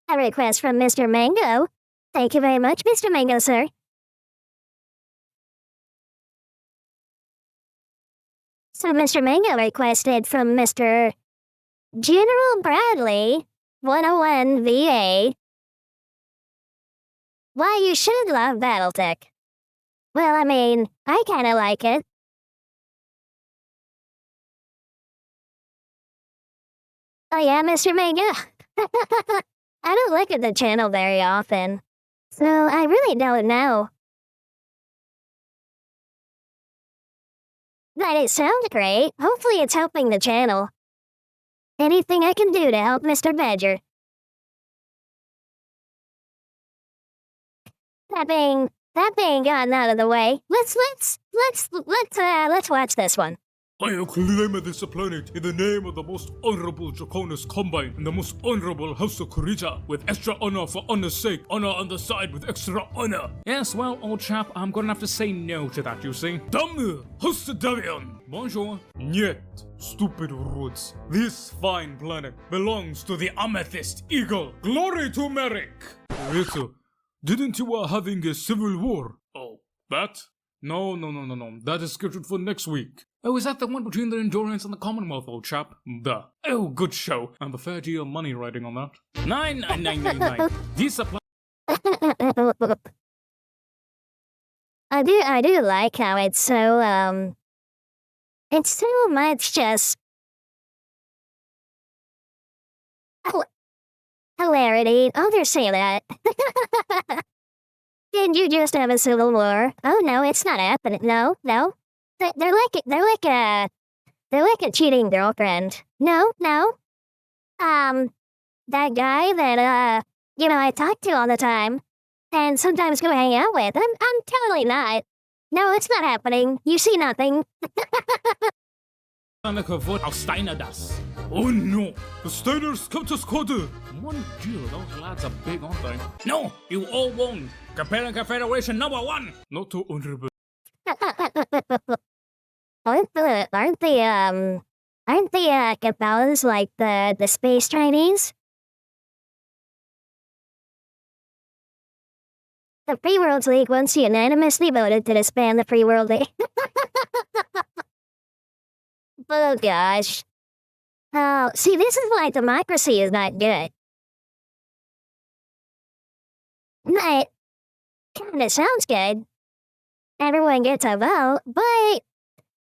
A request from Mr. Mango. Thank you very much, Mr. Mango, sir. So Mr. Mango requested from Mr. General Bradley, 101 VA. Why you should love BattleTech. Well, I mean, I kinda like it. Oh yeah, Mr. Mango? I don't look at the channel very often, so I really don't know. But it sounds great. Hopefully it's helping the channel. Anything I can do to help Mr. Badger. That being gotten out of the way, let's watch this one. I acclaim this planet in the name of the most honorable Draconis Combine and the most honorable House of Kurita, with extra honor for honor's sake, honor on the side with extra honor. Yes, well, old chap, I'm gonna have to say no to that, you see. Dame, Host Davion. Bonjour. Niet, stupid roots. This fine planet belongs to the Amethyst Eagle. Glory to Merrick. Rita, didn't you having a civil war? Oh, that? No. That is scheduled for next week. Oh, is that the one between the Endurance and the Commonwealth, old chap? Duh. Oh, good show. And the fair deal money riding on that. 99999. These supply. I do like how it's so much just hilarity. I'll just say that. Did you just have a civil war? Oh no, it's not happening. No. They're like a cheating girlfriend. No. That guy that I talk to all the time and sometimes go hang out with. I'm totally not. No, it's not happening. You see nothing. Auf Steiner das. Oh no, the Steiners come to squatter. One deal, those lads are big, aren't they? No, you all won. Comparing Confederation #1. Not too honorable. Aren't the Cabals like the space Chinese? The Free Worlds League once unanimously voted to disband the Free World League. Oh gosh. Oh, see, this is why democracy is not good. But kinda sounds good. Everyone gets a vote, but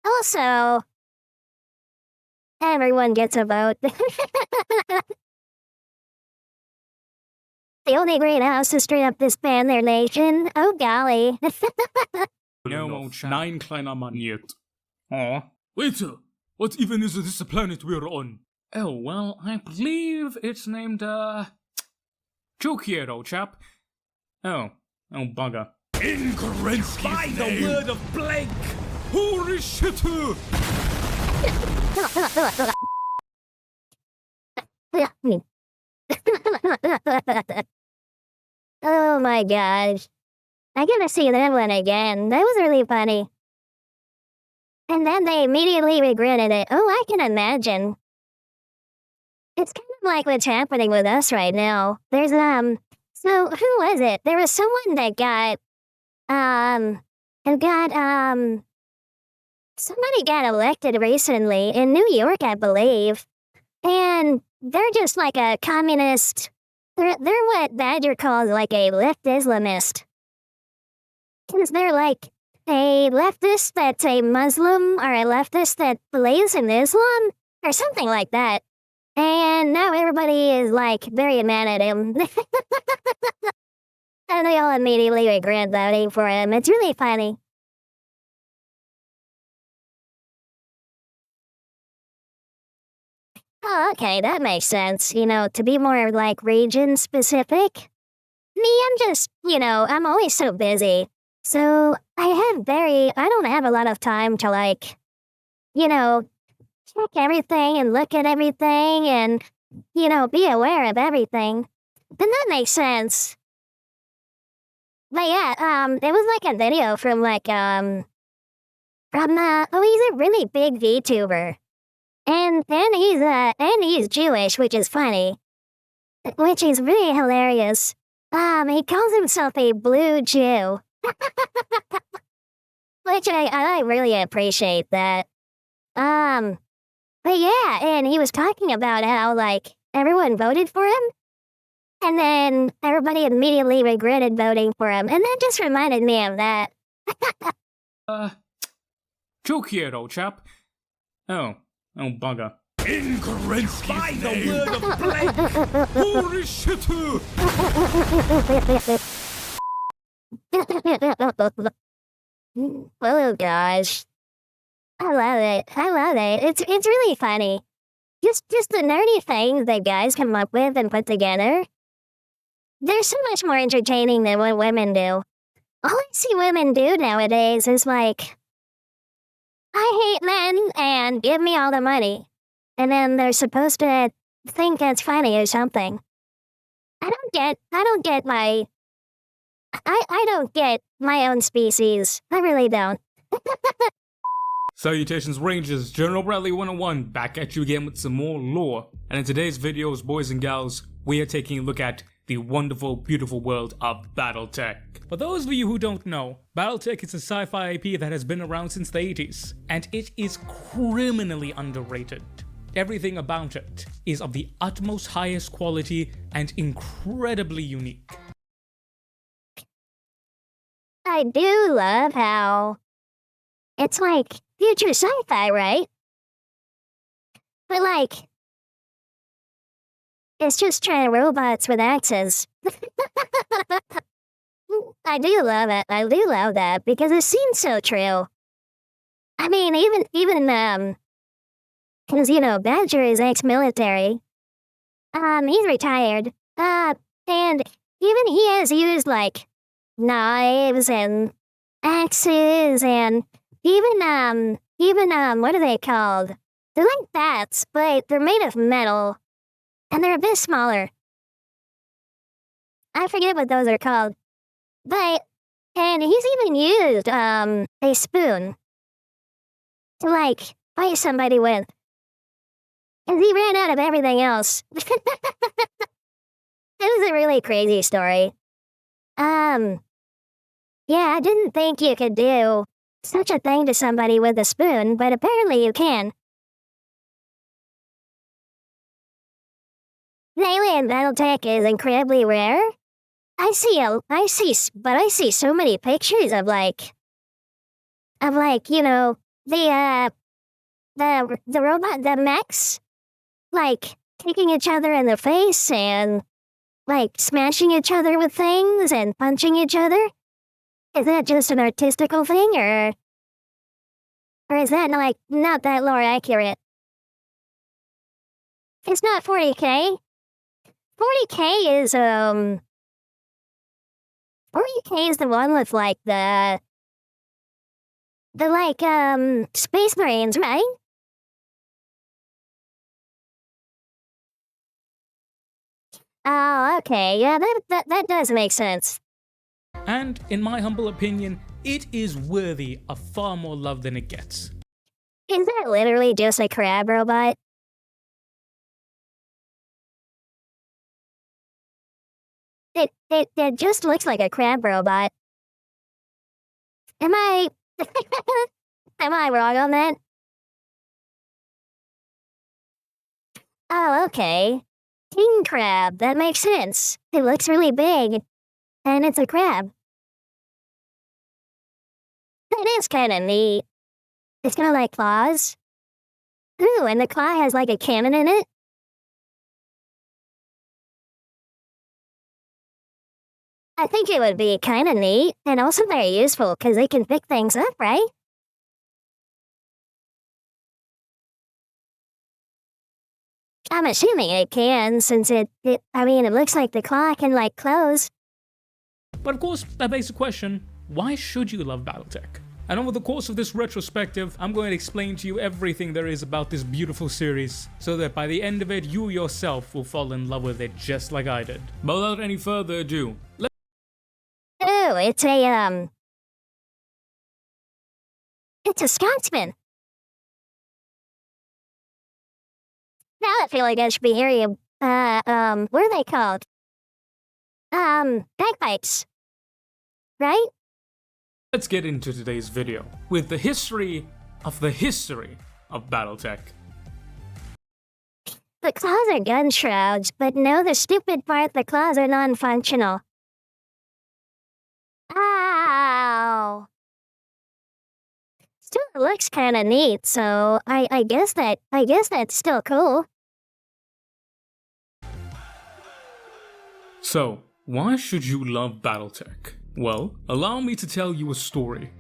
also everyone gets a vote. The only great house to straight up disband their nation. Oh golly. No, old chap. 9 kleiner Mann. Niet. Aw. Waiter, what even is this planet we're on? Oh, well, I believe it's named, Joke here, old chap. Oh bugger. In Kerensky's By name. the word of Blake! Holy shit! Oh my gosh. I gotta see that one again. That was really funny. And then they immediately regretted it. Oh, I can imagine. It's kind of like what's happening with us right now. There's, so who was it? There was someone that somebody got elected recently in New York, I believe. And they're just like a communist. They're what Badger calls like a left Islamist. Because they're like a leftist that's a Muslim or a leftist that believes in Islam or something like that. And now everybody is like very mad at him. And they all immediately regret voting for him. It's really funny. Oh, okay, that makes sense. To be more like region specific. Me, I'm just, I'm always so busy. So I don't have a lot of time to like, check everything and look at everything and, be aware of everything. Then that makes sense. But yeah, there was like a video from like, he's a really big VTuber. And he's Jewish, which is funny. which is really hilarious. He calls himself a blue Jew, which I really appreciate that. But yeah, and he was talking about how, like, everyone voted for him, and then everybody immediately regretted voting for him, and that just reminded me of that. Joke here, old chap. Oh bugger. Incorrect by the word of blank! Holy shit! Oh gosh. I love it. I love it. It's really funny. Just the nerdy things that guys come up with and put together. They're so much more entertaining than what women do. All I see women do nowadays is like, I hate men and give me all the money. And then they're supposed to think that's funny or something. I don't get my own species. I really don't. Salutations Rangers, General Bradley 101 back at you again with some more lore. And in today's videos, boys and gals, we are taking a look at the wonderful, beautiful world of BattleTech. For those of you who don't know, BattleTech is a sci-fi IP that has been around since the 80s, and it is criminally underrated. Everything about it is of the utmost highest quality and incredibly unique. I do love how it's like future sci-fi, right? But like, it's just trying robots with axes. I do love it. I do love that because it seems so true. I mean, even because Badger is ex-military. He's retired. And even he has used like knives and axes and even what are they called? They're like bats, but they're made of metal and they're a bit smaller. I forget what those are called. And he's even used a spoon to like fight somebody with. Because he ran out of everything else. It was a really crazy story. Yeah, I didn't think you could do such a thing to somebody with a spoon, but apparently you can. The alien BattleTech is incredibly rare. I see so many pictures of like, the robot, the mechs, like kicking each other in the face and like smashing each other with things and punching each other. Is that just an artistical thing or is that like not that lore accurate? It's not 40K. 40K is 40K is the one with like the Space Marines, right? Oh, okay. Yeah, that does make sense. And in my humble opinion, it is worthy of far more love than it gets. Is that literally just a crab robot? It just looks like a crab robot. Am I am I wrong on that? Oh, okay. King crab, that makes sense. It looks really big. And it's a crab. That is kind of neat. It's got like claws. Ooh, and the claw has like a cannon in it. I think it would be kind of neat and also very useful because they can pick things up, right? I'm assuming it can since it looks like the claw can like close. But of course, that begs the question, why should you love BattleTech? And over the course of this retrospective, I'm going to explain to you everything there is about this beautiful series, so that by the end of it, you yourself will fall in love with it just like I did. But without any further ado, Ooh, it's a Scotsman. Now I feel like I should be hearing what are they called? Bagpipes. Right? Let's get into today's video with the history of BattleTech. The claws are gun shrouds, but no, the stupid part, the claws are non-functional. Ow! Still looks kinda neat, so I guess that's still cool. So, why should you love BattleTech? Well, allow me to tell you a story.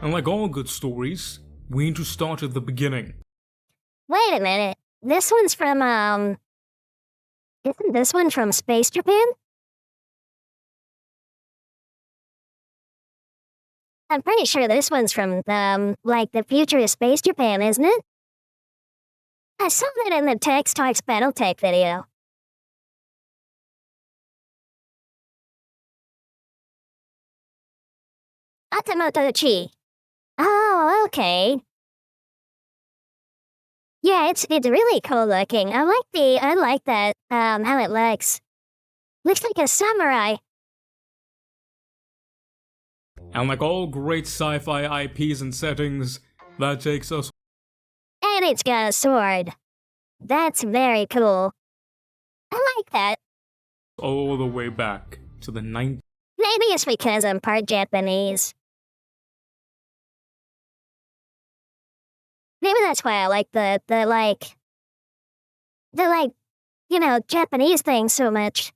And like all good stories, we need to start at the beginning. Wait a minute. This one's from, isn't this one from Space Japan? I'm pretty sure this one's from, like the future of Space Japan, isn't it? I saw that in the Text Talks BattleTech video. Atamoto-chi. Oh, okay. Yeah, it's really cool looking. I like that, how it looks. Looks like a samurai. And like all great sci-fi IPs and settings, that takes us And it's got a sword. That's very cool. I like that. all the way back to the 90s. Maybe it's because I'm part Japanese. Maybe that's why I like the Japanese thing so much.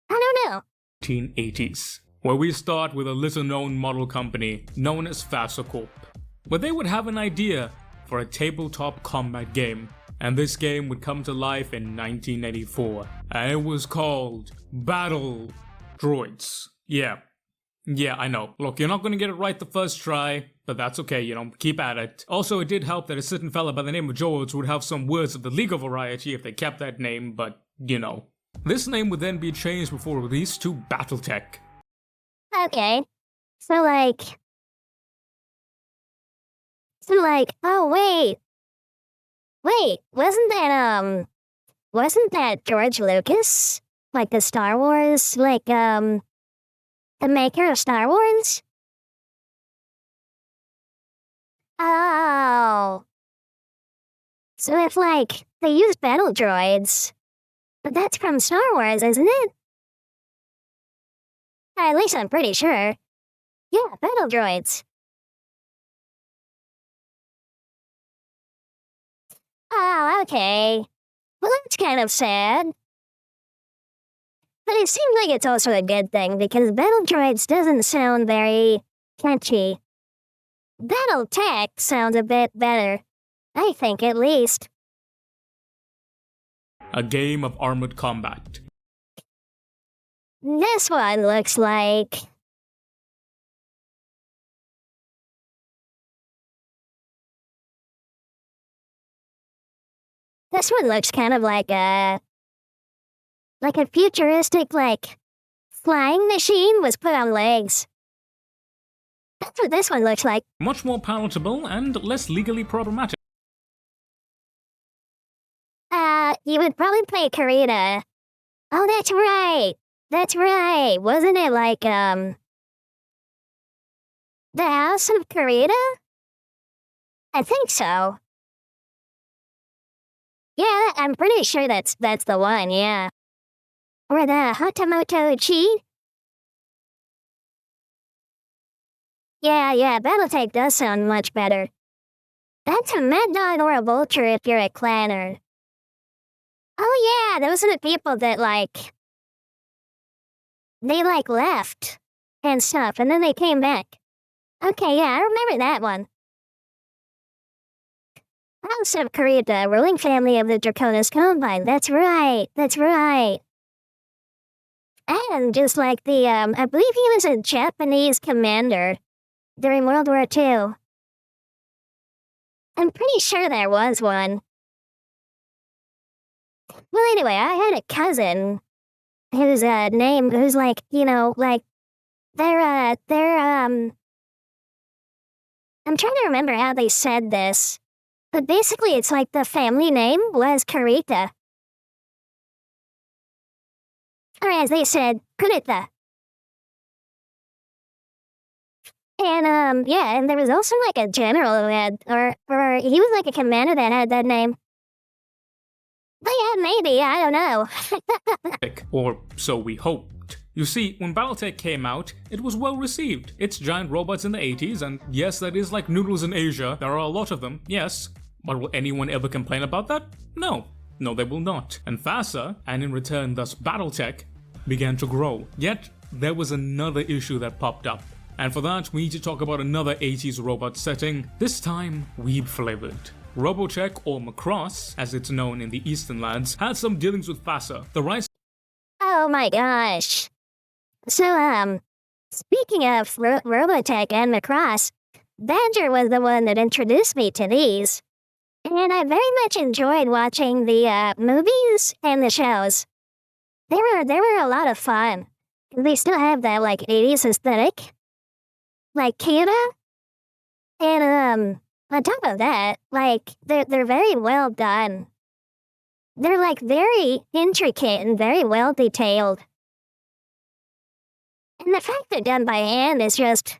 I don't know. 1980s, where we start with a little-known model company known as Corp, where they would have an idea for a tabletop combat game, and this game would come to life in 1984, and it was called Battle Droids. Yeah, I know. Look, you're not gonna get it right the first try, but that's okay, keep at it. Also, it did help that a certain fella by the name of George would have some words of the legal variety if they kept that name, but, This name would then be changed before release to BattleTech. Okay. So oh wait, wasn't that George Lucas? Like the Star Wars, the maker of Star Wars? Oh. So if they use battle droids, but that's from Star Wars, isn't it? At least I'm pretty sure. Yeah, battle droids. Oh, okay. Well, that's kind of sad. But it seems like it's also a good thing, because battle droids doesn't sound very catchy. BattleTech sounds a bit better. I think, at least. A game of armored combat. This one looks like... This one looks kind of like a futuristic, flying machine was put on legs. That's what this one looks like. Much more palatable and less legally problematic. You would probably play Karita. Oh, that's right. That's right. Wasn't it the House of Karita? I think so. Yeah, I'm pretty sure that's the one, yeah. Or the Hatamoto-chi? Yeah, BattleTech does sound much better. That's a Mad Dog or a Vulture if you're a clanner. Oh yeah, those are the people that they left and stuff, and then they came back. Okay, yeah, I remember that one. House of Karita, ruling family of the Draconis Combine. That's right. And just like I believe he was a Japanese commander during World War II. I'm pretty sure there was one. Well, anyway, I had a cousin whose name who's I'm trying to remember how they said this, but basically it's like the family name was Karita. Or as they said, Kunita. And, yeah, and there was also, like, a general who had, or he was, like, a commander that had that name. But yeah, maybe, I don't know. Or so we hoped. You see, when BattleTech came out, it was well received. It's giant robots in the 80s, and yes, that is like noodles in Asia. There are a lot of them, yes. But will anyone ever complain about that? No. No, they will not. And FASA, and in return thus BattleTech, began to grow. Yet, there was another issue that popped up. And for that, we need to talk about another 80s robot setting, this time weeb flavored. Robotech, or Macross, as it's known in the Eastern lands, had some dealings with FASA. The rise. Oh my gosh. So, speaking of Robotech and Macross, Badger was the one that introduced me to these. And I very much enjoyed watching the movies and the shows. They were a lot of fun. They still have that like 80s aesthetic. Like Kira. And on top of that, like they're very well done. They're like very intricate and very well detailed. And the fact they're done by hand is just,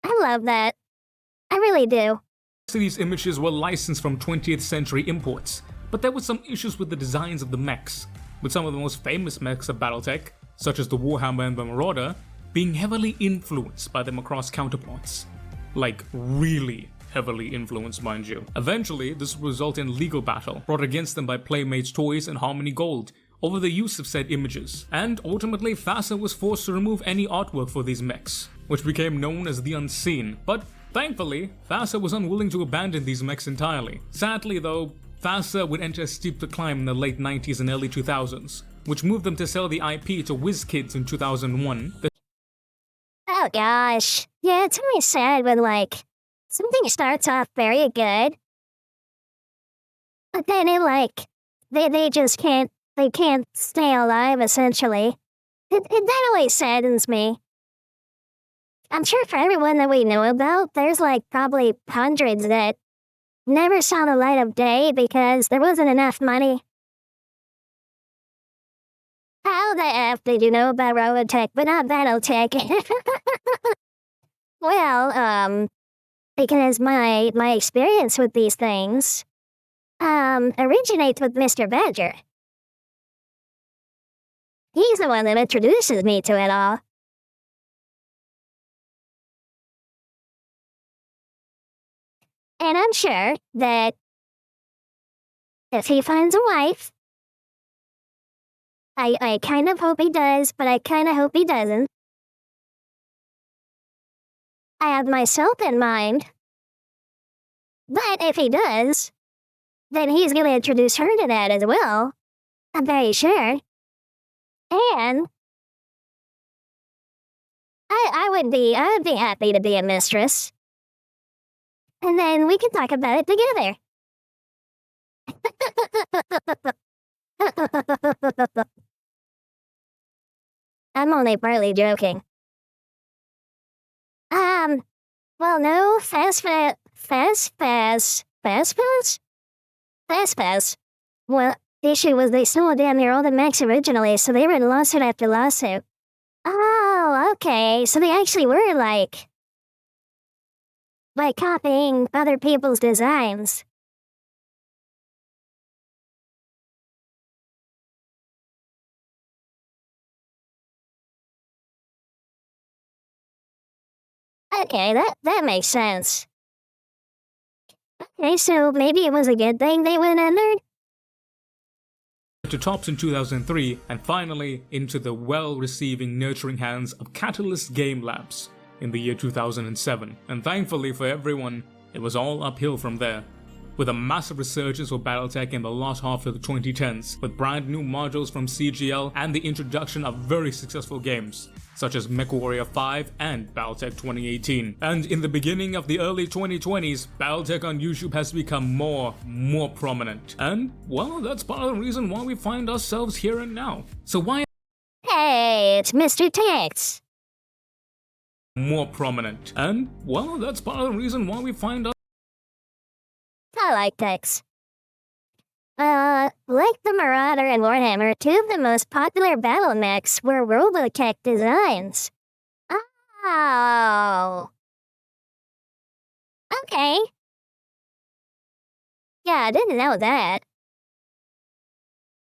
I love that. I really do. These images were licensed from 20th century imports, but there were some issues with the designs of the mechs, with some of the most famous mechs of BattleTech, such as the Warhammer and the Marauder, being heavily influenced by the Macross counterparts. Like, really heavily influenced, mind you. Eventually, this would result in legal battle, brought against them by Playmates Toys and Harmony Gold, over the use of said images, and ultimately FASA was forced to remove any artwork for these mechs, which became known as the Unseen, but thankfully, FASA was unwilling to abandon these mechs entirely. Sadly though, FASA would enter a steep decline in the late 90s and early 2000s, which moved them to sell the IP to WizKids in 2001. Oh gosh. Yeah, it's always sad when like, something starts off very good, but then it like, they just can't stay alive essentially. That always saddens me. I'm sure for everyone that we know about, there's like probably hundreds that never saw the light of day because there wasn't enough money. How the F did you know about Robotech but not BattleTech? Well, because my experience with these things, originates with Mr. Badger. He's the one that introduces me to it all. And I'm sure that if he finds a wife, I kind of hope he does, but I kind of hope he doesn't. I have myself in mind. But if he does, then he's going to introduce her to that as well. I'm very sure. And I would be happy to be a mistress. And then we can talk about it together. I'm only partly joking. Well, no, Fast Pass. Well, the issue was they stole damn near all the mechs originally, so they were in lawsuit after lawsuit. Oh, okay, so they actually were like copying other people's designs. Okay, that makes sense. Okay, so maybe it was a good thing they went under? To tops in 2003, and finally into the well-receiving, nurturing hands of Catalyst Game Labs in the year 2007. And thankfully for everyone, it was all uphill from there, with a massive resurgence for BattleTech in the last half of the 2010s, with brand new modules from CGL and the introduction of very successful games, such as MechWarrior 5 and BattleTech 2018. And in the beginning of the early 2020s, BattleTech on YouTube has become more prominent. And, well, that's part of the reason why we find ourselves here and now. So why— Hey, it's Mr. Tex. More prominent. And, well, that's part of the reason why we find us— I like Tex. Like the Marauder and Warhammer, two of the most popular battle mechs were Robotech designs. Oh. Okay. Yeah, I didn't know that.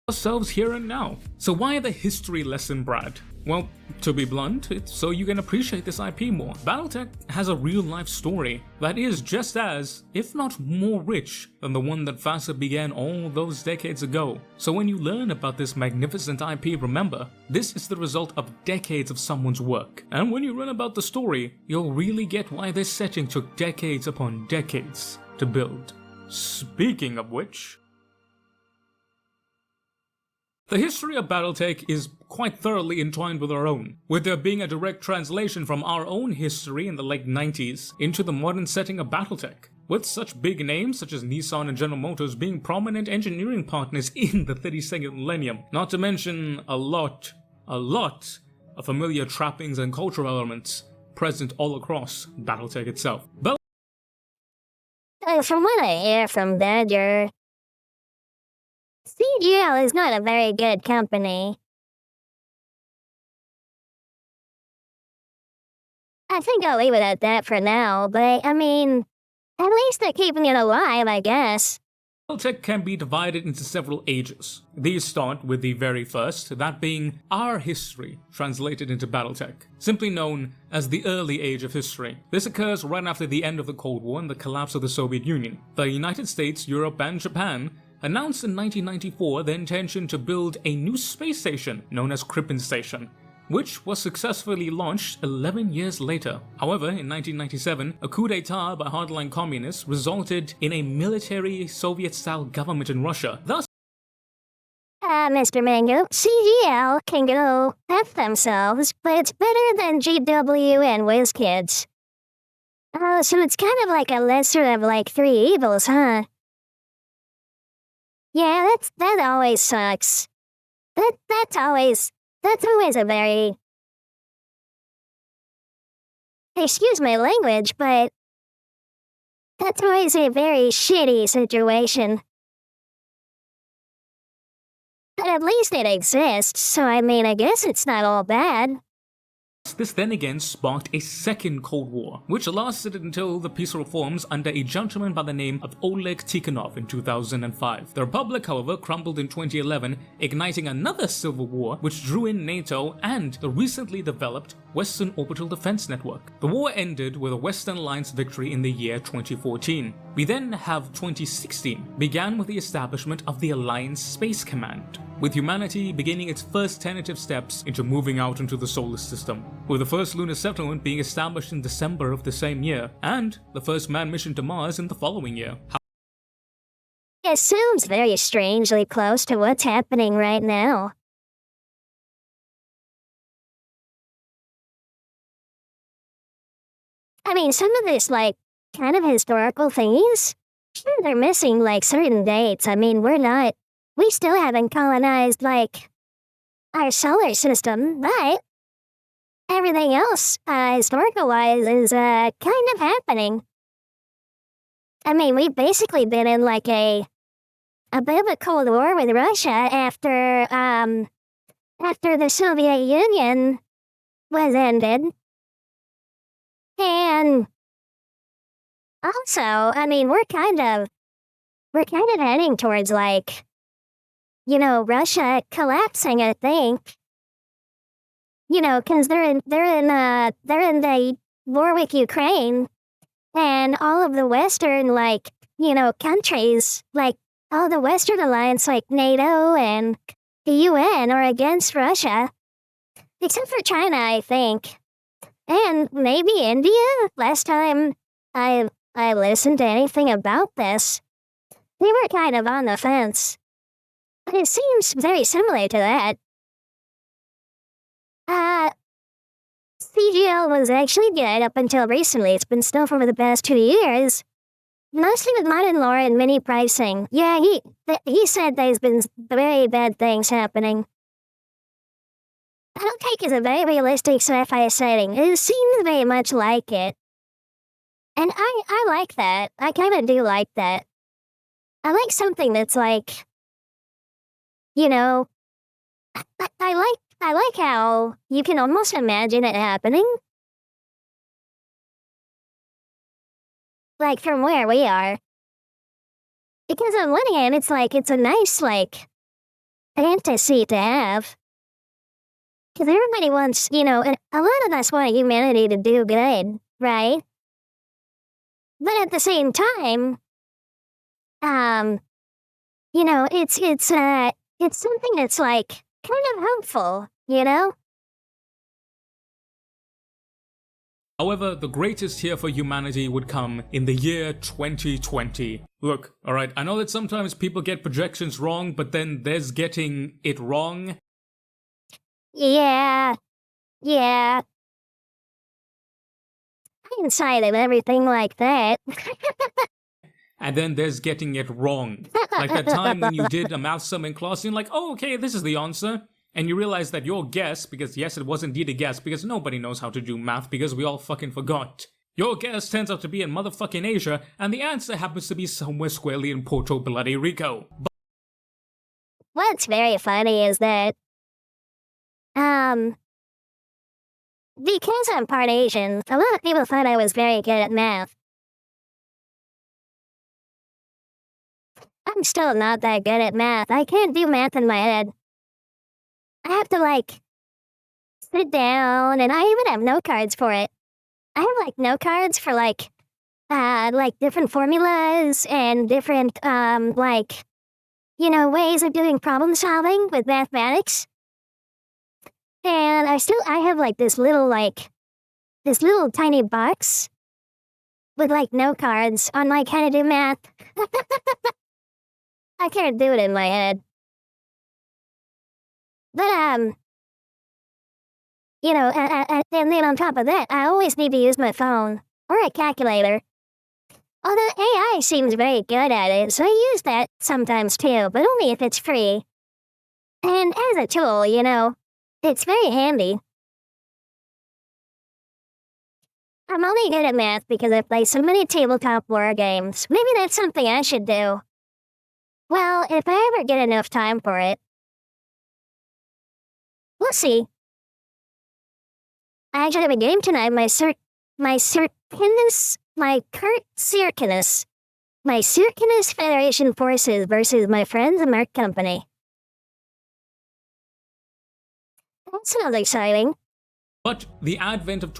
Ourselves here and now. So why the history lesson, Brad? Well, to be blunt, it's so you can appreciate this IP more. BattleTech has a real-life story that is just as, if not more rich, than the one that FASA began all those decades ago. So when you learn about this magnificent IP, remember, this is the result of decades of someone's work. And when you learn about the story, you'll really get why this setting took decades upon decades to build. Speaking of which, the history of BattleTech is quite thoroughly entwined with our own, with there being a direct translation from our own history in the late 90s into the modern setting of BattleTech, with such big names such as Nissan and General Motors being prominent engineering partners in the 32nd millennium, not to mention a lot of familiar trappings and cultural elements present all across BattleTech itself. From what I hear from Badger, CGL is not a very good company. I think I'll leave it at that for now, but I mean, at least they're keeping it alive, I guess. BattleTech can be divided into several ages. These start with the very first, that being our history, translated into BattleTech, simply known as the early age of history. This occurs right after the end of the Cold War and the collapse of the Soviet Union. The United States, Europe, and Japan announced in 1994 their intention to build a new space station known as Kripin Station, which was successfully launched 11 years later. However, in 1997, a coup d'etat by hardline communists resulted in a military Soviet-style government in Russia. Thus, Mr. Mango, CGL can go F themselves, but it's better than GW and WizKids. Oh, so it's kind of like a lesser of like three evils, huh? Yeah, that always sucks. That's always a very... Excuse my language, but that's always a very shitty situation. But at least it exists, so I mean, I guess it's not all bad. this then again sparked a second Cold War, which lasted until the peace reforms under a gentleman by the name of Oleg Tikhonov in 2005. The Republic, however, crumbled in 2011, igniting another civil war which drew in NATO and the recently developed Western Orbital Defense Network. The war ended with a Western Alliance victory in the year 2014. We then have 2016, began with the establishment of the Alliance Space Command, with humanity beginning its first tentative steps into moving out into the solar system, with the first lunar settlement being established in December of the same year, and the first manned mission to Mars in the following year. It sounds very strangely close to what's happening right now. I mean, some of this, kind of historical things, sure, they're missing, certain dates. I mean, we still haven't colonized, our solar system, but everything else, historical-wise, is, kind of happening. I mean, we've basically been in, a bit of a Cold War with Russia after the Soviet Union was ended. And also, I mean, we're kind of heading towards, Russia collapsing, I think. Because they're in the war with Ukraine, and all of the Western, countries, all the Western alliance, NATO and the UN, are against Russia, except for China, I think, and maybe India. Last time I listened to anything about this, they were kind of on the fence. But it seems very similar to that. CGL was actually good up until recently. It's been still for the past 2 years. Mostly with modern lore and mini pricing. Yeah, he said there's been very bad things happening. BattleTech is a very realistic sci-fi setting. It seems very much like it. And I like that. I kind of do like that. I like something that's you know, I like how you can almost imagine it happening. Like from where we are. Because on one hand, it's like, it's a nice, like, fantasy to have. Because everybody wants, you know, and a lot of us want humanity to do good, right? But at the same time, you know, it's something that's like kind of hopeful, you know? However, the greatest year for humanity would come in the year 2020. Look, alright, I know that sometimes people get projections wrong, but then there's getting it wrong. Yeah. Inside of everything like that. And then there's getting it wrong. Like that time when you did a math sum in class, and you're like, oh, okay, this is the answer. And you realize that your guess, because yes, it was indeed a guess, because nobody knows how to do math, because we all fucking forgot. Your guess turns out to be in motherfucking Asia, and the answer happens to be somewhere squarely in Puerto Bloody Rico. What's very funny is that, because I'm part Asian, a lot of people thought I was very good at math. I'm still not that good at math. I can't do math in my head. I have to, like, sit down, and I even have note cards for it. I have, like, note cards for, like, different formulas and different, like, you know, ways of doing problem solving with mathematics. And I have, like, this little tiny box with, like, note cards on, like, how to do math. I can't do it in my head. But, you know, and then on top of that, I always need to use my phone or a calculator. Although AI seems very good at it, so I use that sometimes too, but only if it's free. And as a tool, you know, it's very handy. I'm only good at math because I play so many tabletop war games. Maybe that's something I should do. Well, if I ever get enough time for it. We'll see. I actually have a game tonight, my Circinus Federation forces versus my friends and Merc Company. That sounds exciting. But the advent of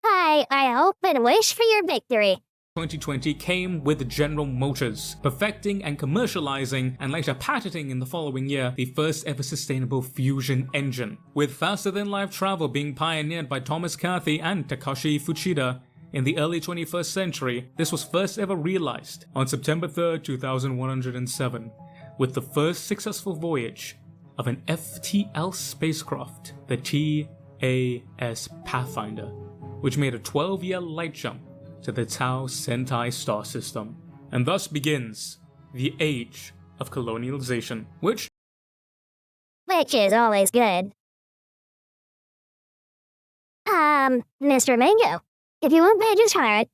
I hope and wish for your victory. 2020 came with General Motors, perfecting and commercializing and later patenting in the following year the first ever sustainable fusion engine. With faster-than-light travel being pioneered by Thomas Carthy and Takashi Fuchida in the early 21st century, this was first ever realized on September 3rd, 2107, with the first successful voyage of an FTL spacecraft, the TAS Pathfinder, which made a 12-year light jump to the Tau Centauri star system, and thus begins the age of colonialization, which is always good. Mr. Mango, if you want Badge's heart,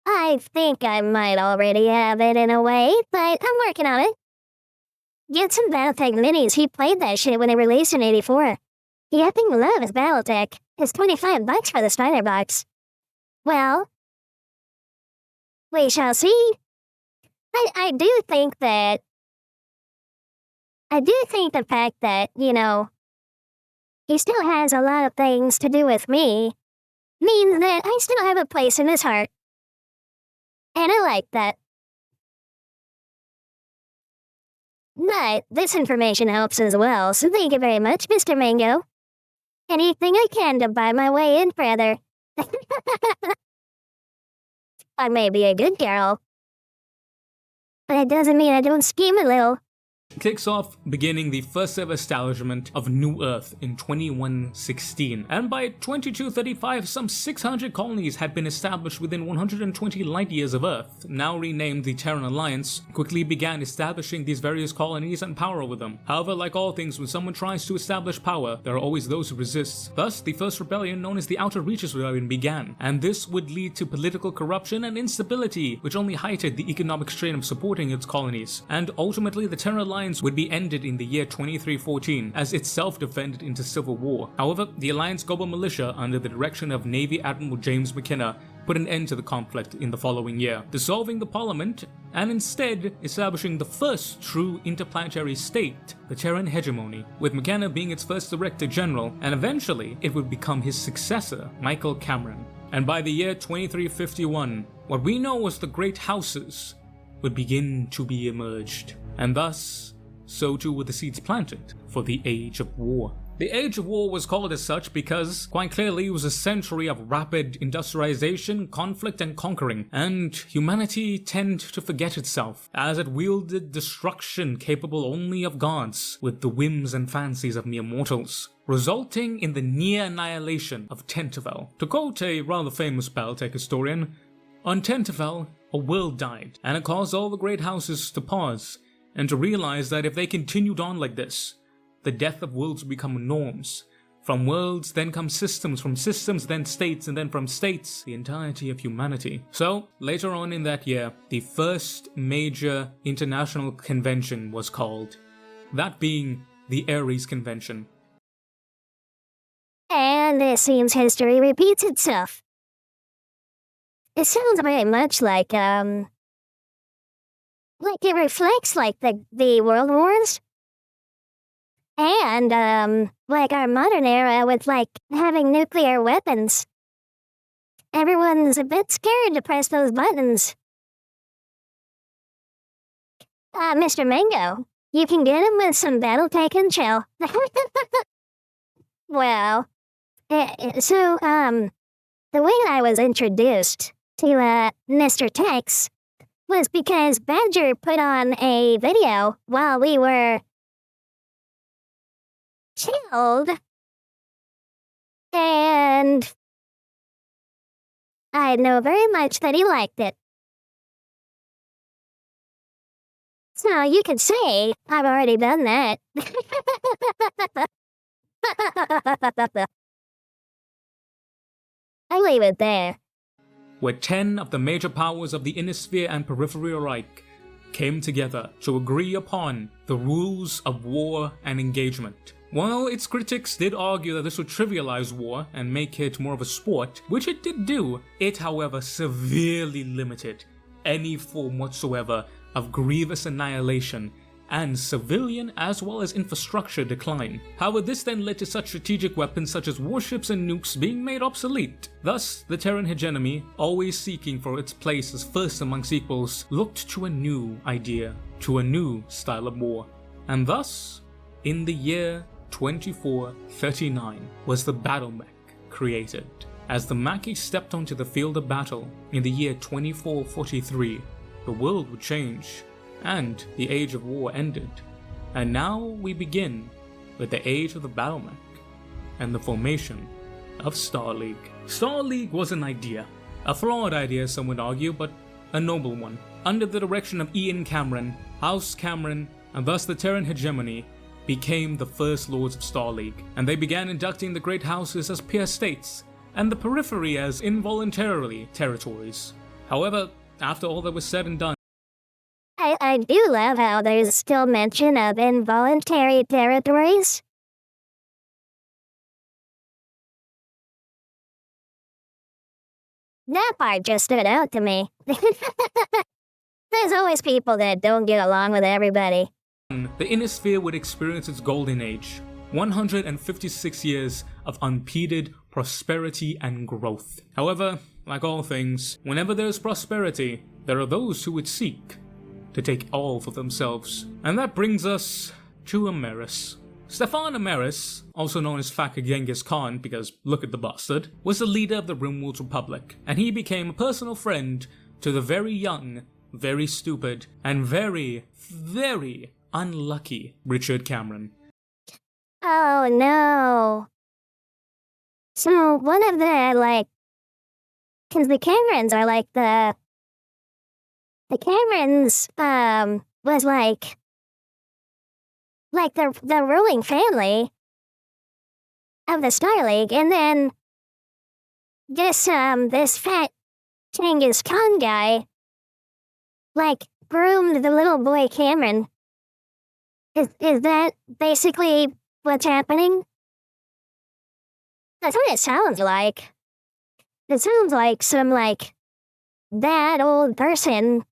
I think I might already have it in a way, but I'm working on it. Get some BattleTech minis. He played that shit when it released in '84. He effing loves BattleTech. It's $25 for the starter box. Well, we shall see. I do think the fact that, you know, he still has a lot of things to do with me means that I still have a place in his heart. And I like that. But this information helps as well, so thank you very much, Mr. Mango. Anything I can to buy my way in, brother. I may be a good girl, but it doesn't mean I don't scheme a little. kicks off beginning the first ever establishment of New Earth in 2116, and by 2235 some 600 colonies had been established within 120 light years of Earth. Now renamed the Terran Alliance, quickly began establishing these various colonies and power over them. However, like all things, when someone tries to establish power, there are always those who resist. Thus, the first rebellion, known as the Outer Reaches Rebellion, began, and this would lead to political corruption and instability, which only heightened the economic strain of supporting its colonies, and ultimately the Terran Alliance alliance would be ended in the year 2314 as it self-defended into civil war. However, the Alliance Global Militia, under the direction of Navy Admiral James McKenna, put an end to the conflict in the following year, dissolving the parliament and instead establishing the first true interplanetary state, the Terran hegemony, with McKenna being its first Director General, and eventually it would become his successor, Michael Cameron. And by the year 2351, what we know as the Great Houses would begin to be emerged, and thus, so too were the seeds planted for the Age of War. The Age of War was called as such because, quite clearly, it was a century of rapid industrialization, conflict, and conquering, and humanity tended to forget itself, as it wielded destruction capable only of gods, with the whims and fancies of mere mortals, resulting in the near annihilation of Tentavel. To quote a rather famous BattleTech historian, on Tentavel, a world died, and it caused all the great houses to pause, and to realize that if they continued on like this, the death of worlds would become norms. From worlds then come systems, from systems then states, and then from states, the entirety of humanity. So, later on in that year, the first major international convention was called, that being the Ares Convention. And it seems history repeats itself. It sounds very much like it reflects like the World Wars. And, like our modern era with, like, having nuclear weapons. Everyone's a bit scared to press those buttons. Mr. Mango, you can get him with some BattleTech and chill. Well, the way I was introduced to, Mr. Tex was because Badger put on a video while we were chilled, and I know very much that he liked it. So you could say I've already done that. I leave it there. Where 10 of the major powers of the Innisphere and Peripheral Reich came together to agree upon the rules of war and engagement. While its critics did argue that this would trivialize war and make it more of a sport, which it did do, it however severely limited any form whatsoever of grievous annihilation and civilian as well as infrastructure decline. However, this then led to such strategic weapons such as warships and nukes being made obsolete. Thus, the Terran hegemony, always seeking for its place as first amongst equals, looked to a new idea, to a new style of war. And thus, in the year 2439 was the BattleMech created. As the Machi stepped onto the field of battle in the year 2443, the world would change, and the Age of War ended. And now we begin with the Age of the BattleMech and the formation of Star League. Star League was an idea, a flawed idea some would argue, but a noble one. Under the direction of Ian Cameron, House Cameron, and thus the Terran hegemony, became the first lords of Star League, and they began inducting the great houses as peer states, and the periphery as involuntarily territories. However, after all that was said and done, I do love how there's still mention of involuntary territories. That part just stood out to me. There's always people that don't get along with everybody. the Innisphere would experience its golden age, 156 years of unimpeded prosperity and growth. However, like all things, whenever there's prosperity, there are those who would seek to take all for themselves. And that brings us to Ameris. Stefan Ameris, also known as Fakir Genghis Khan because look at the bastard, was the leader of the Rimworld Republic, and he became a personal friend to the very young, very stupid, and very, very unlucky Richard Cameron. Oh no. So one of the, cause the Camerons are the Camerons, was like the ruling family of the Star League, and then this fat Genghis Khan guy, groomed the little boy Cameron Is that basically what's happening? That's what it sounds like. It sounds like some, like, bad old person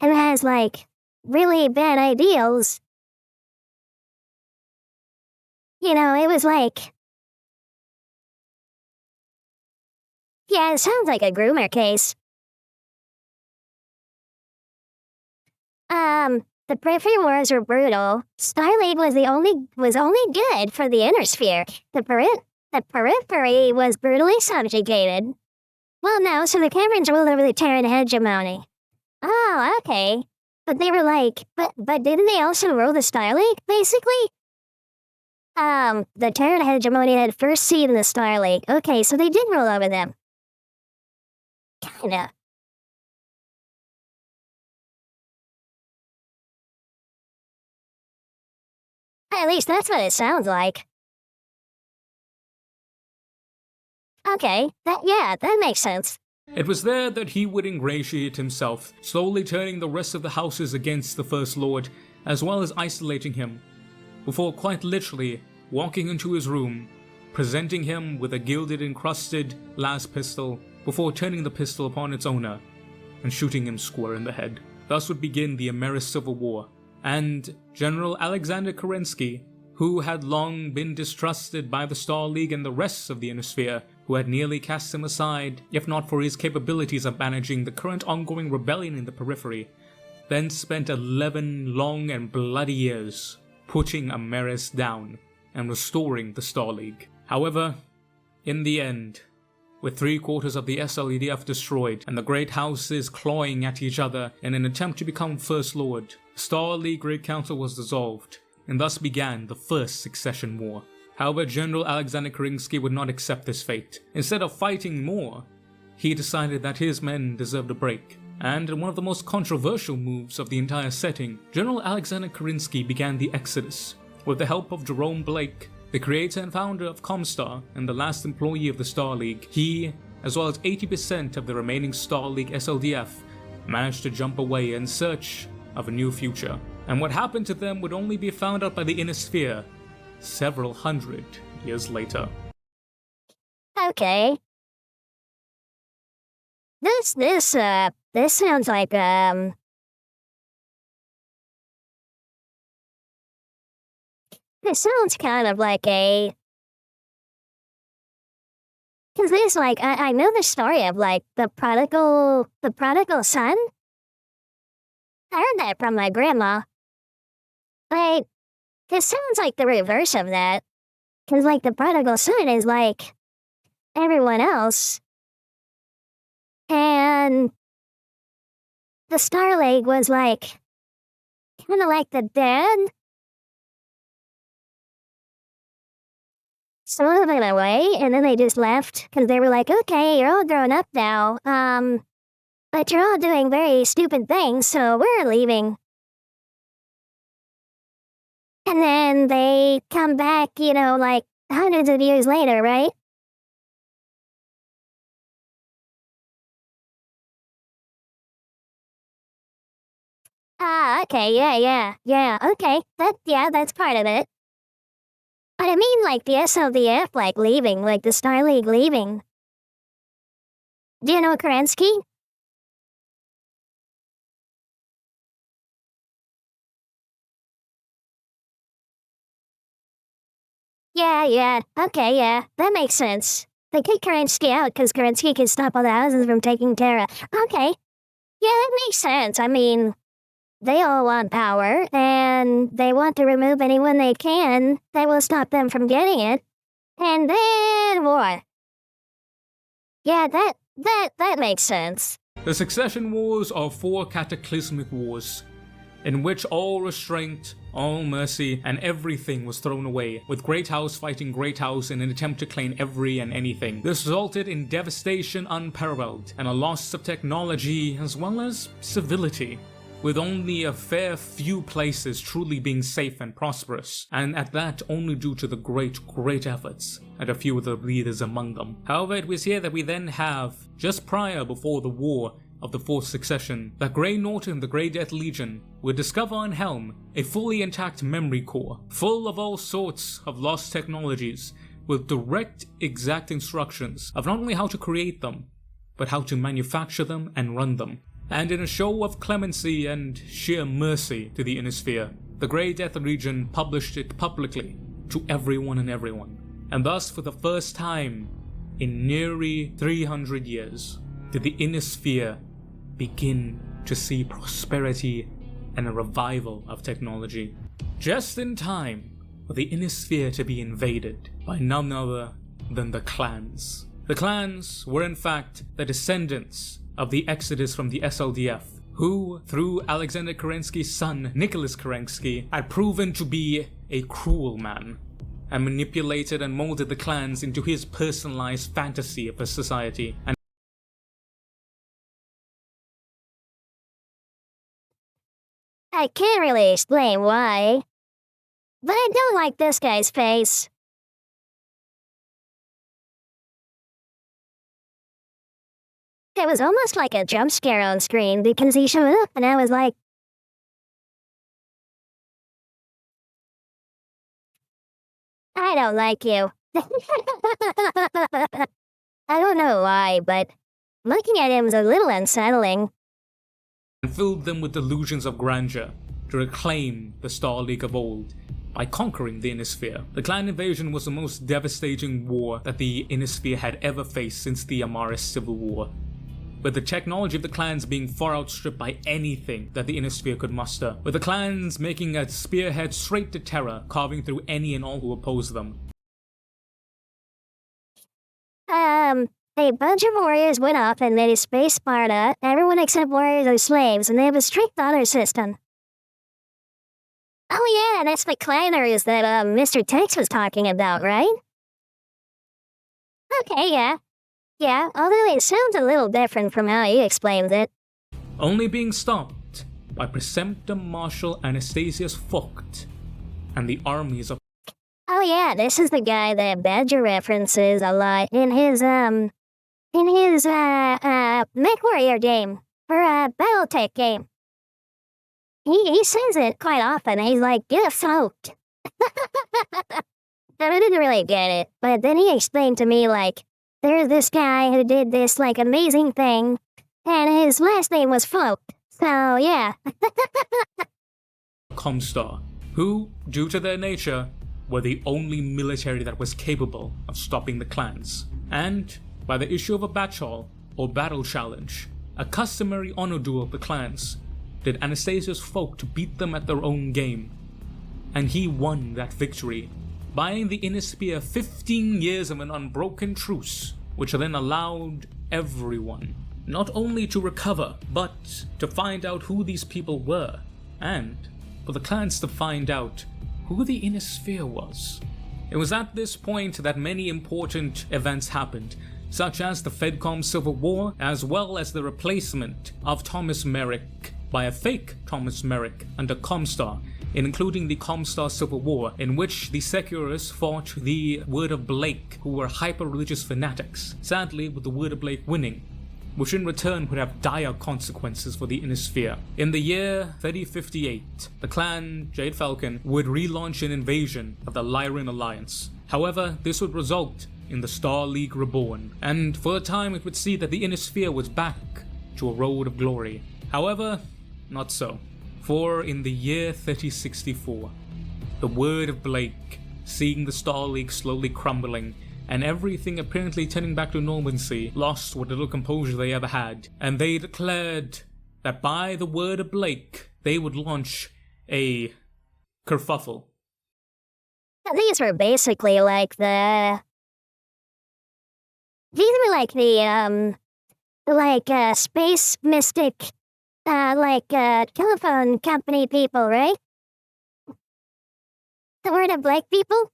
who has, like, really bad ideals. You know, it was like... Yeah, it sounds like a groomer case. The periphery wars were brutal. Starleague was only good for the inner sphere. The periphery was brutally subjugated. Well, no, so the Camerons ruled over the Terran hegemony. Oh, okay. But they were like, but didn't they also rule the Starleague, basically? The Terran hegemony had first seat in the Starleague. Okay, so they did rule over them. Kinda. At least that's what it sounds like. Okay, that makes sense. It was there that he would ingratiate himself, slowly turning the rest of the houses against the First Lord, as well as isolating him, before quite literally walking into his room, presenting him with a gilded encrusted las pistol, before turning the pistol upon its owner, and shooting him square in the head. Thus would begin the Ameris Civil War, and General Alexander Kerensky, who had long been distrusted by the Star League and the rest of the Inner Sphere, who had nearly cast him aside, if not for his capabilities of managing the current ongoing rebellion in the periphery, then spent 11 long and bloody years putting Ameris down and restoring the Star League. However, in the end, with 3/4 of the SLEDF destroyed and the great houses clawing at each other in an attempt to become First Lord, the Star League Great Council was dissolved, and thus began the First Succession War. However, General Alexander Kerensky would not accept this fate. Instead of fighting more, he decided that his men deserved a break. And in one of the most controversial moves of the entire setting, General Alexander Kerensky began the Exodus. With the help of Jerome Blake, the creator and founder of Comstar and the last employee of the Star League, he, as well as 80% of the remaining Star League SLDF, managed to jump away in search of a new future. And what happened to them would only be found out by the Inner Sphere several hundred years later. Okay. This sounds like, this sounds kind of like a... Cause this, like, I know the story of, like, the prodigal son? I heard that from my grandma. But this sounds like the reverse of that. Cause, like, the prodigal son is like everyone else. And the Star League was like, kinda like the dad. Sort of in a way, and then they just left because they were like, okay, you're all grown up now, but you're all doing very stupid things, so we're leaving. And then they come back, you know, like hundreds of years later, right? Ah, okay, yeah, okay, that's part of it. But I mean, like, the SLDF, like, leaving, like, the Star League leaving. Do you know Kerensky? Yeah, okay, yeah, that makes sense. They kicked Kerensky out because Kerensky can stop all the houses from taking Terra. Okay, yeah, that makes sense. I mean, they all want power, and they want to remove anyone they can that will stop them from getting it. And then war. Yeah, that makes sense. The Succession Wars are 4 cataclysmic wars, in which all restraint, all mercy, and everything was thrown away, with Great House fighting Great House in an attempt to claim every and anything. This resulted in devastation unparalleled, and a loss of technology as well as civility, with only a fair few places truly being safe and prosperous, and at that only due to the great efforts and a few of the leaders among them. However, it was here that we then have, just before the war, of the Fourth Succession that Grey Norton, the Grey Death Legion, would discover on Helm a fully intact memory core, full of all sorts of lost technologies, with direct, exact instructions of not only how to create them, but how to manufacture them and run them. And in a show of clemency and sheer mercy to the Innisphere, the Grey Death Legion published it publicly to everyone and everyone. And thus, for the first time in nearly 300 years, did the Innisphere begin to see prosperity and a revival of technology. Just in time for the Innisphere to be invaded by none other than the clans. The clans were in fact the descendants of the exodus from the SLDF, who, through Alexander Kerensky's son Nicholas Kerensky, had proven to be a cruel man, and manipulated and molded the clans into his personalized fantasy of a society. And I can't really explain why, but I don't like this guy's face. It was almost like a jump scare on screen because he showed up and I was like, I don't like you. I don't know why, but looking at him was a little unsettling. filled them with delusions of grandeur to reclaim the Star League of old by conquering the Innisphere. The clan invasion was the most devastating war that the Innisphere had ever faced since the Amaris Civil War, with the technology of the clans being far outstripped by anything that the Innisphere could muster, with the clans making a spearhead straight to terror, carving through any and all who opposed them. A bunch of warriors went off and made a space Sparta. Everyone except warriors are slaves, and they have a strict honor system. Oh yeah, that's the clanners that Mr. Tex was talking about, right? Okay, yeah. Yeah, although it sounds a little different from how he explained it. Only being stopped by Preceptor Marshal Anastasius Vogt and the armies of... Oh yeah, this is the guy that Badger references a lot in his mechwarrior game, or BattleTech game. He says it quite often, he's like, get a float. And I didn't really get it, but then he explained to me, like, there's this guy who did this, like, amazing thing, and his last name was Float, so yeah. Comstar, who, due to their nature, were the only military that was capable of stopping the clans. And, by the issue of a battle or battle challenge, a customary honor duel of the clans, did Anastasius Vogt to beat them at their own game. And he won that victory, buying the Innisphere 15 years of an unbroken truce, which then allowed everyone not only to recover, but to find out who these people were, and for the clans to find out who the Innisphere was. It was at this point that many important events happened, such as the Fedcom Civil War, as well as the replacement of Thomas Merrick by a fake Thomas Merrick under Comstar, including the Comstar Civil War, in which the secularists fought the Word of Blake, who were hyper-religious fanatics, sadly with the Word of Blake winning, which in return would have dire consequences for the Innisphere. In the year 3058, the clan Jade Falcon would relaunch an invasion of the Lyran Alliance. However, this would result in the Star League Reborn, and for a time it would see that the Innisphere was back to a road of glory. However, not so. For in the year 3064, the Word of Blake, seeing the Star League slowly crumbling, and everything apparently turning back to normalcy, lost what little composure they ever had, and they declared that by the Word of Blake, they would launch a kerfuffle. These were basically like the... These were like the, space mystic, telephone company people, right? The Word of Blake people?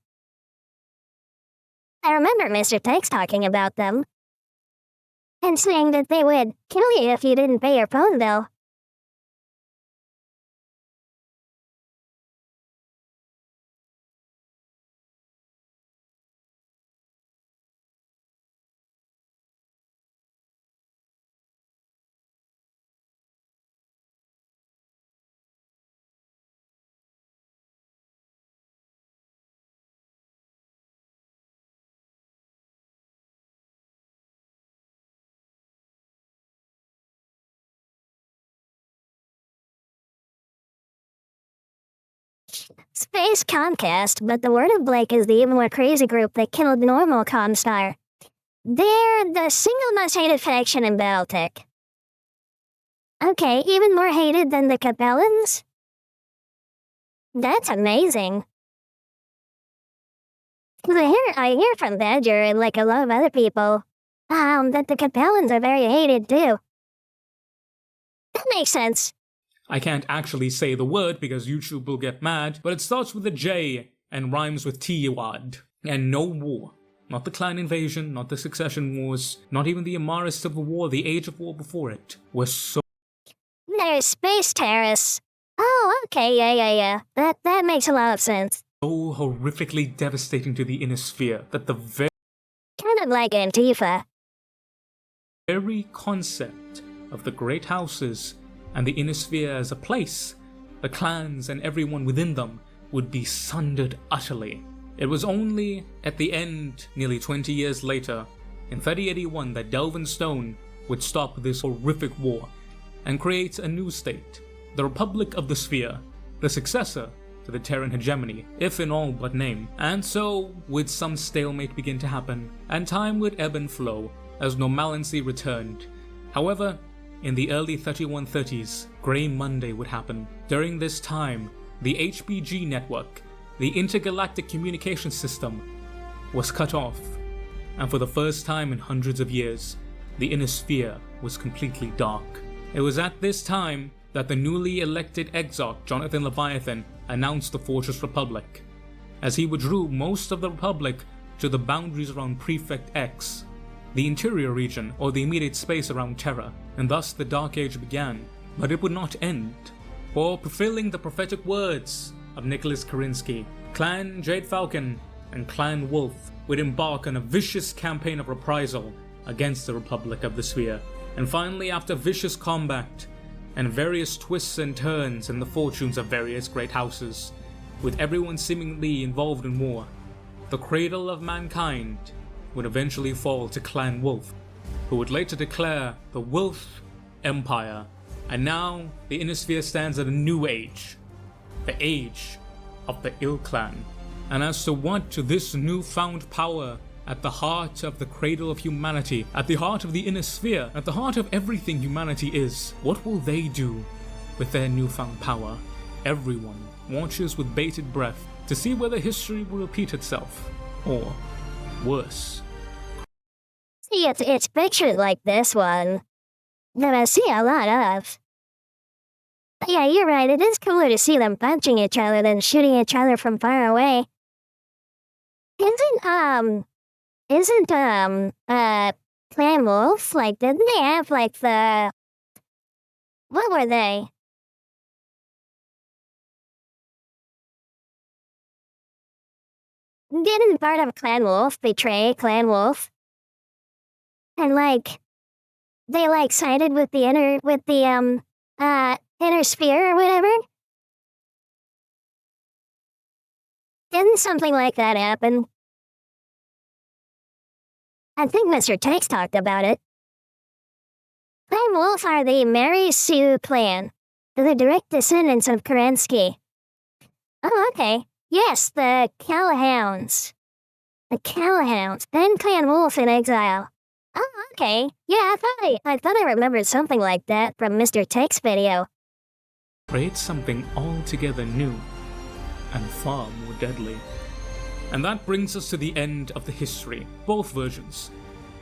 I remember Mr. Tex talking about them, and saying that they would kill you if you didn't pay your phone bill. Space Comcast, but the Word of Blake is the even more crazy group that killed normal Comstar. They're the single most hated faction in BattleTech. Okay, even more hated than the Capellans? That's amazing. I hear from Badger and like a lot of other people, that the Capellans are very hated too. That makes sense. I can't actually say the word because YouTube will get mad, but it starts with a J and rhymes with Tiwad. And no war. Not the clan invasion, not the succession wars, not even the Amara Civil War, the Age of War before it, was so There's space terrorists. Oh, okay, yeah. That makes a lot of sense. horrifically devastating to the inner sphere that the Kind of like Antifa. very concept of the great houses and the inner sphere as a place, the clans and everyone within them would be sundered utterly. It was only at the end, nearly 20 years later, in 3081, that Delvin Stone would stop this horrific war and create a new state, the Republic of the Sphere, the successor to the Terran hegemony, if in all but name. And so would some stalemate begin to happen, and time would ebb and flow as normalcy returned. However, in the early 3130s, Grey Monday would happen. During this time, the HBG network, the intergalactic communication system, was cut off, and for the first time in hundreds of years, the inner sphere was completely dark. It was at this time that the newly elected exarch Jonathan Leviathan announced the Fortress Republic, as he withdrew most of the Republic to the boundaries around Prefect X, the interior region or the immediate space around Terra, and thus the Dark Age began. But it would not end, for fulfilling the prophetic words of Nicholas Karinsky, Clan Jade Falcon and Clan Wolf would embark on a vicious campaign of reprisal against the Republic of the Sphere. And finally, after vicious combat and various twists and turns in the fortunes of various great houses, with everyone seemingly involved in war, the cradle of mankind would eventually fall to Clan Wolf, who would later declare the Wolf Empire. And now, the Inner Sphere stands at a new age, the age of the Ill Clan. And as to what to this newfound power at the heart of the cradle of humanity, at the heart of the Inner Sphere, at the heart of everything humanity is, what will they do with their newfound power? Everyone watches with bated breath to see whether history will repeat itself, or worse. See, it's pictures like this one that I see a lot of. But yeah, you're right, it is cooler to see them punching each other than shooting each other from far away. Isn't Clan Wolf, like, didn't they have, like, what were they? Didn't part of Clan Wolf betray Clan Wolf? And, like, they, like, sided with the inner sphere or whatever? Didn't something like that happen? I think Mr. Tex talked about it. Clan Wolf are the Mary Sue clan. They're the direct descendants of Kerensky. Oh, okay. Yes, the Cowhounds. The Cowhounds. Then Clan Wolf in exile. Oh, okay. Yeah, I thought I remembered something like that from Mr. Tech's video. Create something altogether new and far more deadly. And that brings us to the end of the history, both versions.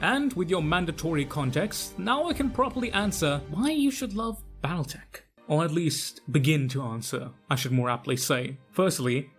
And with your mandatory context, now I can properly answer why you should love BattleTech. Or at least begin to answer, I should more aptly say. Firstly,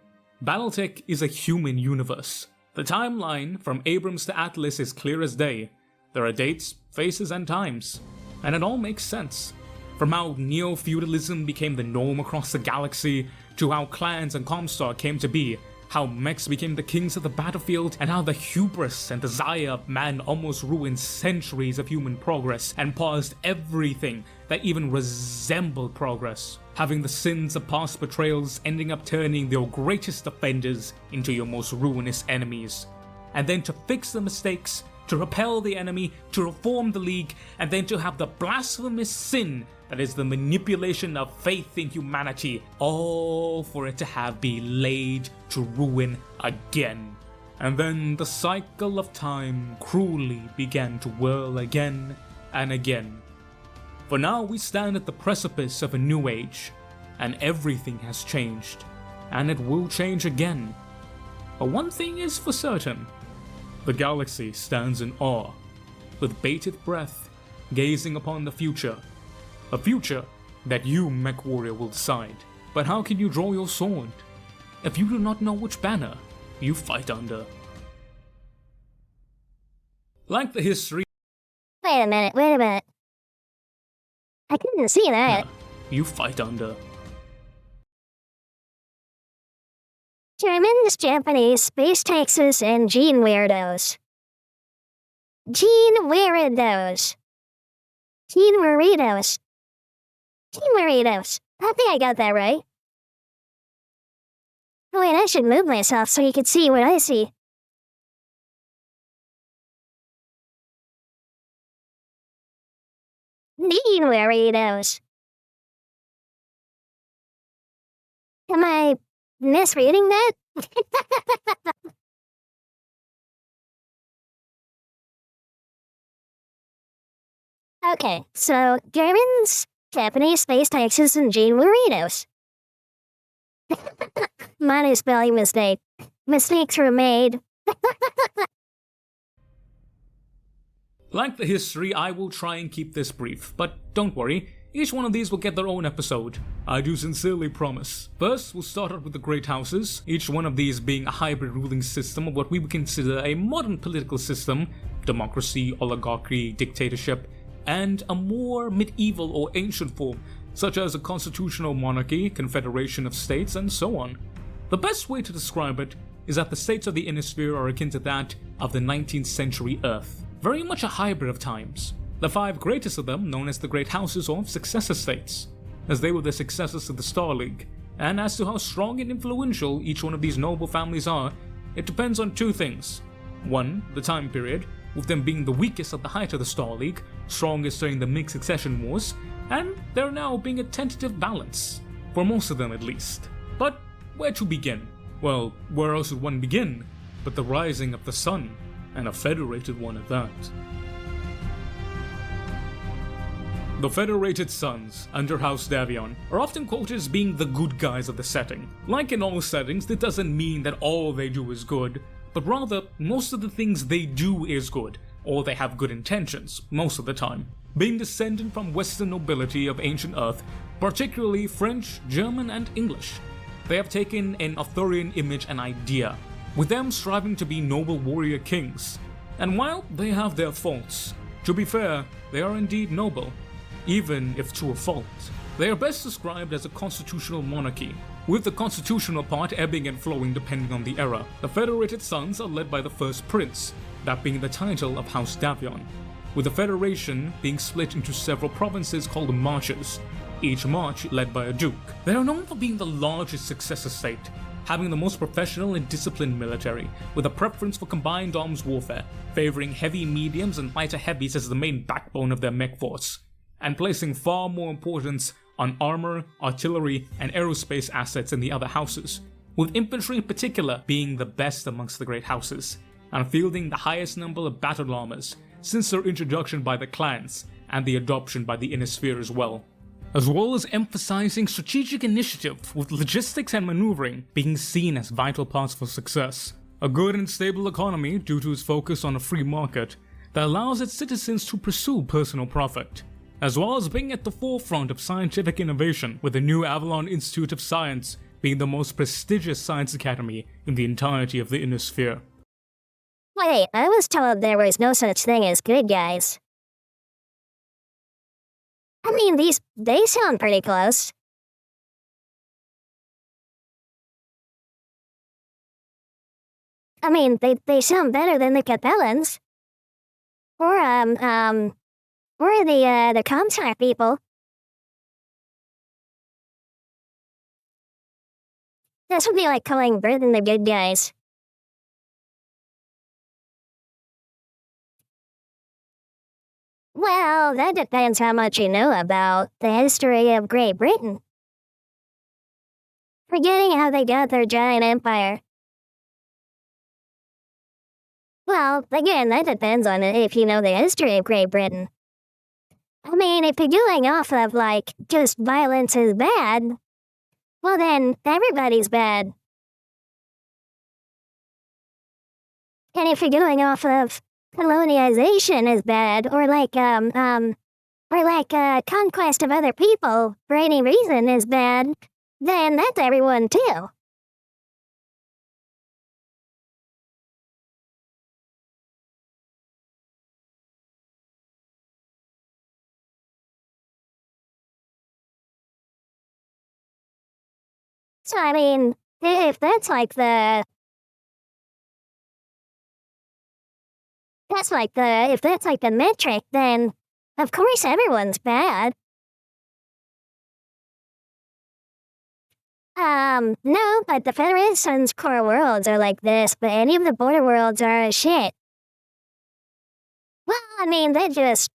BattleTech is a human universe. The timeline from Abrams to Atlas is clear as day. There are dates, faces, and times. And it all makes sense. From how neo-feudalism became the norm across the galaxy, to how clans and Comstar came to be, how mechs became the kings of the battlefield, and how the hubris and desire of man almost ruined centuries of human progress and paused everything that even resembled progress, having the sins of past betrayals ending up turning your greatest offenders into your most ruinous enemies. And then to fix the mistakes, to repel the enemy, to reform the League, and then to have the blasphemous sin that is the manipulation of faith in humanity, all for it to have been laid to ruin again. And then the cycle of time cruelly began to whirl again and again. For now we stand at the precipice of a new age, and everything has changed, and it will change again. But one thing is for certain, the galaxy stands in awe, with bated breath, gazing upon the future. A future that you, mechwarrior, will decide. But how can you draw your sword if you do not know which banner you fight under? Like the history Wait a minute. I couldn't see that. you fight under. Germans, Japanese, space taxes, and gene weirdos. Gene weirdos. Gene burritos. Gene burritos. I think I got that right. Oh wait, I should move myself so you can see what I see. Gene burritos. Am I misreading that? Okay, so Germans, Japanese, space taxes, and gene burritos. Minor spelling mistake. Mistakes were made. Like the history, I will try and keep this brief, but don't worry, each one of these will get their own episode. I do sincerely promise. First, we'll start out with the great houses, each one of these being a hybrid ruling system of what we would consider a modern political system, democracy, oligarchy, dictatorship, and a more medieval or ancient form, such as a constitutional monarchy, confederation of states, and so on. The best way to describe it is that the states of the Innisphere are akin to that of the 19th century Earth, very much a hybrid of times. The 5 greatest of them known as the Great Houses or Successor States, as they were the successors to the Star League. And as to how strong and influential each one of these noble families are, it depends on 2 things. 1, the time period, with them being the weakest at the height of the Star League, strongest during the Ming Succession Wars, and there now being a tentative balance, for most of them at least. But where to begin? Well, where else would one begin but the rising of the sun, and a federated one at that. The Federated Sons, under House Davion, are often quoted as being the good guys of the setting. Like in all settings, that doesn't mean that all they do is good, but rather, most of the things they do is good, or they have good intentions, most of the time. Being descendant from Western nobility of ancient Earth, particularly French, German, and English, they have taken an Arthurian image and idea, with them striving to be noble warrior kings. And while they have their faults, to be fair, they are indeed noble, even if to a fault. They are best described as a constitutional monarchy, with the constitutional part ebbing and flowing depending on the era. The Federated Sons are led by the first prince, that being the title of House Davion, with the federation being split into several provinces called marches, each march led by a duke. They are known for being the largest successor state, having the most professional and disciplined military, with a preference for combined arms warfare, favoring heavy mediums and lighter heavies as the main backbone of their mech force, and placing far more importance on armor, artillery, and aerospace assets in the other houses, with infantry in particular being the best amongst the great houses, and fielding the highest number of battle armors since their introduction by the clans and the adoption by the Innisphere as well as emphasizing strategic initiative with logistics and maneuvering being seen as vital parts for success. A good and stable economy due to its focus on a free market that allows its citizens to pursue personal profit, as well as being at the forefront of scientific innovation, with the new Avalon Institute of Science being the most prestigious science academy in the entirety of the Innisphere. Wait, I was told there was no such thing as good guys. I mean, they sound pretty close. I mean, they sound better than the Capellans. Or, the Comstock people. This would be like calling Britain the good guys. Well, that depends how much you know about the history of Great Britain. Forgetting how they got their giant empire. Well, again, that depends on it if you know the history of Great Britain. I mean, if you're going off of, like, just violence is bad, well then, everybody's bad. And if you're going off of colonialization is bad, or conquest of other people for any reason is bad, then that's everyone too. So I mean, if that's like the if that's like the metric, then of course everyone's bad. No, but the Federation's core worlds are like this, but any of the border worlds are shit. Well, I mean, that just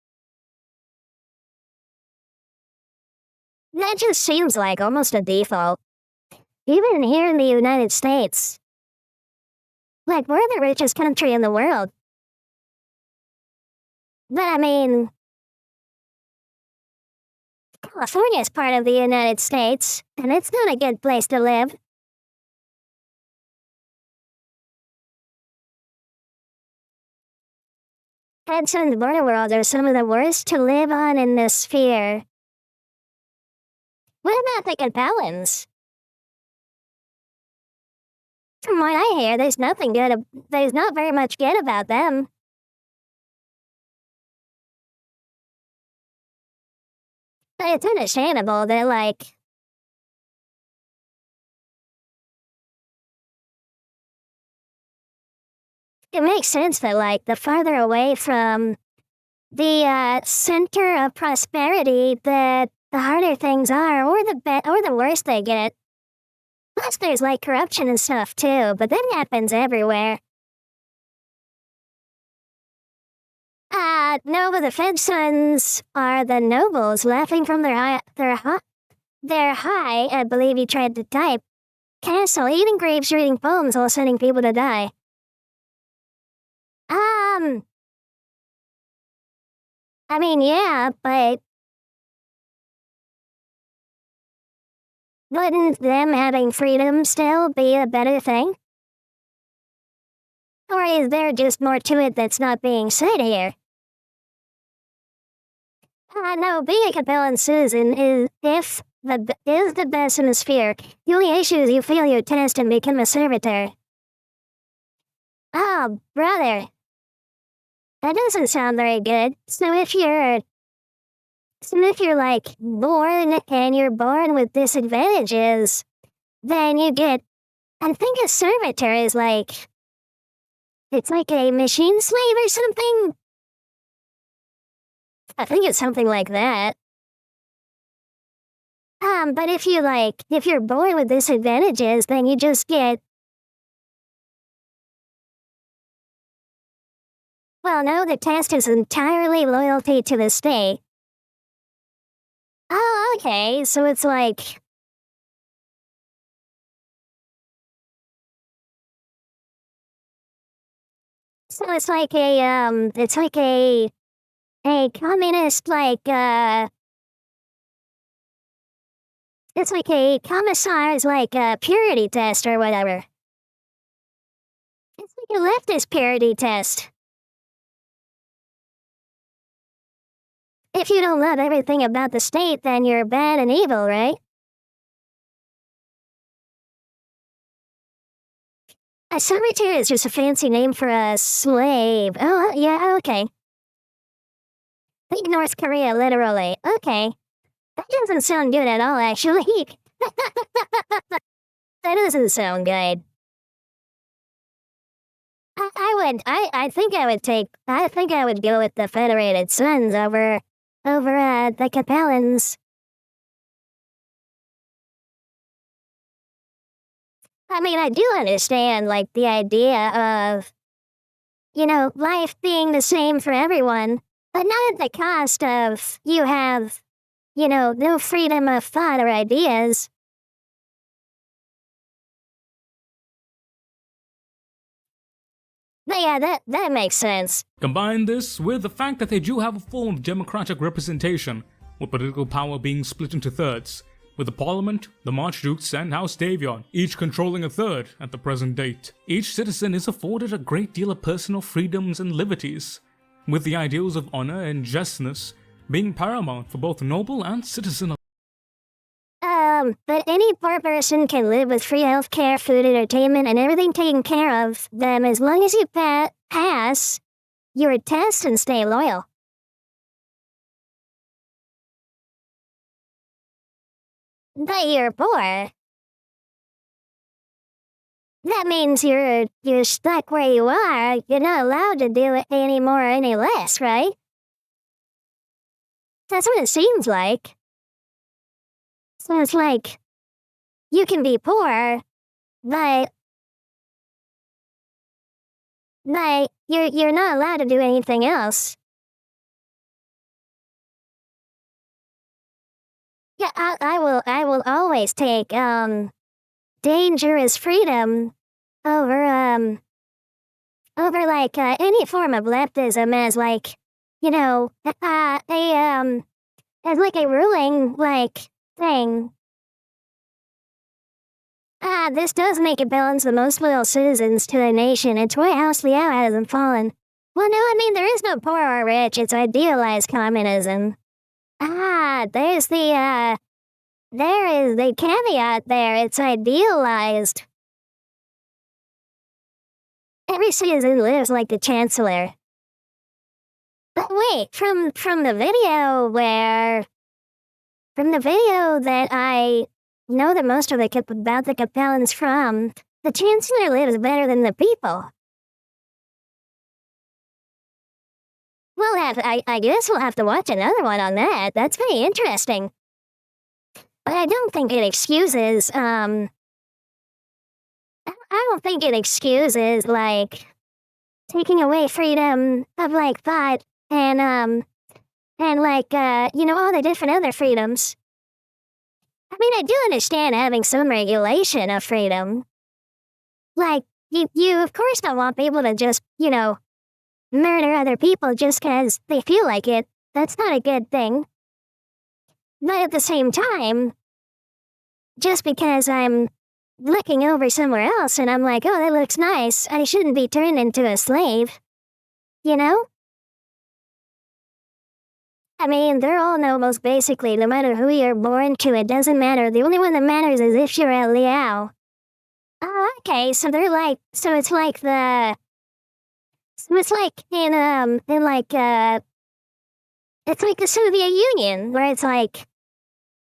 seems like almost a default. Even here in the United States. Like, we're the richest country in the world. But I mean, California's part of the United States, and it's not a good place to live. Hudson's border worlds are some of the worst to live on in this sphere. What about the Capellans? From what I hear, there's not very much good about them. But it's understandable that, like, it makes sense that, like, the farther away from the center of prosperity, the harder things are, or the worse they get. Plus, there's, like, corruption and stuff, too, but that happens everywhere. No, but the Fed sons are the nobles laughing from their high, I believe he tried to type, castle, eating grapes, reading poems while sending people to die. I mean, yeah, but wouldn't them having freedom still be a better thing? Or is there just more to it that's not being said here? No, being a Capellan citizen is the best in the sphere. The only issue is you fail your test and become a servitor. Oh, brother. That doesn't sound very good. So if you're like born and you're born with disadvantages, then you get, I think a servitor is like, it's like a machine slave or something. I think it's something like that. But if you're born with disadvantages, then you just get, well, no, the test is entirely loyalty to the state. Oh, okay, so it's like, a communist, it's like a commissar's, purity test or whatever. It's like a leftist purity test. If you don't love everything about the state, then you're bad and evil, right? A servitor is just a fancy name for a slave. Oh, yeah, okay. Think North Korea, literally. Okay. That doesn't sound good at all, actually. That doesn't sound good. I think I would go with the Federated Sons over the Capellans. I mean, I do understand, like, the idea of, life being the same for everyone. But not at the cost of you have, no freedom of thought or ideas. But yeah, that makes sense. Combine this with the fact that they do have a form of democratic representation, with political power being split into thirds, with the Parliament, the Archdukes, and House Davion, each controlling a third at the present date. Each citizen is afforded a great deal of personal freedoms and liberties, with the ideals of honor and justness being paramount for both noble and citizen. But any poor person can live with free healthcare, food, entertainment, and everything taken care of them as long as you pass your test and stay loyal. But you're poor. That means you're stuck where you are. You're not allowed to do it any more or any less, right? That's what it seems like. So it's like, you can be poor, but you're not allowed to do anything else. Yeah, I will always take dangerous freedom over like any form of leftism as like, as like a ruling like thing. This does make it balance the most loyal citizens to the nation. It's why House Liao hasn't fallen. Well, no, I mean, there is no poor or rich. It's idealized communism. There is the caveat there. It's idealized. Every citizen lives like the chancellor. But wait, from the video that I know that most of about the Capellans from, the chancellor lives better than the people. I guess we'll have to watch another one on that. That's pretty interesting. But I don't think it excuses, I don't think it excuses, like, taking away freedom of, like, thought and like, all the different other freedoms. I mean, I do understand having some regulation of freedom. Like, you of course don't want people to just, murder other people just because they feel like it. That's not a good thing. But at the same time, just because I'm looking over somewhere else and I'm like, oh, that looks nice, I shouldn't be turned into a slave. You know? I mean, they're all nobles basically, no matter who you're born to, it doesn't matter. The only one that matters is if you're a Liao. Oh, okay, so it's like it's like the Soviet Union, where it's like,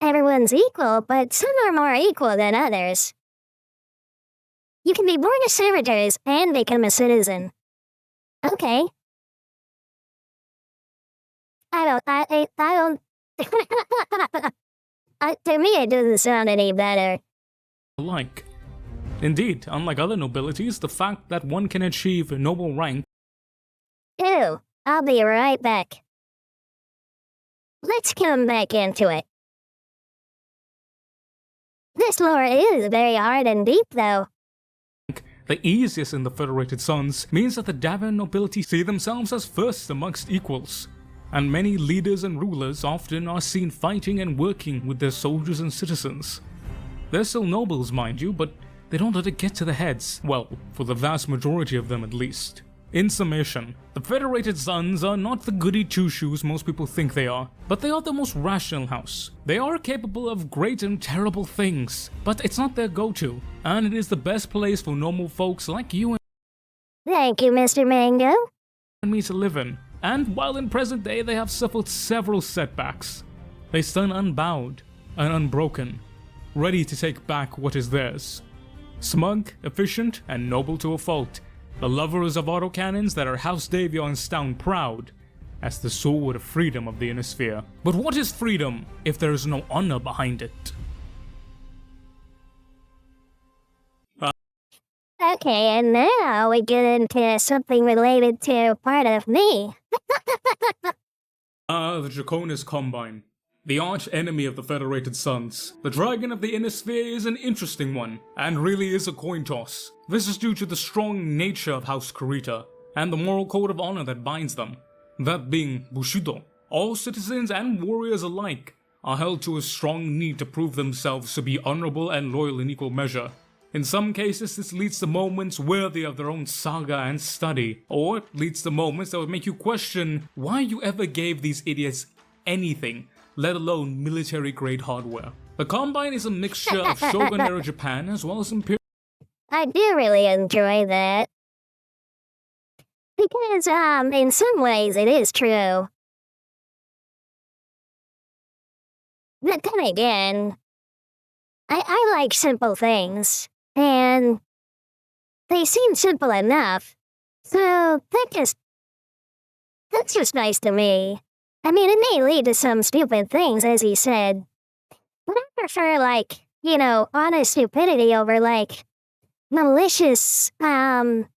everyone's equal, but some are more equal than others. You can be born as servitors and become a citizen. Okay. I don't, to me it doesn't sound any better. Indeed, unlike other nobilities, the fact that one can achieve a noble rank. Ew, I'll be right back. Let's come back into it. This lore is very hard and deep, though. The easiest in the Federated Suns means that the Davion nobility see themselves as first amongst equals, and many leaders and rulers often are seen fighting and working with their soldiers and citizens. They're still nobles, mind you, but they don't let it get to their heads, well, for the vast majority of them at least. In summation, the Federated Suns are not the goody two-shoes most people think they are, but they are the most rational house. They are capable of great and terrible things, but it's not their go-to, and it is the best place for normal folks like you and Thank you, Mr. Mango. me to live in. And while in present day they have suffered several setbacks, they stand unbowed and unbroken, ready to take back what is theirs. Smug, efficient, and noble to a fault, the lovers of autocannons that are House Davion stand proud as the sword of freedom of the inner sphere. But what is freedom if there is no honor behind it? Okay, and now we get into something related to part of me. The Draconis Combine. The arch enemy of the Federated Suns. The Dragon of the Inner Sphere is an interesting one, and really is a coin toss. This is due to the strong nature of House Kurita, and the moral code of honor that binds them. That being Bushido. All citizens and warriors alike are held to a strong need to prove themselves to be honorable and loyal in equal measure. In some cases, this leads to moments worthy of their own saga and study, or leads to moments that would make you question why you ever gave these idiots anything, let alone military-grade hardware. The Combine is a mixture of Shogun-era Japan as well as Imperial. I do really enjoy that. Because, in some ways it is true. But then again, I like simple things, and they seem simple enough, so that's just nice to me. I mean, it may lead to some stupid things, as he said, but I prefer, like, honest stupidity over, like, malicious, and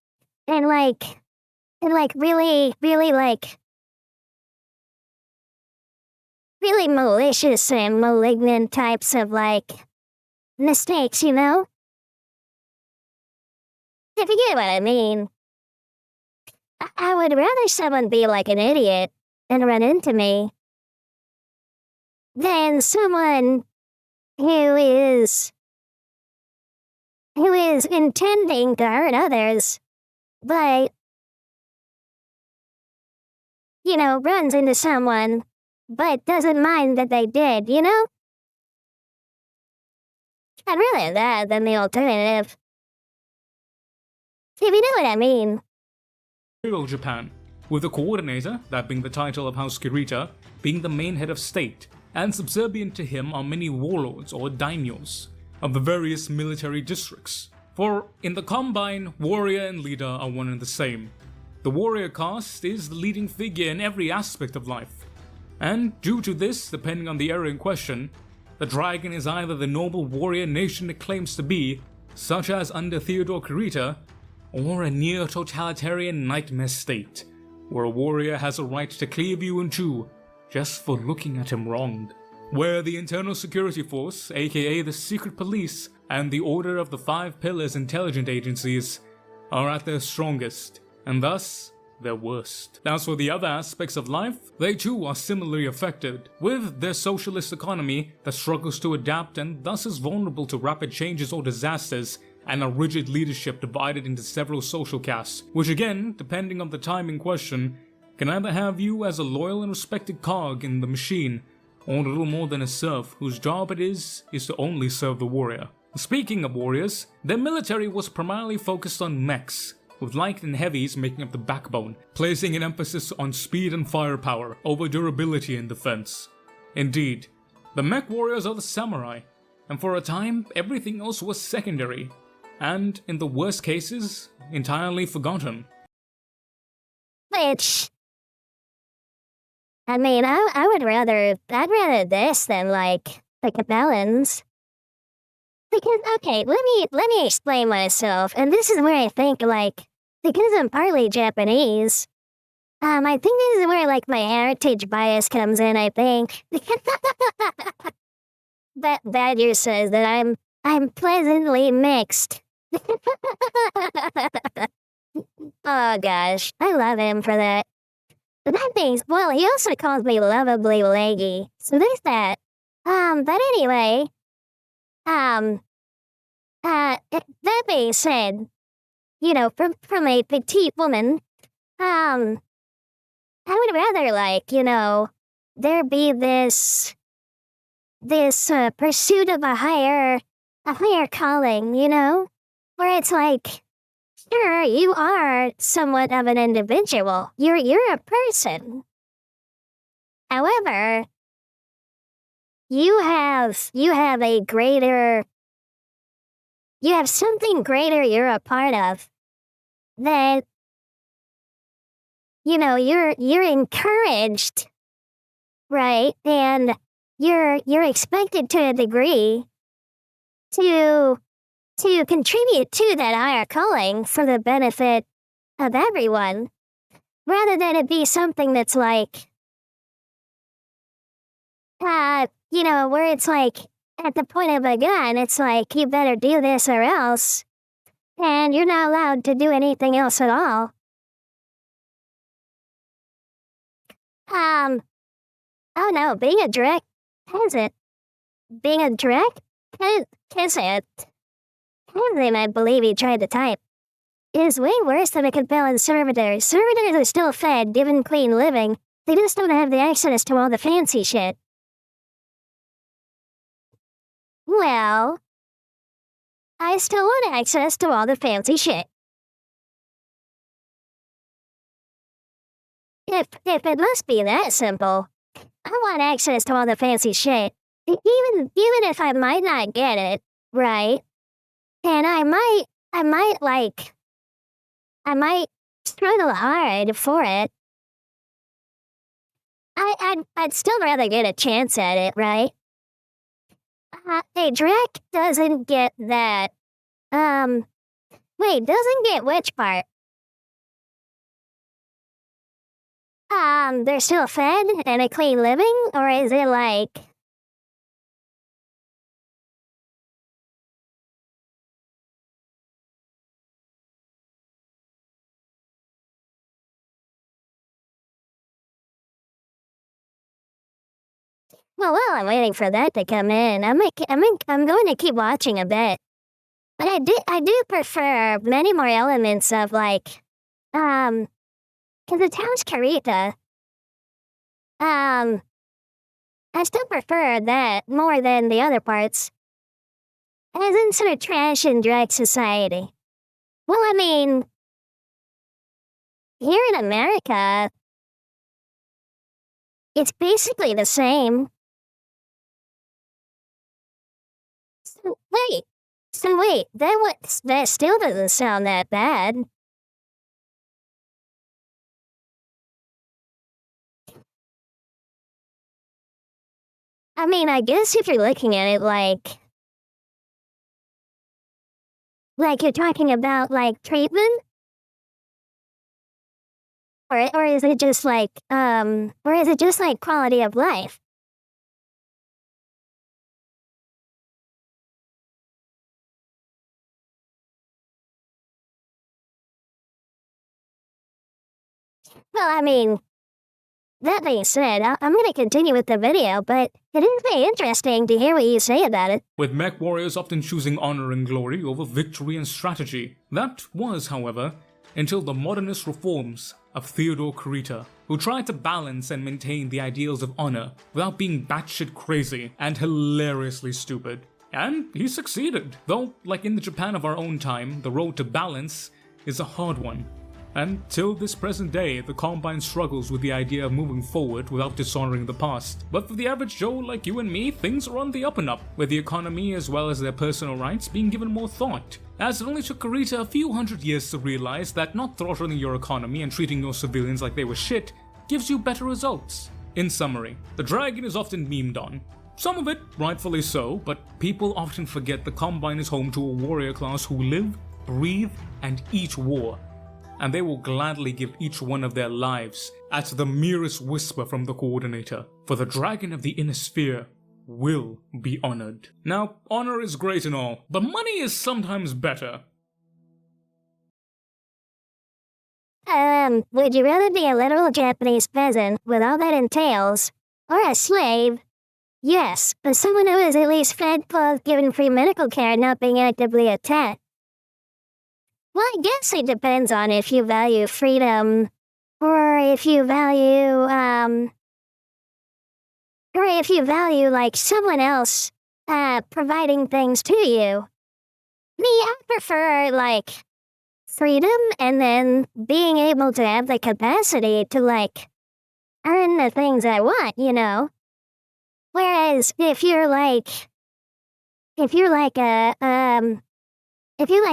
really, really, like, really malicious and malignant types of, like, mistakes, you know? If you get what I mean. I would rather someone be like an idiot and run into me than someone who is intending to hurt others, but, runs into someone, but doesn't mind that they did, you know? I'd rather that than the alternative. If you know what I mean. Imperial Japan, with the coordinator, that being the title of House Kirita, being the main head of state, and subservient to him are many warlords or daimyos of the various military districts. For in the Combine, warrior and leader are one and the same. The warrior caste is the leading figure in every aspect of life, and due to this, depending on the era in question, the dragon is either the noble warrior nation it claims to be, such as under Theodore Kirita, or a near-totalitarian nightmare state, where a warrior has a right to cleave you in two just for looking at him wrong. Where the Internal Security Force, aka the Secret Police, and the Order of the Five Pillars intelligence agencies are at their strongest, and thus, their worst. As for the other aspects of life, they too are similarly affected, with their socialist economy that struggles to adapt and thus is vulnerable to rapid changes or disasters, and a rigid leadership divided into several social castes, which again, depending on the time in question, can either have you as a loyal and respected cog in the machine, or a little more than a serf whose job it is to only serve the warrior. Speaking of warriors, their military was primarily focused on mechs, with light and heavies making up the backbone, placing an emphasis on speed and firepower over durability and defense. Indeed, the mech warriors are the samurai, and for a time, everything else was secondary, and in the worst cases, entirely forgotten. Which, I mean, I'd rather this than, like, the Cabellans. Because, okay, let me explain myself, and this is where I think, like, because I'm partly Japanese, I think this is where, like, my heritage bias comes in, I think. Badger says that I'm pleasantly mixed. Oh gosh, I love him for that. But that means, well, he also calls me lovably leggy, so there's that. But anyway, that being said, from a petite woman, I would rather, like, there be this pursuit of a higher calling, where it's like, sure, you are somewhat of an individual. You're a person. However, you have something greater you're a part of that, you're encouraged, right? And you're expected to a degree to contribute to that higher calling for the benefit of everyone, rather than it be something that's like, where it's like, at the point of a gun, it's like, you better do this or else. And you're not allowed to do anything else at all. Oh no, being a direct peasant. Being a direct peasant, I believe he tried to type, is way worse than a compelling servitor. Servitors are still fed, given clean living. They just don't have the access to all the fancy shit. Well, I still want access to all the fancy shit. If it must be that simple, I want access to all the fancy shit. Even if I might not get it, right? And I might struggle hard for it. I'd still rather get a chance at it, right? A Drek doesn't get that. Wait, doesn't get which part? They're still fed and a clean living, or is it like... Well, while I'm waiting for that to come in, I'm going to keep watching a bit. But I do prefer many more elements of like, cause the town's Karita. I still prefer that more than the other parts. As in sort of trash and drag society. Well, I mean, here in America, it's basically the same. So wait, that still doesn't sound that bad. I mean, I guess if you're looking at it like you're talking about like treatment, or is it just like quality of life? Well, I mean, that being said, I'm going to continue with the video, but it is very interesting to hear what you say about it. With mech warriors often choosing honor and glory over victory and strategy. That was, however, until the modernist reforms of Theodore Kurita, who tried to balance and maintain the ideals of honor without being batshit crazy and hilariously stupid. And he succeeded, though, like in the Japan of our own time, the road to balance is a hard one. And till this present day, the Combine struggles with the idea of moving forward without dishonoring the past. But for the average Joe like you and me, things are on the up and up, with the economy as well as their personal rights being given more thought. As it only took Kurita a few hundred years to realize that not throttling your economy and treating your civilians like they were shit gives you better results. In summary, the dragon is often memed on. Some of it rightfully so, but people often forget the Combine is home to a warrior class who live, breathe, and eat war. And they will gladly give each one of their lives at the merest whisper from the coordinator, for the dragon of the inner sphere will be honored. Now, honor is great and all, but money is sometimes better. Would you rather be a literal Japanese peasant with all that entails, or a slave? Yes, but someone who is at least fed, clothed, given free medical care, not being actively attacked. Well, I guess it depends on if you value freedom, or if you value, like someone else, providing things to you. Me, I prefer, like, freedom and then being able to have the capacity to, like, earn the things I want, you know? Whereas if you're like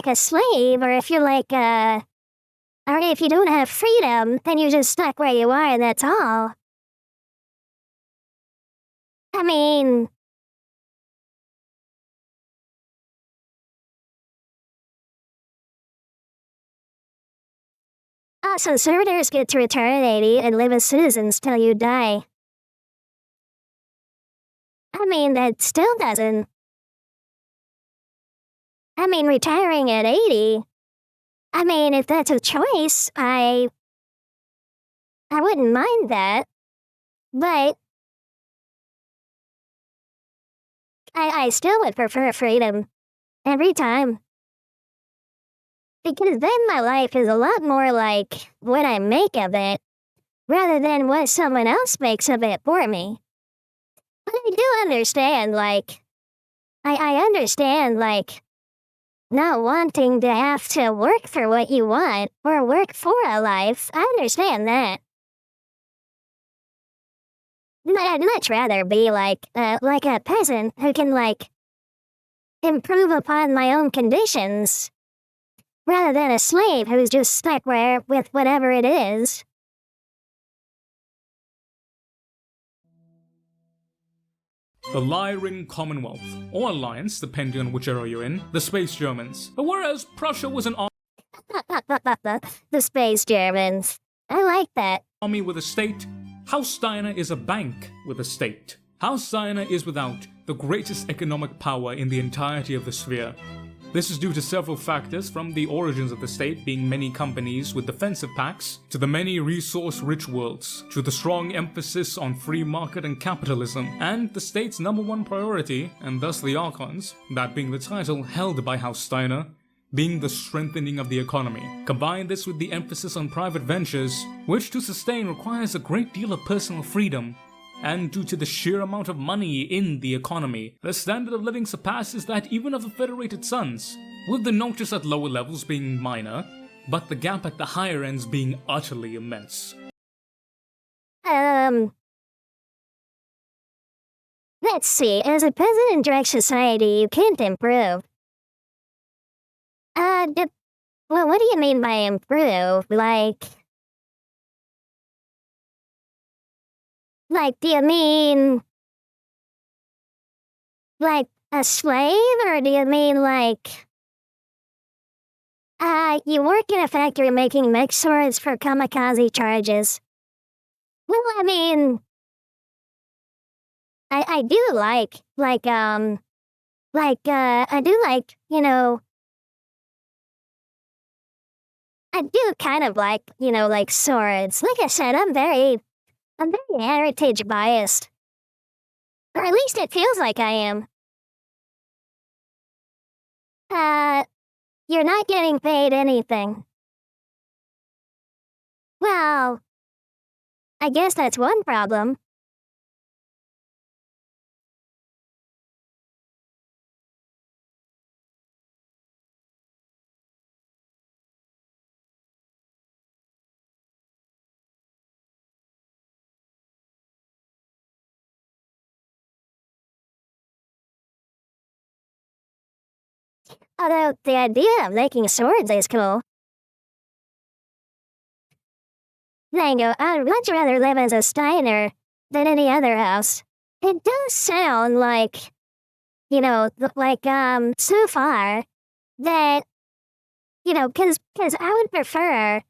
a slave, or if you don't have freedom, then you're just stuck where you are and that's all. I mean, also servitors get to return at 80 and live as citizens till you die. I mean, that still doesn't. I mean, retiring at 80. I mean, if that's a choice, I wouldn't mind that. But I still would prefer freedom every time. Because then my life is a lot more like what I make of it, rather than what someone else makes of it for me. But I do understand, I understand, not wanting to have to work for what you want or work for a life. I understand that. I'd much rather be like a peasant who can, improve upon my own conditions, rather than a slave who's just stuck with whatever it is. The Lyring Commonwealth, or Alliance, depending on which era you're in, the Space Germans. But whereas Prussia was an The Space Germans. I like that. army with a state, House Steiner is a bank with a state. House Steiner is without the greatest economic power in the entirety of the sphere. This is due to several factors, from the origins of the state being many companies with defensive pacts, to the many resource-rich worlds, to the strong emphasis on free market and capitalism, and the state's #1 priority, and thus the Archons, that being the title held by House Steiner, being the strengthening of the economy. Combine this with the emphasis on private ventures, which to sustain requires a great deal of personal freedom, and due to the sheer amount of money in the economy, the standard of living surpasses that even of the Federated Suns, with the notice at lower levels being minor, but the gap at the higher ends being utterly immense. Let's see, as a peasant in direct society, you can't improve. Well, what do you mean by improve? Do you mean, a slave, or do you mean, you work in a factory making mech swords for kamikaze charges? Well, I mean, I do I do I do kind of like swords. Like I said, I'm very heritage biased. Or at least it feels like I am. You're not getting paid anything. Well, I guess that's one problem. Although the idea of making swords is cool. Dango, I'd much rather live as a Steiner than any other house. It does sound like, so far that, cause I would prefer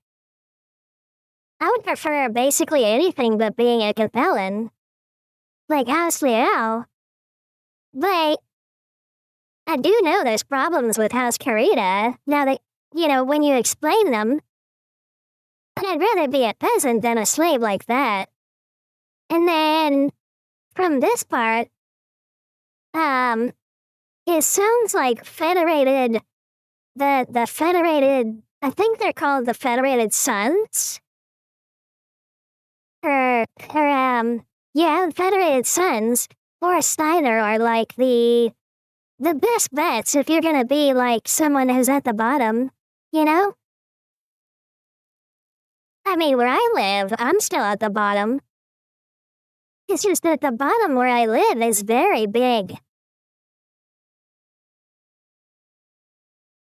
basically anything but being a Capellan. Like House Liao. But I do know there's problems with House Karita, now that, when you explain them. But I'd rather be a peasant than a slave like that. And then, from this part, it sounds like Federated, the Federated, I think they're called the Federated Suns? Yeah, Federated Suns, or Steiner are like the best bets if you're gonna be like someone who's at the bottom, I mean, where I live, I'm still at the bottom. It's just that the bottom where I live is very big.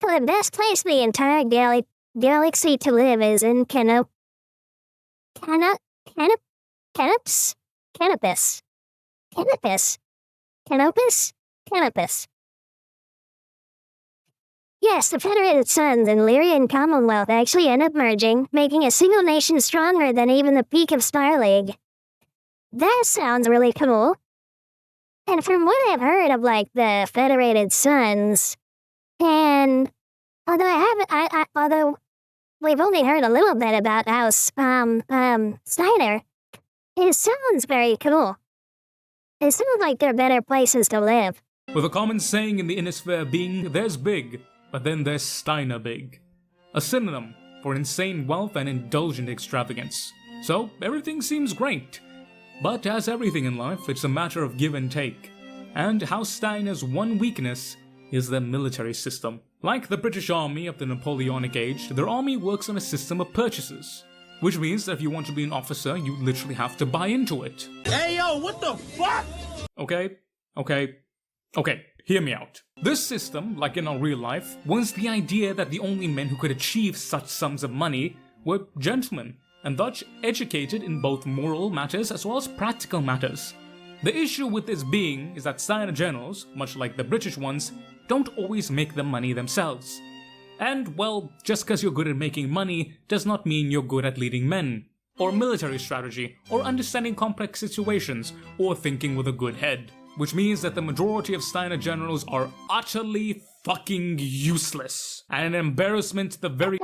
So the best place in the entire galaxy to live is in Canopus. Yes, the Federated Suns and Lyrian Commonwealth actually end up merging, making a single nation stronger than even the peak of Star League. That sounds really cool. And from what I've heard of, like, the Federated Sons, and although although we've only heard a little bit about House, Steiner, it sounds very cool. It sounds like they're better places to live. With a common saying in the Innisphere being, there's big, but then there's Steiner big. A synonym for insane wealth and indulgent extravagance. So, everything seems great. But as everything in life, it's a matter of give and take. And House Steiner's one weakness is their military system. Like the British Army of the Napoleonic Age, their army works on a system of purchases. Which means that if you want to be an officer, you literally have to buy into it. Hey yo, what the fuck? Okay, hear me out. This system, like in our real life, was the idea that the only men who could achieve such sums of money were gentlemen, and thus educated in both moral matters as well as practical matters. The issue with this being is that Steiner generals, much like the British ones, don't always make the money themselves. And, well, just because you're good at making money does not mean you're good at leading men, or military strategy, or understanding complex situations, or thinking with a good head. Which means that the majority of Steiner generals are utterly fucking useless, and an embarrassment to the very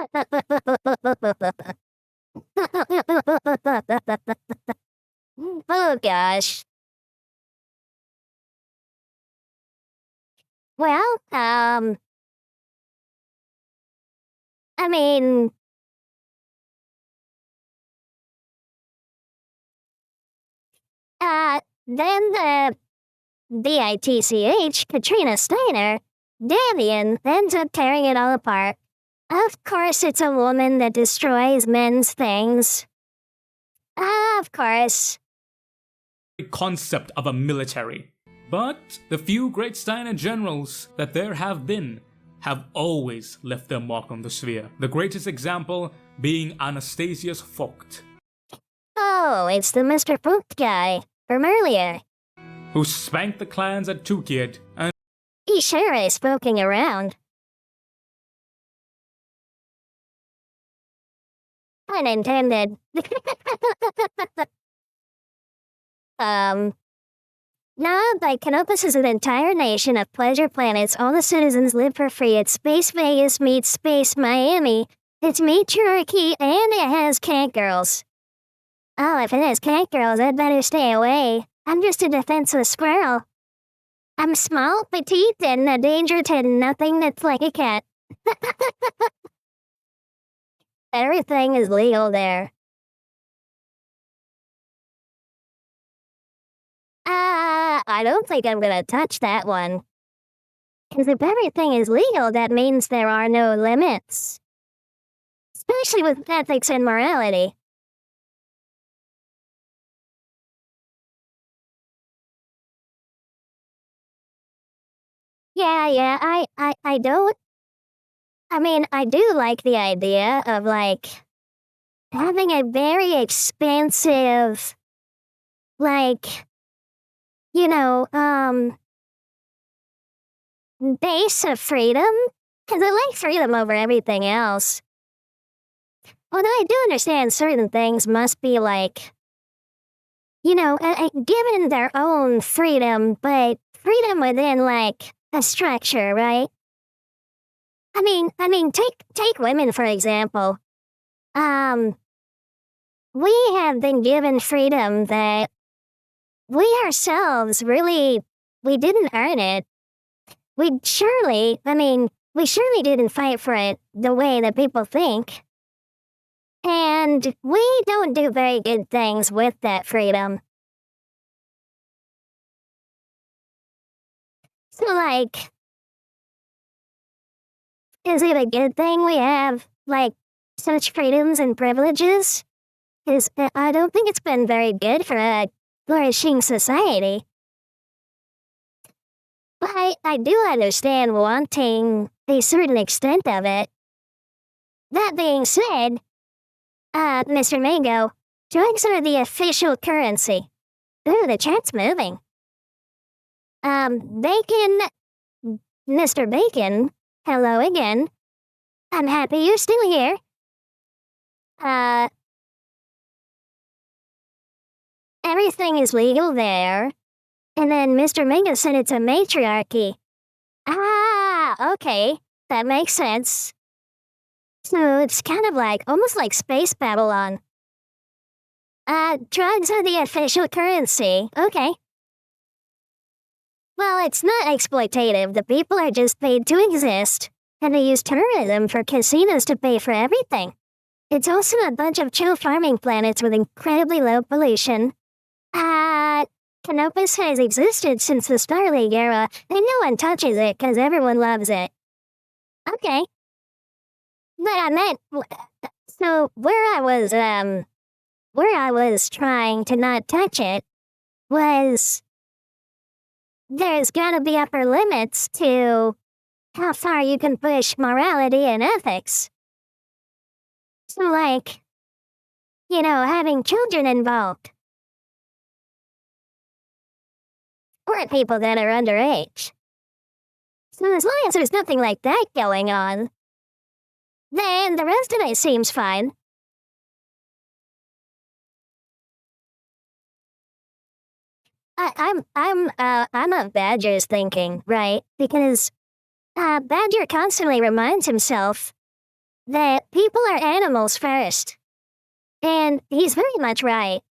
Oh gosh. Well, I mean, then the DITCH, Katrina Steiner, Davian, ends up tearing it all apart. Of course it's a woman that destroys men's things. Of course. concept of a military. But the few great Steiner generals that there have been have always left their mark on the sphere. The greatest example being Anastasius Vogt, Oh, it's the Mr. Vogt guy from earlier. who spanked the clans at Tukid and He sure is poking around. Unintended. Now, by Canopus is an entire nation of pleasure planets. All the citizens live for free at Space Vegas meets Space Miami. It's matriarchy and it has cat girls. Oh, if it has cat girls, I'd better stay away. I'm just a defenseless squirrel. I'm small, petite, and a danger to nothing that's like a cat. Everything is legal there. I don't think I'm gonna touch that one. Because if everything is legal, that means there are no limits. Especially with ethics and morality. Yeah, I don't. I mean, I do like the idea of, like, having a very expansive, like, you know, base of freedom. Because I like freedom over everything else. Although I do understand certain things must be, like, you know, given their own freedom, but freedom within, like, a structure, right? I mean, take women, for example. We have been given freedom that we ourselves really, we didn't earn it. We surely didn't fight for it the way that people think. And we don't do very good things with that freedom. So, like, is it a good thing we have, like, such freedoms and privileges? Because I don't think it's been very good for a flourishing society. But I do understand wanting a certain extent of it. That being said, Mr. Mango, drugs are the official currency. Ooh, the chat's moving. Bacon, Mr. Bacon, hello again. I'm happy you're still here. Everything is legal there. And then Mr. Mingo said it's a matriarchy. Ah, okay. That makes sense. So it's kind of like, almost like Space Babylon. Drugs are the official currency. Okay. Well, it's not exploitative. The people are just paid to exist. And they use tourism for casinos to pay for everything. It's also a bunch of chill farming planets with incredibly low pollution. Canopus has existed since the Starleague era, and no one touches it because everyone loves it. Okay. But I meant, so where I was trying to not touch it was there's gotta be upper limits to how far you can push morality and ethics. So like, having children involved. Or people that are underage. So as long as there's nothing like that going on, then the rest of it seems fine. I'm of Badger's thinking, right? Because Badger constantly reminds himself that people are animals first. And he's very much right.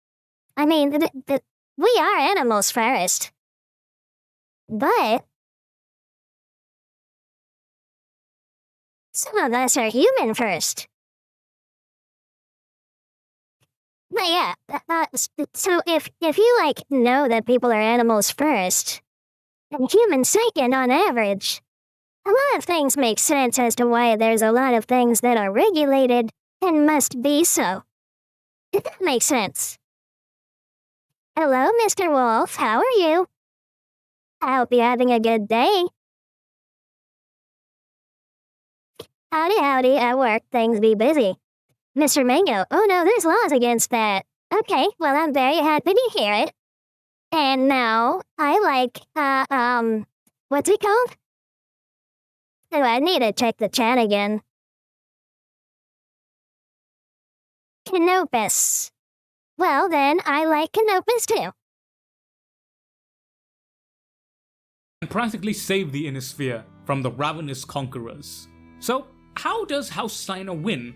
I mean, we are animals first. But some of us are human first. But yeah, so if you know that people are animals first, and humans second on average, a lot of things make sense as to why there's a lot of things that are regulated and must be so. If that makes sense. Hello, Mr. Wolf, how are you? I hope you're having a good day. Howdy, at work, things be busy. Mr. Mango, oh no, there's laws against that. Okay, well, I'm very happy to hear it. And now, I what's it called? Oh, I need to check the chat again. Canopus. Well, then, I like Canopus too. And practically save the Innisphere from the ravenous conquerors. So, how does House Steiner win?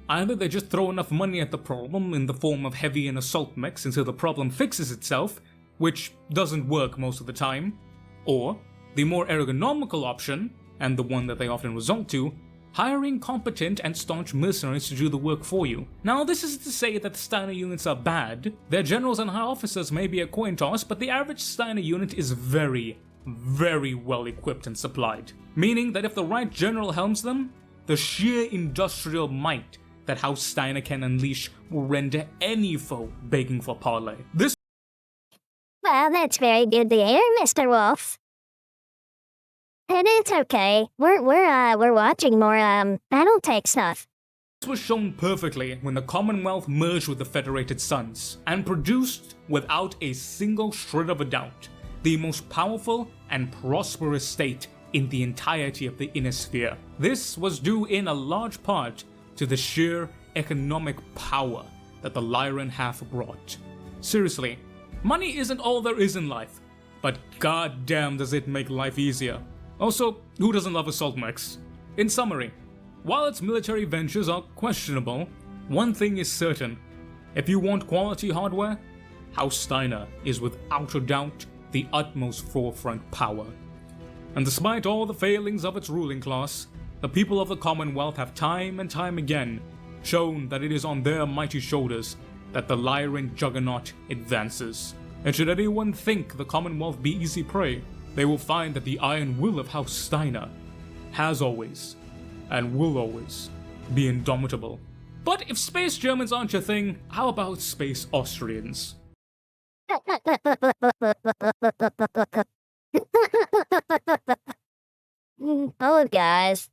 Either they just throw enough money at the problem in the form of heavy and assault mechs until the problem fixes itself, which doesn't work most of the time, or the more ergonomical option, and the one that they often resort to, hiring competent and staunch mercenaries to do the work for you. Now, this isn't to say that the Steiner units are bad. Their generals and high officers may be a coin toss, but the average Steiner unit is very, very well equipped and supplied. Meaning that if the right general helms them, the sheer industrial might that House Steiner can unleash will render any foe begging for parley. Well, that's very good to hear, Mr. Wolf. And it's okay. We're watching more BattleTech stuff. This was shown perfectly when the Commonwealth merged with the Federated Suns, and produced, without a single shred of a doubt, the most powerful and prosperous state in the entirety of the Innisphere. This was due in a large part to the sheer economic power that the Lyran have brought. Seriously, money isn't all there is in life, but goddamn does it make life easier. Also, who doesn't love assault mechs? In summary, while its military ventures are questionable, one thing is certain. If you want quality hardware, House Steiner is without a doubt the utmost forefront power. And despite all the failings of its ruling class, the people of the Commonwealth have time and time again shown that it is on their mighty shoulders that the Lyran juggernaut advances. And should anyone think the Commonwealth be easy prey, they will find that the iron will of House Steiner has always, and will always, be indomitable. But if space Germans aren't your thing, how about space Austrians? Oh, guys.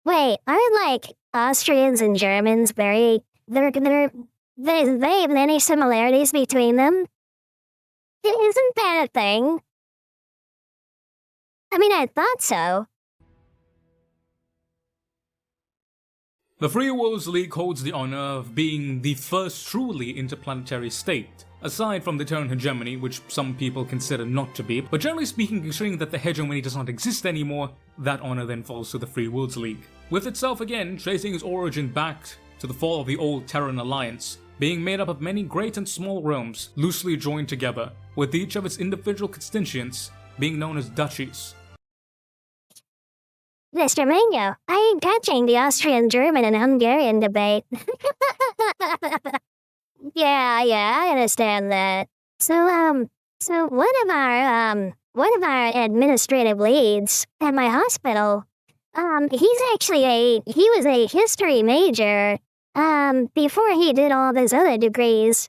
Wait, aren't Austrians and Germans they have many similarities between them? Isn't that a thing? I mean, I thought so. The Free Worlds League holds the honor of being the first truly interplanetary state, aside from the Terran hegemony, which some people consider not to be, but generally speaking, considering that the hegemony does not exist anymore, that honor then falls to the Free Worlds League. With itself again tracing its origin back to the fall of the old Terran Alliance, being made up of many great and small realms loosely joined together, with each of its individual constituents being known as duchies. Mr. Mango, I ain't touching the Austrian, German, and Hungarian debate. Yeah, I understand that. So one of our administrative leads at my hospital, he was a history major, before he did all of his other degrees.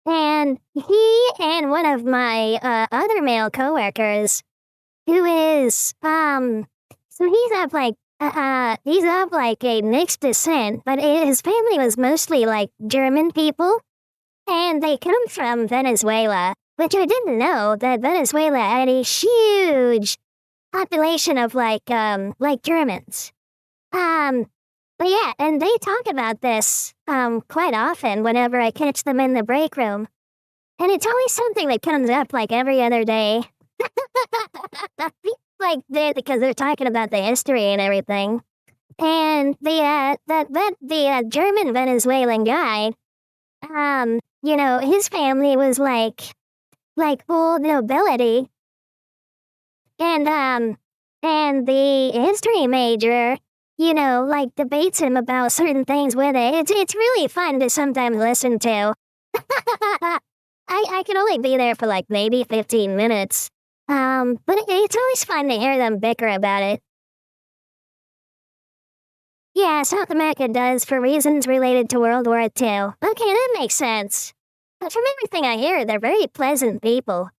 And he and one of my, other male coworkers, who is, so he's of like a mixed descent, but his family was mostly like German people, and they come from Venezuela, which I didn't know that Venezuela had a huge population of like Germans. But yeah, and they talk about this quite often whenever I catch them in the break room, and it's always something that comes up like every other day. Because they're talking about the history and everything. And the German Venezuelan guy, his family was like old nobility. And the history major, debates him about certain things with it. It's really fun to sometimes listen to. I can only be there for like maybe 15 minutes. But it's always fun to hear them bicker about it. Yeah, South America does for reasons related to World War II. Okay, that makes sense. But from everything I hear, they're very pleasant people.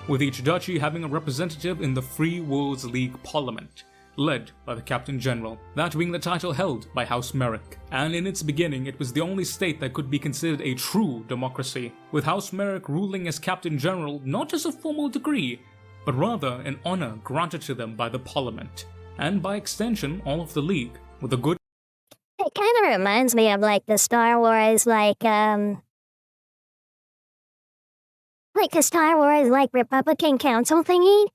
With each duchy having a representative in the Free Worlds League Parliament, led by the Captain General, that being the title held by House Merrick. And in its beginning, it was the only state that could be considered a true democracy, with House Merrick ruling as Captain General not as a formal degree, but rather an honor granted to them by the Parliament, and by extension all of the League, with a good... It kind of reminds me of like the Star Wars, like the Star Wars Republican Council thingy.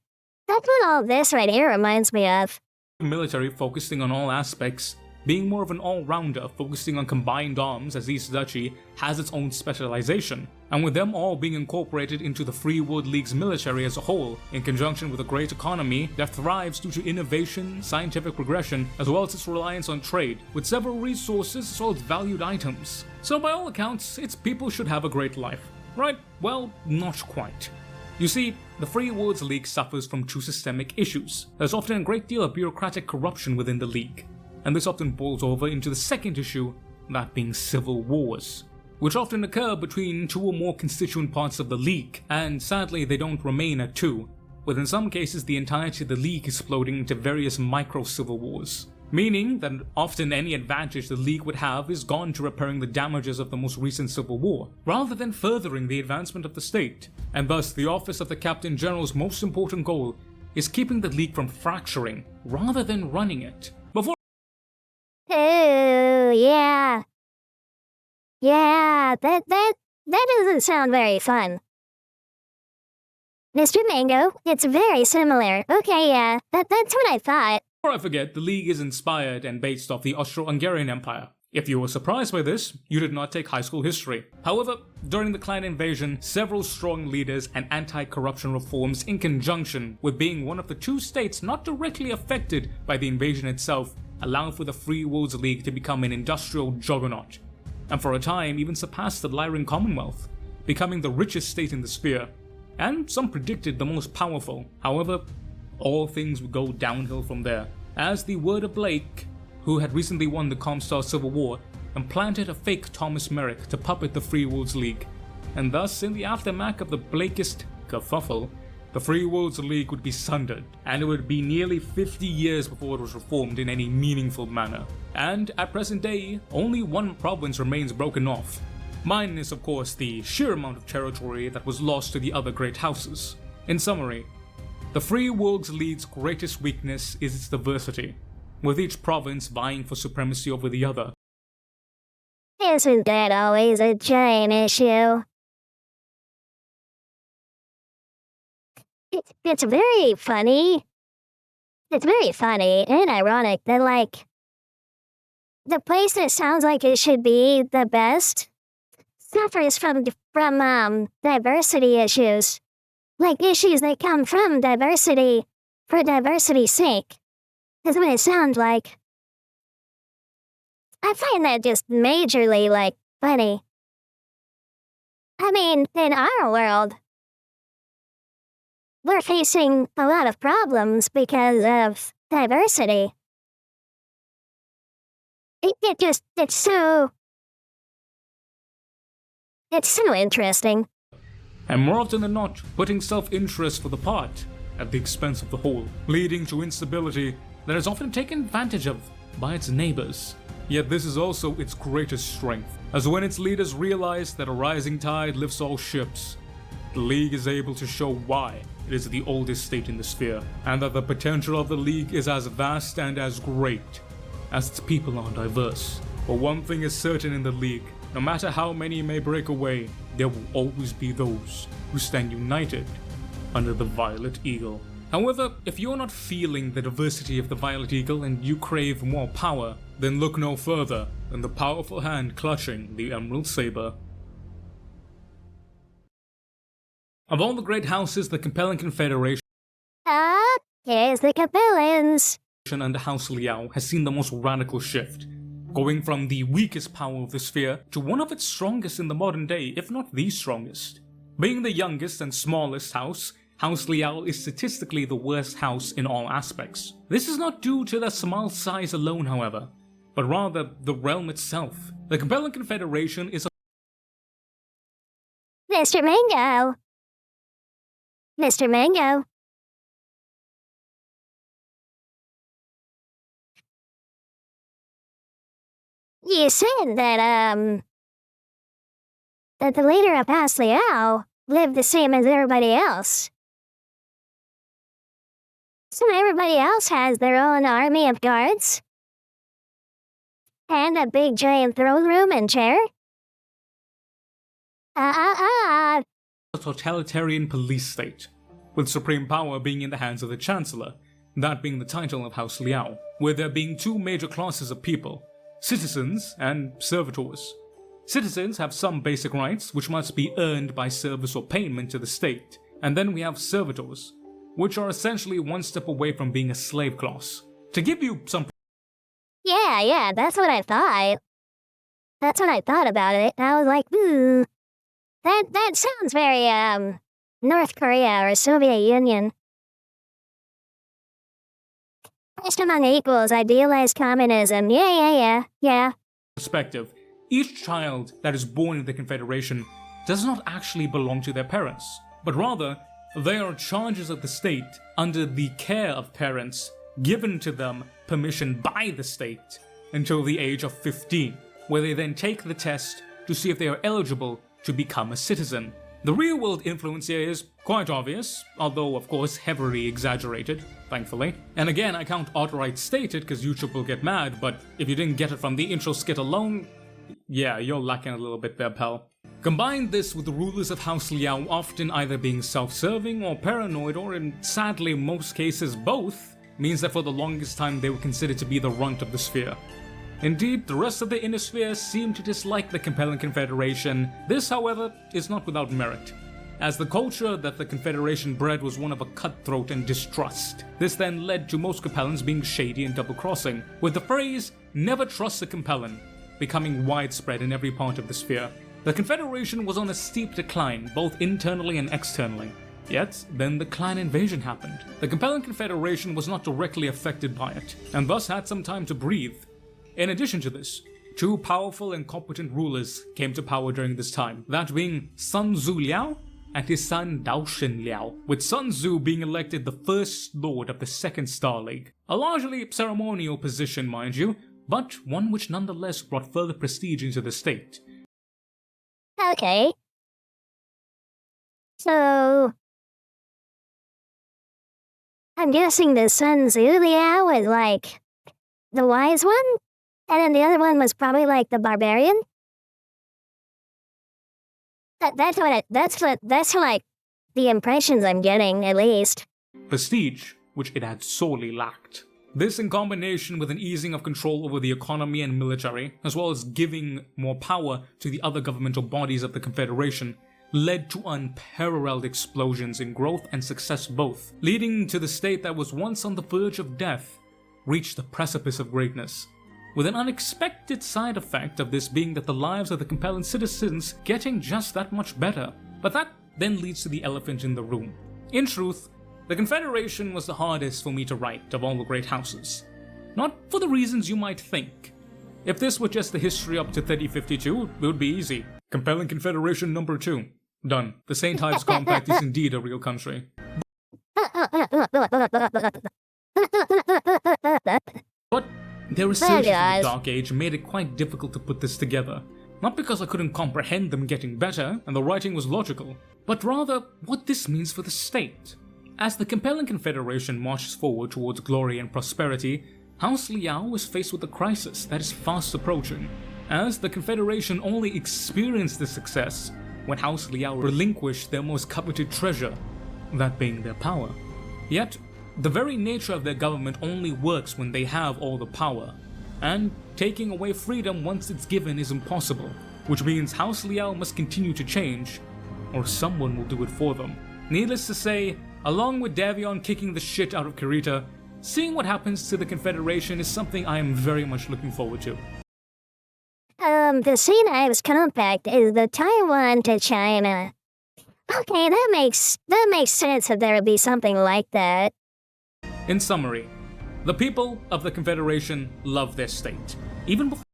That's what all this right here reminds me of. Military focusing on all aspects, being more of an all-rounder focusing on combined arms, as each duchy has its own specialization, and with them all being incorporated into the Free World League's military as a whole, in conjunction with a great economy that thrives due to innovation, scientific progression, as well as its reliance on trade, with several resources as well as valued items. So by all accounts, its people should have a great life. Right? Well, not quite. You see, the Free Worlds League suffers from two systemic issues. There's often a great deal of bureaucratic corruption within the League, and this often boils over into the second issue, that being civil wars, which often occur between two or more constituent parts of the League, and sadly they don't remain at two, with in some cases the entirety of the League exploding into various micro-civil wars, meaning that often any advantage the League would have is gone to repairing the damages of the most recent civil war, rather than furthering the advancement of the state, and thus the office of the Captain General's most important goal is keeping the League from fracturing, rather than running it. Oh, yeah. Yeah, that doesn't sound very fun. Mr. Mango, it's very similar. Okay, yeah, that's what I thought. Before I forget, the League is inspired and based off the Austro-Hungarian Empire. If you were surprised by this, you did not take high school history. However, during the Clan invasion, several strong leaders and anti-corruption reforms in conjunction with being one of the two states not directly affected by the invasion itself allowed for the Free Worlds League to become an industrial juggernaut, and for a time even surpassed the Lyran Commonwealth, becoming the richest state in the sphere, and some predicted the most powerful. However, all things would go downhill from there, as the word of Blake, who had recently won the Comstar Civil War, implanted a fake Thomas Merrick to puppet the Free Worlds League, and thus in the aftermath of the Blakist kerfuffle, the Free Worlds League would be sundered, and it would be nearly 50 years before it was reformed in any meaningful manner. And at present day, only one province remains broken off. Mine is of course the sheer amount of territory that was lost to the other great houses. In summary, the Free Worlds League's greatest weakness is its diversity, with each province vying for supremacy over the other. Isn't that always a giant issue? It's very funny. It's very funny and ironic that, like, the place that sounds like it should be the best suffers from diversity issues. Like, issues that come from diversity for diversity's sake. That's what it sounds like. I find that just majorly, like, funny. I mean, in our world, we're facing a lot of problems because of diversity. It's so interesting. And more often than not, putting self-interest for the part at the expense of the whole, leading to instability that is often taken advantage of by its neighbors. Yet this is also its greatest strength, as when its leaders realize that a rising tide lifts all ships, the League is able to show why it is the oldest state in the sphere, and that the potential of the League is as vast and as great as its people are diverse. But one thing is certain in the League: no matter how many may break away, there will always be those who stand united under the Violet Eagle. However, if you're not feeling the diversity of the Violet Eagle and you crave more power, then look no further than the powerful hand clutching the Emerald Saber. Of all the great houses, the compelling confederation Here's the Capellans. under House Liao has seen the most radical shift, going from the weakest power of the sphere to one of its strongest in the modern day, if not the strongest. Being the youngest and smallest house, House Liao is statistically the worst house in all aspects. This is not due to their small size alone, however, but rather the realm itself. The compelling confederation is Mr. Mango. Mr. Mango. You said that the leader of House Liao lived the same as everybody else. So everybody else has their own army of guards? And a big giant throne room and chair? a totalitarian police state, with supreme power being in the hands of the Chancellor, that being the title of House Liao, with there being two major classes of people: citizens and servitors. Citizens have some basic rights which must be earned by service or payment to the state, and then we have servitors, which are essentially one step away from being a slave class. To give you some Yeah, that's what I thought. That's what I thought about it. I was like, that sounds very, North Korea or Soviet Union. First among equals, idealized communism. Yeah. perspective, each child that is born in the Confederation does not actually belong to their parents, but rather they are charges of the state under the care of parents given to them permission by the state until the age of 15, where they then take the test to see if they are eligible to become a citizen. The real world influence here is quite obvious, although of course heavily exaggerated, thankfully. And again, I can't outright state it because YouTube will get mad, but if you didn't get it from the intro skit alone, yeah, you're lacking a little bit there, pal. Combine this with the rulers of House Liao often either being self-serving or paranoid, or in sadly most cases both, means that for the longest time they were considered to be the runt of the sphere. Indeed, the rest of the inner sphere seemed to dislike the compelling confederation. This, however, is not without merit, as the culture that the confederation bred was one of a cutthroat and distrust. This then led to most compellans being shady and double-crossing, with the phrase "never trust a compellan" becoming widespread in every part of the sphere. The confederation was on a steep decline, both internally and externally. Yet, then the clan invasion happened. The compelling confederation was not directly affected by it, and thus had some time to breathe. In addition to this, two powerful and competent rulers came to power during this time, that being Sun Tzu Liao and his son Daoshin Liao, with Sun Tzu being elected the first lord of the Second Star League. A largely ceremonial position, mind you, but one which nonetheless brought further prestige into the state. Okay. So, I'm guessing the Sun Tzu Liao was like the wise one? And then the other one was probably like the barbarian? That's like the impressions I'm getting, at least. Prestige, which it had sorely lacked. This, in combination with an easing of control over the economy and military, as well as giving more power to the other governmental bodies of the Confederation, led to unparalleled explosions in growth and success both, leading to the state that was once on the verge of death, reach the precipice of greatness. With an unexpected side effect of this being that the lives of the compelling citizens getting just that much better. But that then leads to the elephant in the room. In truth, the Confederation was the hardest for me to write of all the great houses. Not for the reasons you might think. If this were just the history up to 3052, it would be easy. Compelling Confederation number 2. Done. The St. Hives Compact is indeed a real country. But their research in the Dark Age made it quite difficult to put this together. Not because I couldn't comprehend them getting better and the writing was logical, but rather what this means for the state. As the compelling Confederation marches forward towards glory and prosperity, House Liao is faced with a crisis that is fast approaching, as the Confederation only experienced this success when House Liao relinquished their most coveted treasure, that being their power. Yet, the very nature of their government only works when they have all the power, and taking away freedom once it's given is impossible, which means House Liao must continue to change, or someone will do it for them. Needless to say, along with Davion kicking the shit out of Kirita, seeing what happens to the Confederation is something I am very much looking forward to. The St. Ives Compact is the Taiwan to China. Okay, that makes sense if there would be something like that. In summary, the people of the Confederation love their state, even before.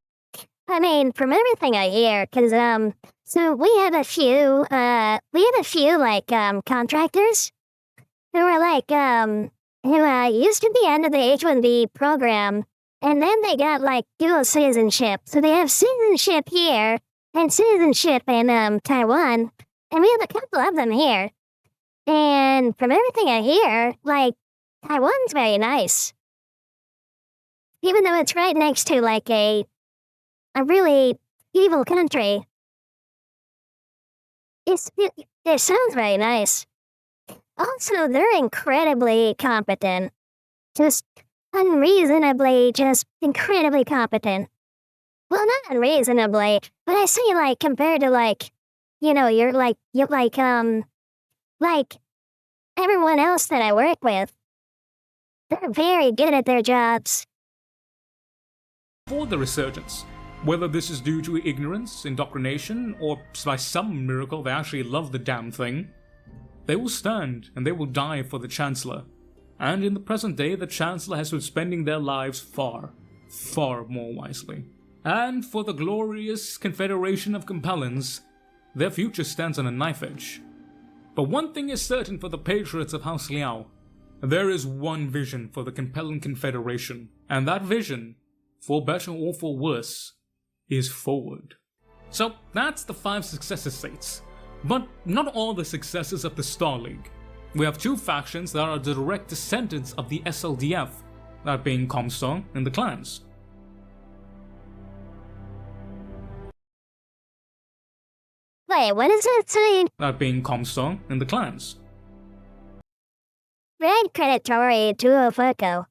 I mean, from everything I hear, cause so we have a few contractors who are who used to be under the H-1B program, and then they got dual citizenship. So they have citizenship here and citizenship in Taiwan, and we have a couple of them here. And from everything I hear, Taiwan's very nice, even though it's right next to a really evil country. It sounds very nice. Also, they're incredibly competent. Just incredibly competent. Well, not unreasonably, but I say compared to everyone else that I work with. They're very good at their jobs. For the resurgence, whether this is due to ignorance, indoctrination, or by some miracle they actually love the damn thing, they will stand and they will die for the Chancellor. And in the present day, the Chancellor has been spending their lives far, far more wisely. And for the glorious Confederation of Compellens, their future stands on a knife edge. But one thing is certain for the patriots of House Liao. There is one vision for the compelling Confederation, and that vision, for better or for worse, is forward. So that's the 5 successor states. But not all the successors of the Star League. We have 2 factions that are the direct descendants of the SLDF, that being Comstar and the clans. Wait, what is it saying? That being Comstar and the clans. Red Predatory Duo Foco.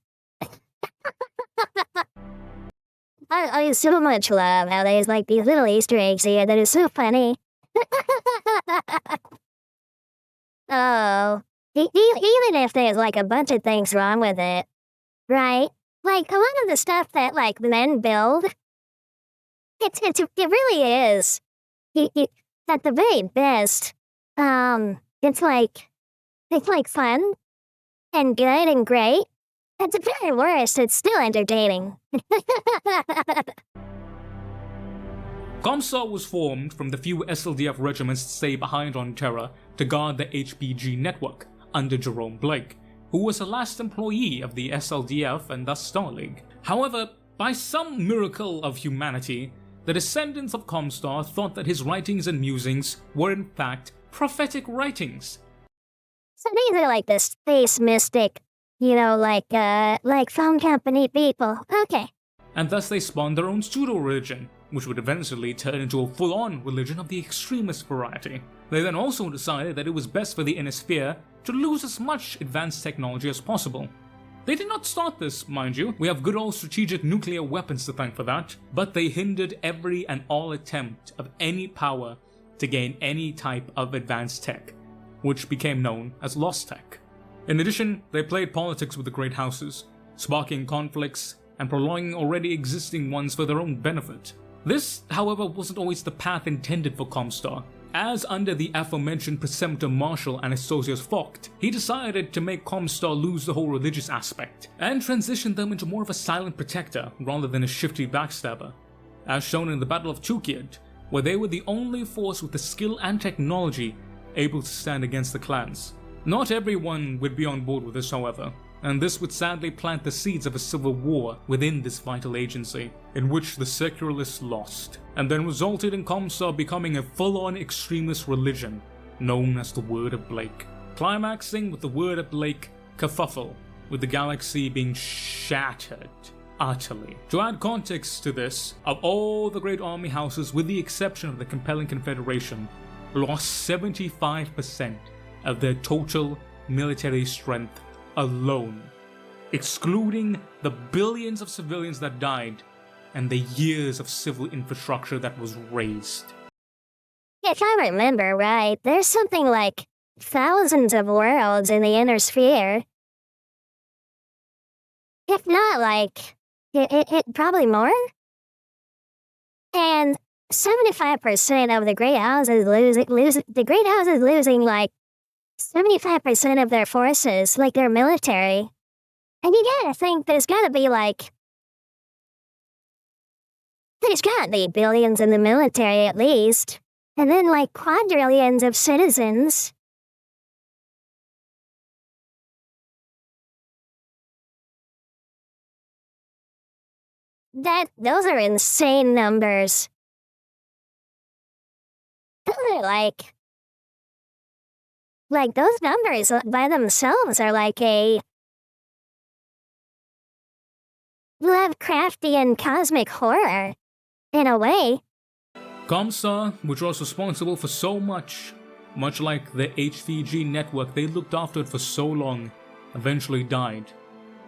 I so much love how there's these little Easter eggs here that is so funny. Oh, even if there's a bunch of things wrong with it, right? A lot of the stuff that men build, it really is. At the very best, it's fun and good and great. At the very worst, it's still entertaining. Comstar was formed from the few SLDF regiments to stay behind on Terra to guard the HBG network under Jerome Blake, who was the last employee of the SLDF and thus Star League. However, by some miracle of humanity, the descendants of Comstar thought that his writings and musings were in fact prophetic writings. So these are the space mystic, phone company people. Okay. And thus they spawned their own pseudo-religion, which would eventually turn into a full-on religion of the extremist variety. They then also decided that it was best for the inner sphere to lose as much advanced technology as possible. They did not start this, mind you. We have good old strategic nuclear weapons to thank for that, but they hindered every and all attempt of any power to gain any type of advanced tech, which became known as Lost Tech. In addition, they played politics with the great houses, sparking conflicts and prolonging already existing ones for their own benefit. This, however, wasn't always the path intended for Comstar, as under the aforementioned preceptor Marshall and Associates Vogt, he decided to make Comstar lose the whole religious aspect, and transition them into more of a silent protector rather than a shifty backstabber, as shown in the Battle of Tukid, where they were the only force with the skill and technology able to stand against the clans. Not everyone would be on board with this, however, and this would sadly plant the seeds of a civil war within this vital agency, in which the secularists lost, and then resulted in Comstar becoming a full-on extremist religion known as the Word of Blake, climaxing with the Word of Blake kerfuffle, with the galaxy being shattered utterly. To add context to this, of all the great army houses with the exception of the compelling Confederation, lost 75% of their total military strength alone, excluding the billions of civilians that died and the years of civil infrastructure that was razed. If I remember right, there's something like thousands of worlds in the inner sphere. If not like, it probably more? And 75% of the great houses losing like 75% of their forces, like their military. And you gotta think there's gotta be billions in the military at least. And then like quadrillions of citizens. Those are insane numbers. Those are like those numbers by themselves are like a Lovecraftian cosmic horror, in a way. Comstar, which was responsible for so much like the HVG network they looked after it for so long, eventually died,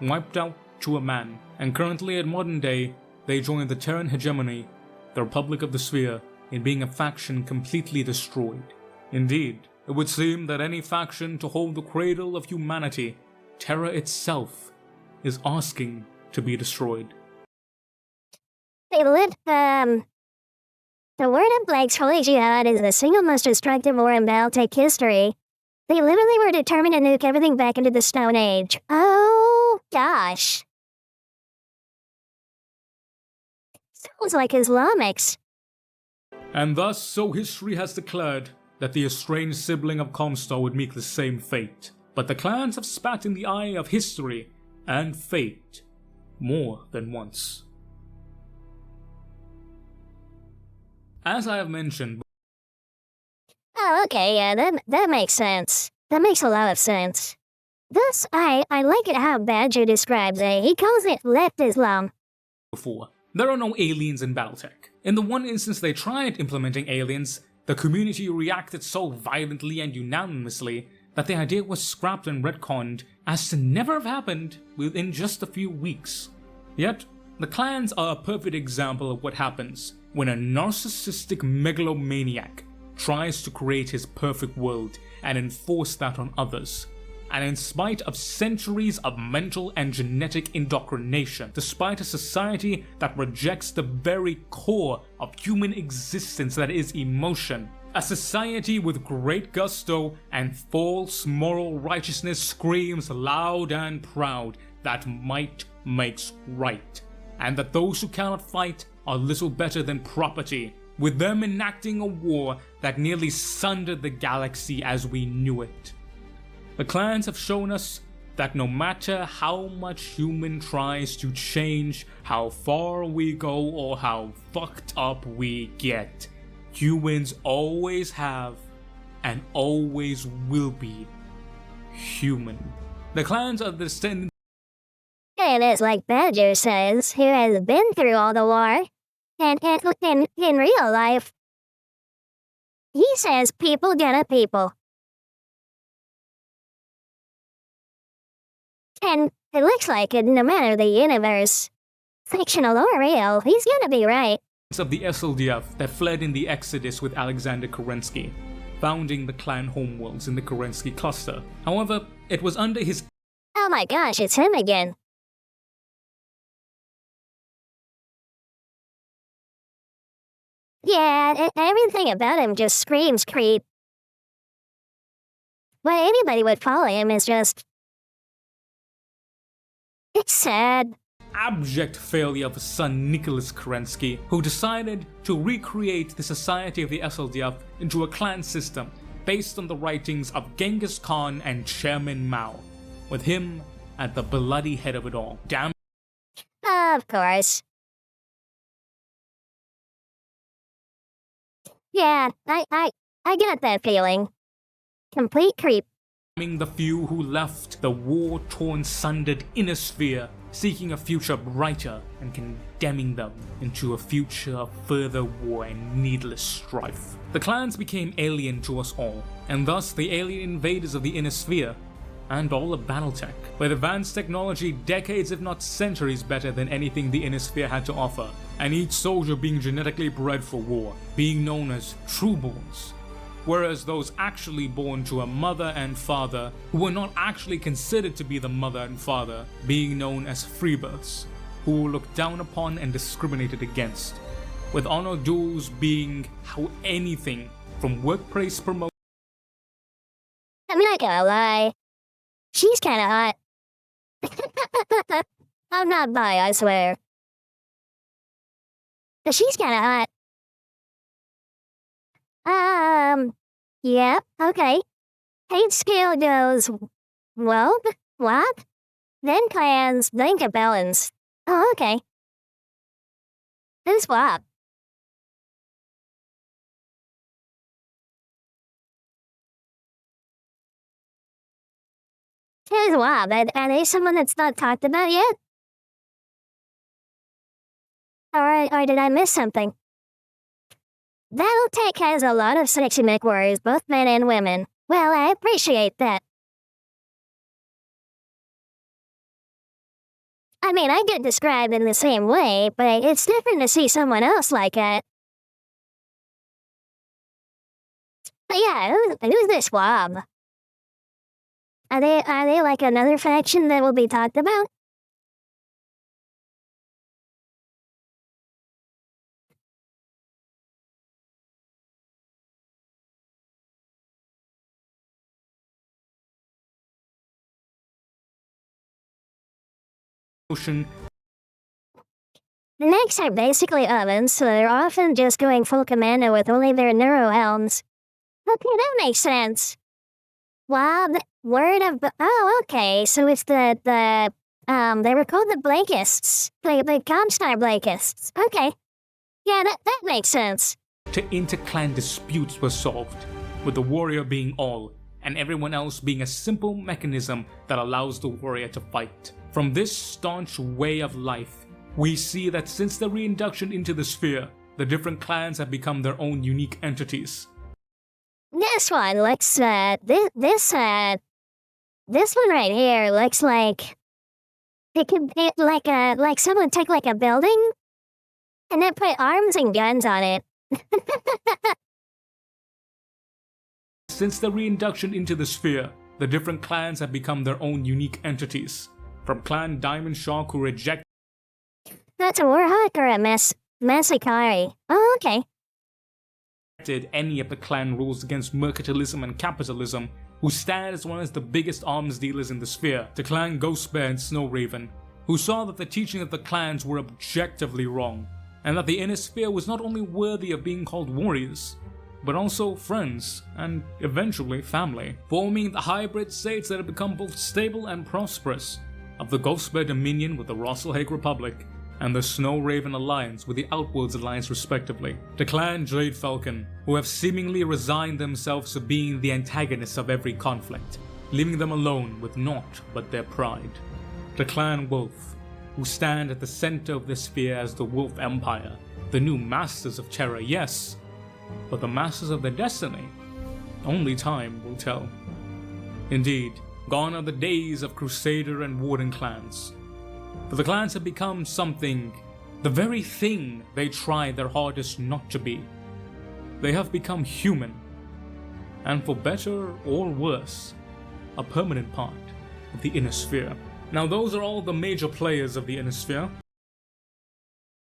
wiped out to a man, and currently at modern day, they join the Terran hegemony, the Republic of the Sphere, in being a faction completely destroyed. Indeed, it would seem that any faction to hold the cradle of humanity, Terra itself, is asking to be destroyed. The Word of Blake's Holy Jihad is the single most destructive war in BattleTech history. They literally were determined to nuke everything back into the Stone Age. Oh, gosh. Sounds like Islamics. And thus, so history has declared that the estranged sibling of Comstar would meet the same fate. But the clans have spat in the eye of history and fate more than once. As I have mentioned... Oh, okay, yeah, that makes sense. That makes a lot of sense. Thus, I like it how Badger describes it. He calls it left Islam. Before, there are no aliens in BattleTech. In the one instance they tried implementing aliens, the community reacted so violently and unanimously that the idea was scrapped and retconned as to never have happened within just a few weeks. Yet, the clans are a perfect example of what happens when a narcissistic megalomaniac tries to create his perfect world and enforce that on others. And in spite of centuries of mental and genetic indoctrination, despite a society that rejects the very core of human existence that is emotion, a society with great gusto and false moral righteousness screams loud and proud that might makes right, and that those who cannot fight are little better than property, with them enacting a war that nearly sundered the galaxy as we knew it. The clans have shown us that no matter how much human tries to change, how far we go, or how fucked up we get, humans always have and always will be human. The clans are the descendants. And it's like Badger says, who has been through all the war. And in real life, he says people gonna people. And it looks like it no matter the universe, fictional or real, he's gonna be right. Of the SLDF that fled in the Exodus with Alexander Kerensky, founding the clan homeworlds in the Kerensky cluster. However, it was under his— Oh my gosh, it's him again. Yeah, everything about him just screams creep. Why anybody would follow him is just... It's sad. abject failure of his son Nicholas Kerensky, who decided to recreate the society of the SLDF into a clan system based on the writings of Genghis Khan and Chairman Mao, with him at the bloody head of it all. Damn. Of course. Yeah, I get that feeling. Complete creep. The few who left the war-torn, sundered inner sphere, seeking a future brighter and condemning them into a future of further war and needless strife. The clans became alien to us all, and thus the alien invaders of the inner sphere, and all of BattleTech, with advanced technology decades if not centuries better than anything the inner sphere had to offer, and each soldier being genetically bred for war, being known as trueborns. Whereas those actually born to a mother and father, who were not actually considered to be the mother and father, being known as freebirths, who were looked down upon and discriminated against, with honor duels being how anything from workplace promotion. I'm not gonna lie. She's kinda hot. I'm not bi, I swear. But she's kinda hot. Yep, okay. Hate scale goes, well, what? Then clans, then cabellans. Oh, okay. Then swap. Here's swap, are they someone that's not talked about yet? Or did I miss something? BattleTech has a lot of sexy mechwarriors, both men and women. Well, I appreciate that. I mean, I get described in the same way, but it's different to see someone else like it. But yeah, who's this swab? Are they like another faction that will be talked about? The mechs are basically ovens, so they're often just going full commando with only their neuro helms. Okay, that makes sense. Wow, the word of... Oh, okay, so it's they were called the Blackists. The Comstar Blackists. Okay. Yeah, that makes sense. Inter-clan disputes were solved, with the warrior being all, and everyone else being a simple mechanism that allows the warrior to fight. From this staunch way of life, we see that since the reinduction into the sphere, the different clans have become their own unique entities. This one looks, this one right here looks like it could be like someone took like a building and then put arms and guns on it. Since the reinduction into the sphere, the different clans have become their own unique entities. From Clan Diamond Shark, who rejected That's a Warhawk or a Masakari. Oh, okay. any of the clan rules against mercantilism and capitalism, who stand as one of the biggest arms dealers in the sphere, to Clan Ghostbear and Snowraven, who saw that the teaching of the clans were objectively wrong, and that the inner sphere was not only worthy of being called warriors, but also friends, and eventually family, forming the hybrid states that have become both stable and prosperous, of the Ghostbear Dominion with the Rosselhake Republic, and the Snowraven Alliance with the Outworlds Alliance respectively. The Clan Jade Falcon, who have seemingly resigned themselves to being the antagonists of every conflict, leaving them alone with naught but their pride. The Clan Wolf, who stand at the center of the sphere as the Wolf Empire, The new masters of terror, yes, but the masters of their destiny, only time will tell. Indeed, gone are the days of Crusader and Warden clans, for the clans have become something, the very thing they try their hardest not to be. They have become human, and for better or worse, a permanent part of the Inner Sphere. Now those are all the major players of the Inner Sphere.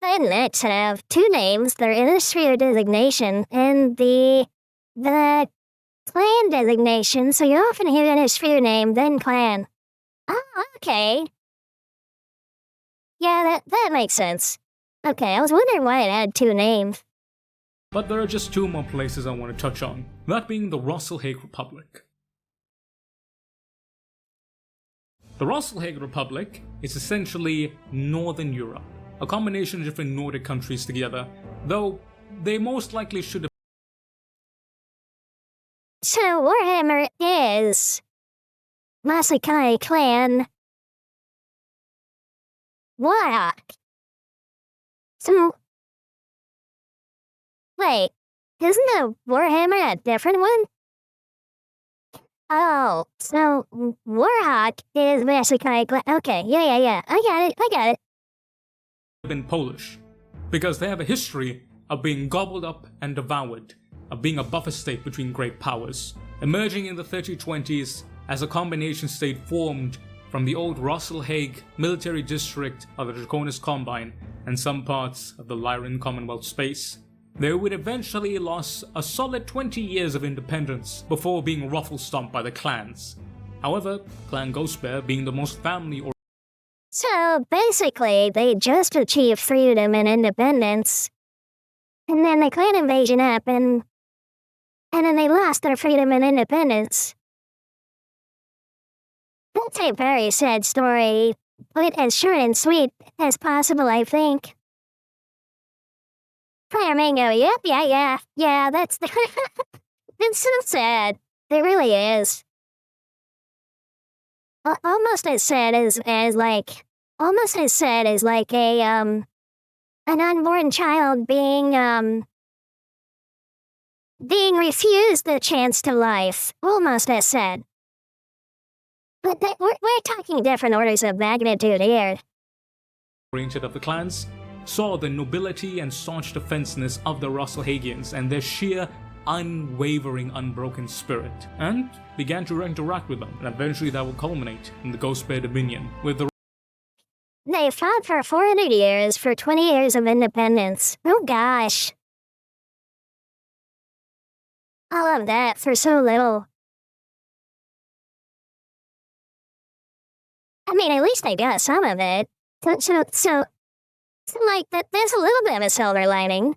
And let's have two names, their Inner Sphere designation, and the clan designation, so you often hear Inner Sphere name, then clan. Oh, okay. Yeah, that makes sense. Okay, I was wondering why it had two names. But there are just two more places I want to touch on, that being the Rosselhague Republic. The Rosselhague Republic is essentially Northern Europe, a combination of different Nordic countries together, though they most likely should have. So Warhammer is Masakai clan Warhawk. So wait, isn't the Warhammer a different one? Oh, so Warhawk is Masakai clan. Okay, yeah. I got it. Been Polish, because they have a history of being gobbled up and devoured, of being a buffer state between great powers, emerging in the 3020s as a combination state formed from the old Rosselhague military district of the Draconis Combine and some parts of the Lyran Commonwealth space. They would eventually lose a solid 20 years of independence before being ruffle-stomped by the clans. However, Clan Ghostbear being the most family-oriented. So basically, they just achieved freedom and independence. And then the clan invasion happened. And then they lost their freedom and independence. That's a very sad story, but as short and sweet as possible, I think. Fire Mango, yep, yeah, that's the... It's so sad. It really is. Almost as sad as a, an unborn child being refused the chance to life. Almost as sad. But we're talking different orders of magnitude here. Of the clans saw the nobility and staunch defensiveness of the Rosselhagians and their sheer, unwavering, unbroken spirit, and began to interact with them, and eventually that will culminate in the Ghostbear Dominion, with the... They fought for 400 years for 20 years of independence. Oh gosh. All of that for so little. I mean, at least they got some of it. So like, there's a little bit of a silver lining.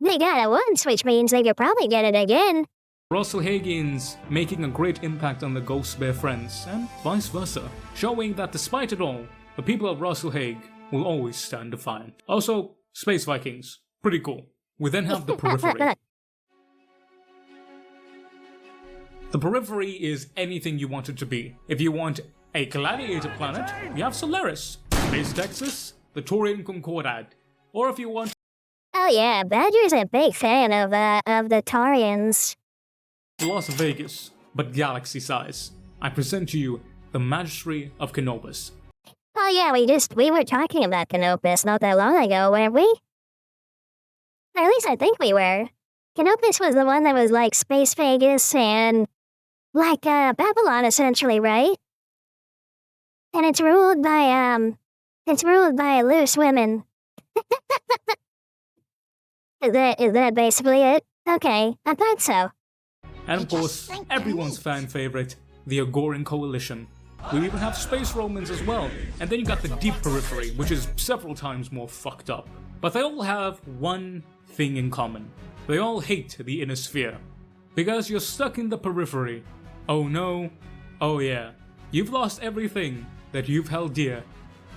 They got it once, which means they could probably get it again. Rosselhagians making a great impact on the Ghostbear friends, and vice versa, showing that despite it all, the people of Rosselhague will always stand defiant. Also, Space Vikings, pretty cool. We then have the Periphery. The Periphery is anything you want it to be. If you want a gladiator planet, you have Solaris, Space Texas, the Taurian Concordad, or if you want... Oh yeah, Badger's a big fan of the Taurians. Las Vegas, but galaxy size. I present to you the Magistracy of Canopus. Oh yeah, we were talking about Canopus not that long ago, weren't we? Or at least I think we were. Canopus was the one that was like Space Vegas and like Babylon essentially, right? And it's ruled by loose women. Is that basically it? Okay, I thought so. And of course, everyone's fan favorite, the Agoran Coalition. We even have Space Romans as well, and then you got the Deep Periphery, which is several times more fucked up. But they all have one thing in common. They all hate the Inner Sphere. Because you're stuck in the Periphery. Oh no, oh yeah, you've lost everything that you've held dear,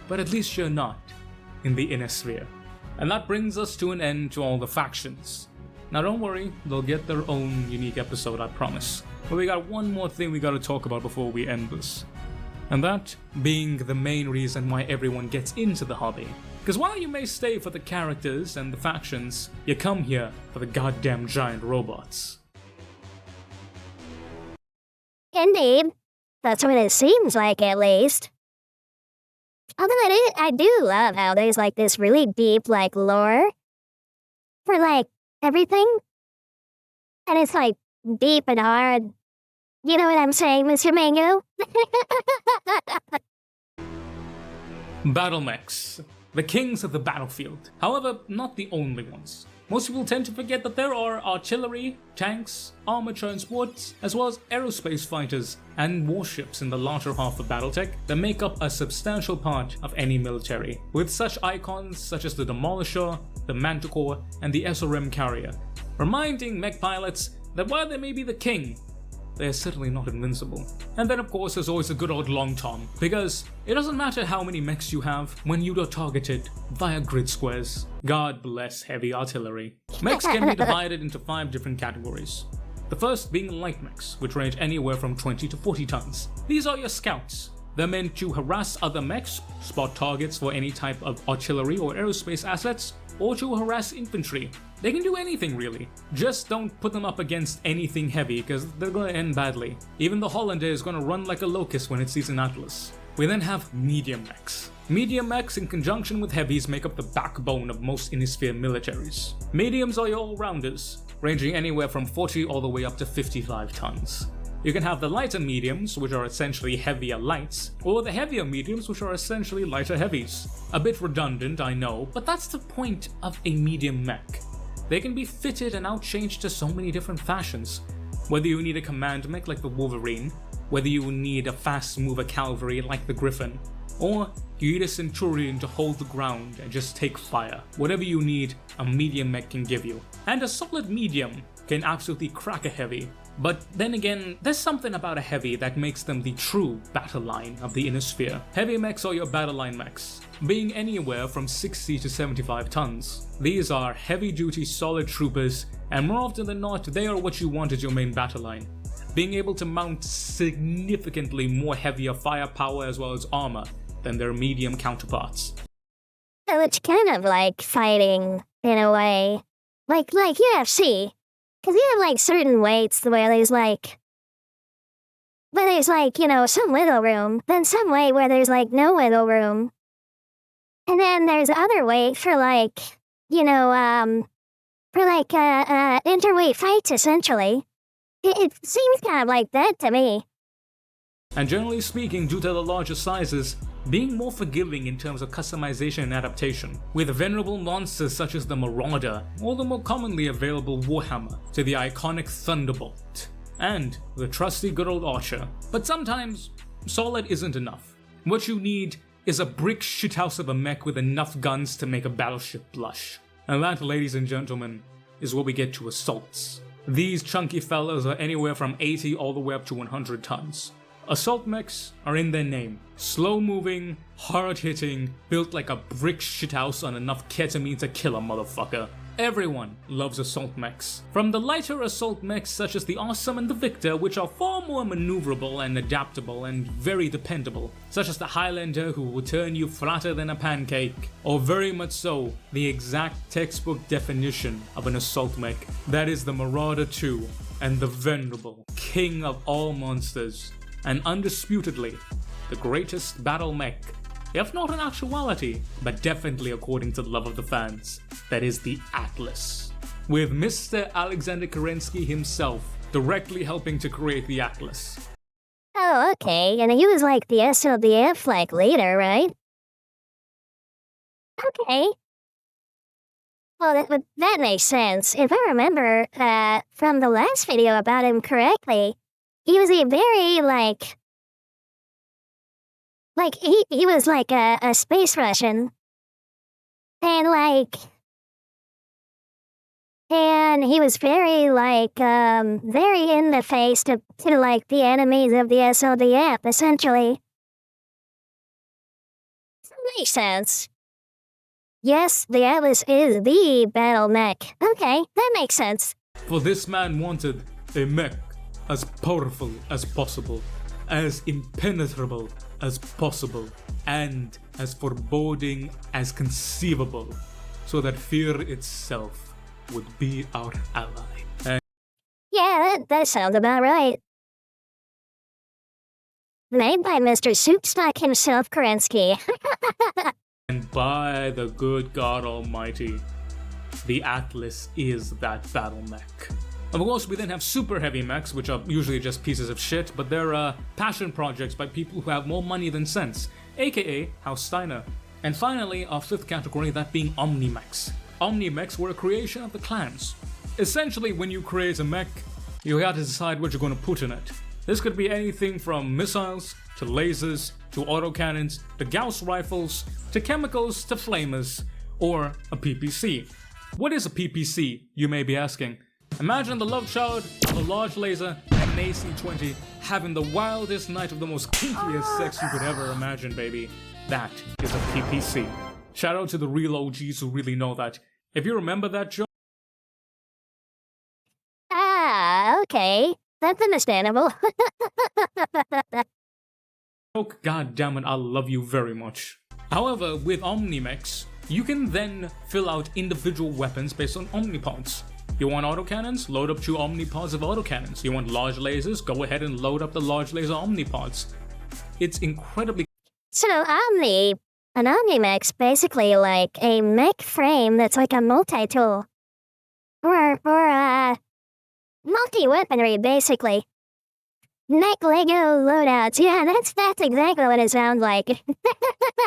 but at least you're not in the Inner Sphere. And that brings us to an end to all the factions. Now don't worry, they'll get their own unique episode, I promise. But we got one more thing we gotta talk about before we end this. And that being the main reason why everyone gets into the hobby. Because while you may stay for the characters and the factions, you come here for the goddamn giant robots. Indeed. That's what it seems like, at least. Although I do love how there's like this really deep like lore for like everything. And it's like deep and hard. You know what I'm saying, Mr. Mango? Battle mechs. The kings of the battlefield. However, not the only ones. Most people tend to forget that there are artillery, tanks, armored transports, as well as aerospace fighters and warships in the latter half of BattleTech that make up a substantial part of any military, with such icons such as the Demolisher, the Manticore, and the SRM carrier, reminding mech pilots that while they may be the king, they are certainly not invincible. And then of course there's always a good old long tom, because it doesn't matter how many mechs you have when you are targeted via grid squares. God bless heavy artillery. Mechs can be divided into 5 different categories. The first being light mechs, which range anywhere from 20 to 40 tons. These are your scouts. They're meant to harass other mechs, spot targets for any type of artillery or aerospace assets, or to harass infantry. They can do anything really. Just don't put them up against anything heavy because they're gonna end badly. Even the Hollander is gonna run like a locust when it sees an Atlas. We then have medium mechs. Medium mechs in conjunction with heavies make up the backbone of most Innisphere militaries. Mediums are your all-rounders, ranging anywhere from 40 all the way up to 55 tons. You can have the lighter mediums, which are essentially heavier lights, or the heavier mediums, which are essentially lighter heavies. A bit redundant, I know, but that's the point of a medium mech. They can be fitted and outchanged to so many different fashions. Whether you need a command mech like the Wolverine, whether you need a fast mover cavalry like the Griffin, or you need a Centurion to hold the ground and just take fire. Whatever you need, a medium mech can give you. And a solid medium can absolutely crack a heavy. But then again, there's something about a heavy that makes them the true battle line of the Innisphere. Heavy mechs are your battle line mechs, being anywhere from 60 to 75 tons. These are heavy-duty solid troopers, and more often than not, they are what you want as your main battle line. Being able to mount significantly more heavier firepower as well as armor than their medium counterparts. So it's kind of like fighting, in a way. Like UFC. Because you have like certain weights where there's like, you know, some wiggle room, then some weight where there's like no wiggle room. And then there's other weight for like, you know, interweight fights essentially. It seems kind of like that to me. And generally speaking, due to the larger sizes, being more forgiving in terms of customization and adaptation, with venerable monsters such as the Marauder, or the more commonly available Warhammer, to the iconic Thunderbolt, and the trusty good old Archer. But sometimes, solid isn't enough. What you need is a brick shithouse of a mech with enough guns to make a battleship blush. And that, ladies and gentlemen, is where we get to assaults. These chunky fellas are anywhere from 80 all the way up to 100 tons. Assault mechs are in their name. Slow-moving, hard-hitting, built like a brick shithouse on enough ketamine to kill a motherfucker. Everyone loves assault mechs. From the lighter assault mechs such as the Awesome and the Victor, which are far more maneuverable and adaptable and very dependable, such as the Highlander who will turn you flatter than a pancake, or very much so, the exact textbook definition of an assault mech. That is the Marauder 2 and the venerable king of all monsters, and undisputedly the greatest battle mech, if not in actuality, but definitely according to the love of the fans, that is the Atlas. With Mr. Alexander Kerensky himself directly helping to create the Atlas. Oh, okay, and he was like the SLDF like leader, right? Okay. Well, that makes sense. If I remember from the last video about him correctly, he was a very, he was like a space Russian. And he was very, very in the face to like, the enemies of the SLDF, essentially. So that makes sense. Yes, the Atlas is the battle mech. Okay, that makes sense. For this man wanted a mech as powerful as possible, as impenetrable as possible, and as foreboding as conceivable, so that fear itself would be our ally. And Yeah, that sounds about right. Made by Mr. Soupstock himself, Kerensky. by the good God Almighty, the Atlas is that battle mech. Of course, we then have super heavy mechs, which are usually just pieces of shit, but they're passion projects by people who have more money than sense, aka House Steiner. And finally, our fifth category, that being Omni-mechs. Omni-mechs were a creation of the clans. Essentially, when you create a mech, you got to decide what you're going to put in it. This could be anything from missiles, to lasers, to autocannons, to Gauss rifles, to chemicals, to flamers, or a PPC. What is a PPC, you may be asking? Imagine the love child of a large laser and an AC-20 having the wildest night of the most kinkiest sex you could ever imagine, baby. That is a PPC. Shout out to the real OGs who really know that. If you remember that joke, Okay. That's understandable. god damn it, I love you very much. However, with Omni-mechs, you can then fill out individual weapons based on Omnipods. You want autocannons? Load up 2 Omnipods of autocannons. You want large lasers? Go ahead and load up the large laser Omnipods. It's incredibly... So, an Omni-mech's basically like a mech frame that's like a multi-tool. Or multi-weaponry, basically. Mech Lego loadouts. Yeah, that's exactly what it sounds like.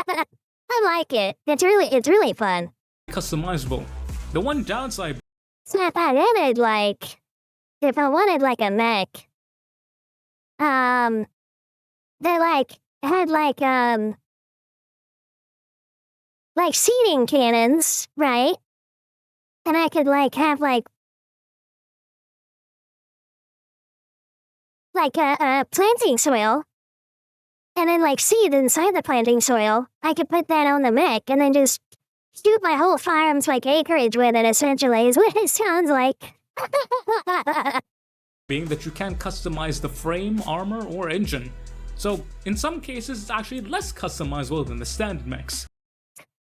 I like it. It's really fun. customizable. The one downside... It's not that. If I wanted like a mech, they had seeding cannons, right? And I could have planting soil, and then seed inside the planting soil. I could put that on the mech and then just shoot my whole farm's acreage with it, essentially, is what it sounds like. being that you can't customize the frame, armor, or engine. So, in some cases, it's actually less customizable than the standard mechs.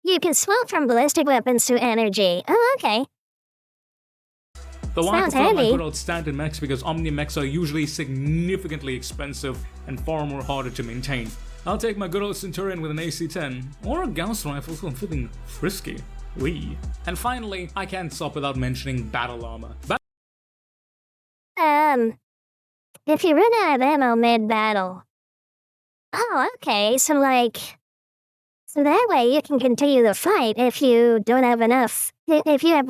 You can swap from ballistic weapons to energy. Oh, okay. Though I Sounds prefer my handy. good old standard mechs because Omni-mechs are usually significantly expensive and far more harder to maintain. I'll take my good old Centurion with an AC-10, or a Gauss rifle if I'm feeling frisky. Wee. And finally, I can't stop without mentioning battle armor. If you run out of ammo mid-battle. Oh, okay, so that way you can continue the fight if you don't have enough. If you have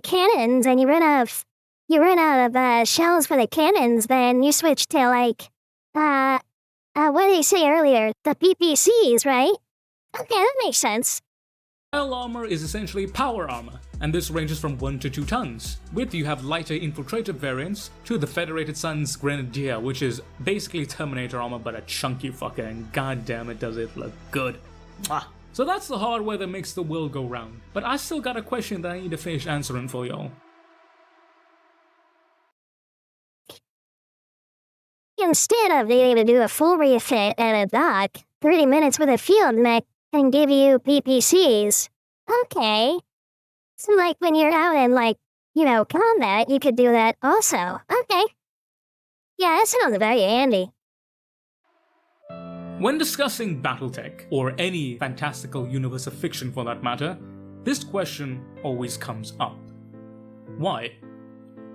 cannons and you run out of shells for the cannons, then you switch to what did he say earlier? The PPCs, right? Okay, that makes sense. Battle armor is essentially power armor, and this ranges from 1 to 2 tons. With you have lighter infiltrated variants to the Federated Sun's Grenadier, which is basically Terminator armor but a chunky fucker, and goddamn it does it look good. Mwah. So that's the hardware that makes the world go round. But I still got a question that I need to finish answering for y'all. Instead of needing to do a full refit at a dock, 30 minutes with a field mech can give you PPCs. Okay. So when you're out in combat, you could do that also. Okay. Yeah, that sounds very handy. When discussing BattleTech, or any fantastical universe of fiction for that matter, this question always comes up. Why?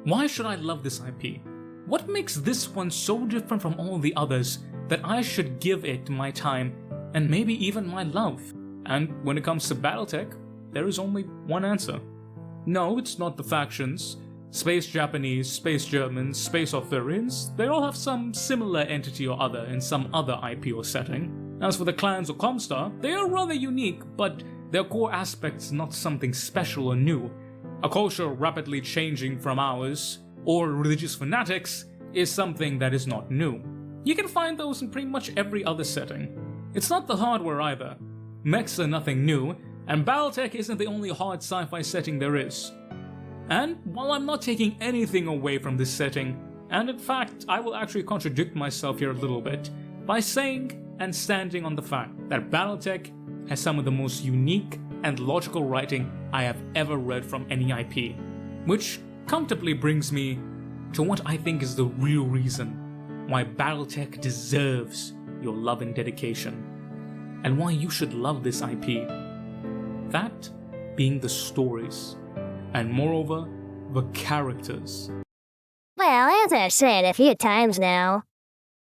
Why should I love this IP? What makes this one so different from all the others that I should give it my time and maybe even my love? And when it comes to BattleTech, there is only one answer. No, it's not the factions. Space Japanese, Space Germans, Space Arthurians, they all have some similar entity or other in some other IP or setting. As for the clans or Comstar, they are rather unique, but their core aspects not something special or new. A culture rapidly changing from ours, or religious fanatics, is something that is not new. You can find those in pretty much every other setting. It's not the hardware either. Mechs are nothing new, and BattleTech isn't the only hard sci-fi setting there is. And while I'm not taking anything away from this setting, and in fact I will actually contradict myself here a little bit, by saying and standing on the fact that BattleTech has some of the most unique and logical writing I have ever read from any IP, which comfortably brings me to what I think is the real reason why BattleTech deserves your love and dedication, and why you should love this IP. That being the stories, and moreover, the characters. Well, as I've said a few times now,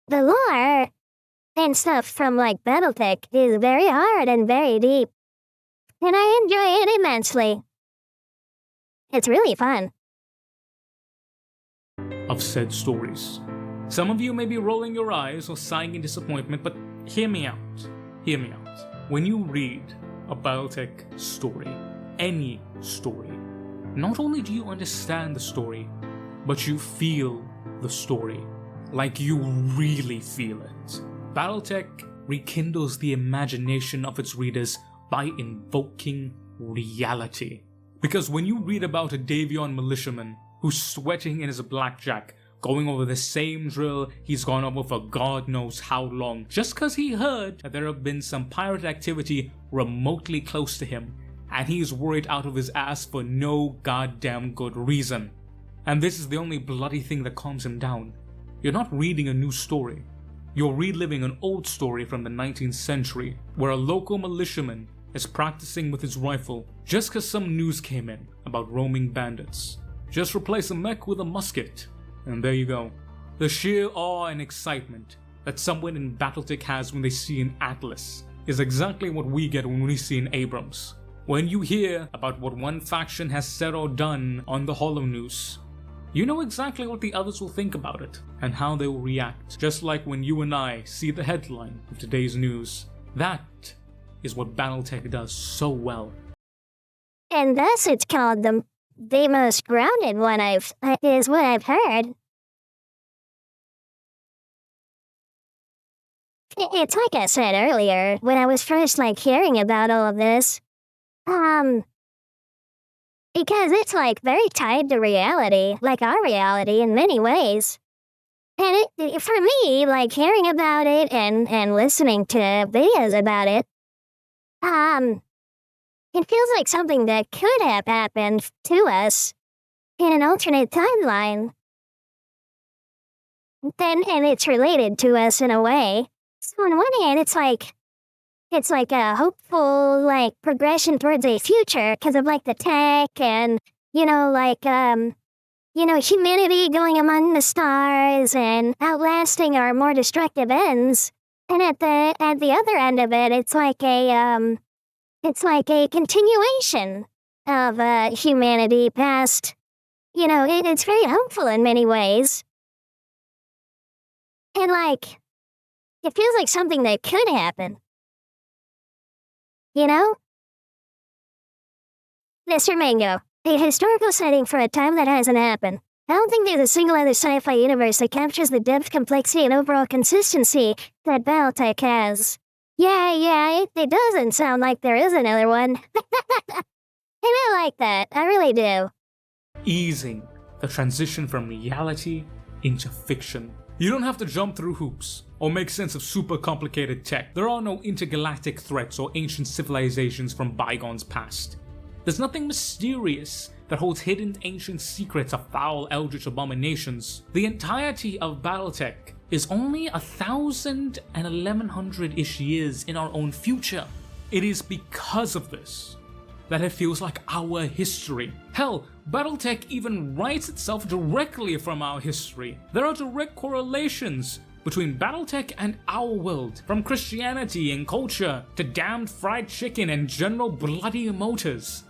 the lore and stuff from like BattleTech is very hard and very deep, and I enjoy it immensely. It's really fun. Of said stories. Some of you may be rolling your eyes or sighing in disappointment, but hear me out. Hear me out. When you read a BattleTech story, any story, not only do you understand the story, but you feel the story. Like you really feel it. BattleTech rekindles the imagination of its readers by invoking reality. Because when you read about a Davion militiaman who's sweating in his blackjack, going over the same drill he's gone over for God knows how long, just because he heard that there have been some pirate activity remotely close to him, and he's worried out of his ass for no goddamn good reason. And this is the only bloody thing that calms him down. You're not reading a new story. You're reliving an old story from the 19th century, where a local militiaman is practicing with his rifle just because some news came in about roaming bandits. Just replace a mech with a musket, and there you go. The sheer awe and excitement that someone in BattleTech has when they see an Atlas is exactly what we get when we see an Abrams. When you hear about what one faction has said or done on the Hollow News, you know exactly what the others will think about it and how they will react. Just like when you and I see the headline of today's news. That is what BattleTech does so well. And thus it's called the most grounded one is what I've heard. It's like I said earlier, when I was first hearing about all of this, because it's very tied to reality, like our reality in many ways. And it for me, hearing about it and listening to videos about it, it feels like something that could have happened to us in an alternate timeline. And it's related to us in a way. So on one hand, it's like a hopeful progression towards a future because of the tech and humanity going among the stars and outlasting our more destructive ends. And at the other end of it, it's like a continuation of humanity past. It's very hopeful in many ways. And it feels like something that could happen. Mr. Mango, a historical setting for a time that hasn't happened. I don't think there's a single other sci-fi universe that captures the depth, complexity, and overall consistency that BattleTech has. Yeah, it doesn't sound like there is another one. And I like that, I really do. Easing the transition from reality into fiction. You don't have to jump through hoops or make sense of super complicated tech. There are no intergalactic threats or ancient civilizations from bygones past. There's nothing mysterious that holds hidden ancient secrets of foul eldritch abominations. The entirety of BattleTech is only 1,000 and 1,100-ish years in our own future. It is because of this that it feels like our history. Hell, BattleTech even writes itself directly from our history. There are direct correlations between BattleTech and our world, from Christianity and culture to damned fried chicken and general bloody motors.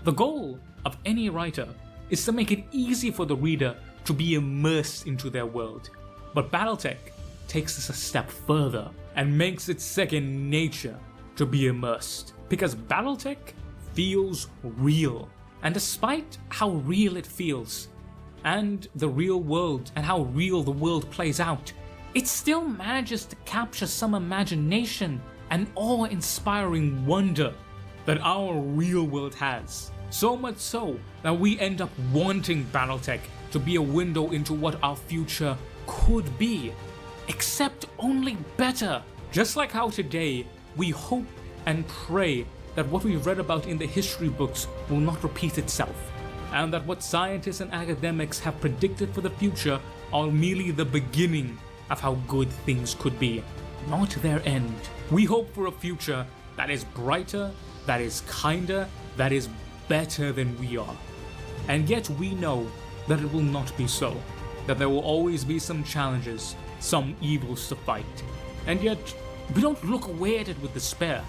The goal of any writer is to make it easy for the reader to be immersed into their world. But BattleTech takes this a step further and makes it second nature to be immersed. Because BattleTech feels real. And despite how real it feels, and the real world, and how real the world plays out, it still manages to capture some imagination and awe-inspiring wonder that our real world has. So much so that we end up wanting BattleTech to be a window into what our future could be, except only better. Just like how today we hope and pray that what we've read about in the history books will not repeat itself, and that what scientists and academics have predicted for the future are merely the beginning of how good things could be, not their end. We hope for a future that is brighter, that is kinder, that is better than we are. And yet we know that it will not be so, that there will always be some challenges, some evils to fight. And yet, we don't look away at it with despair.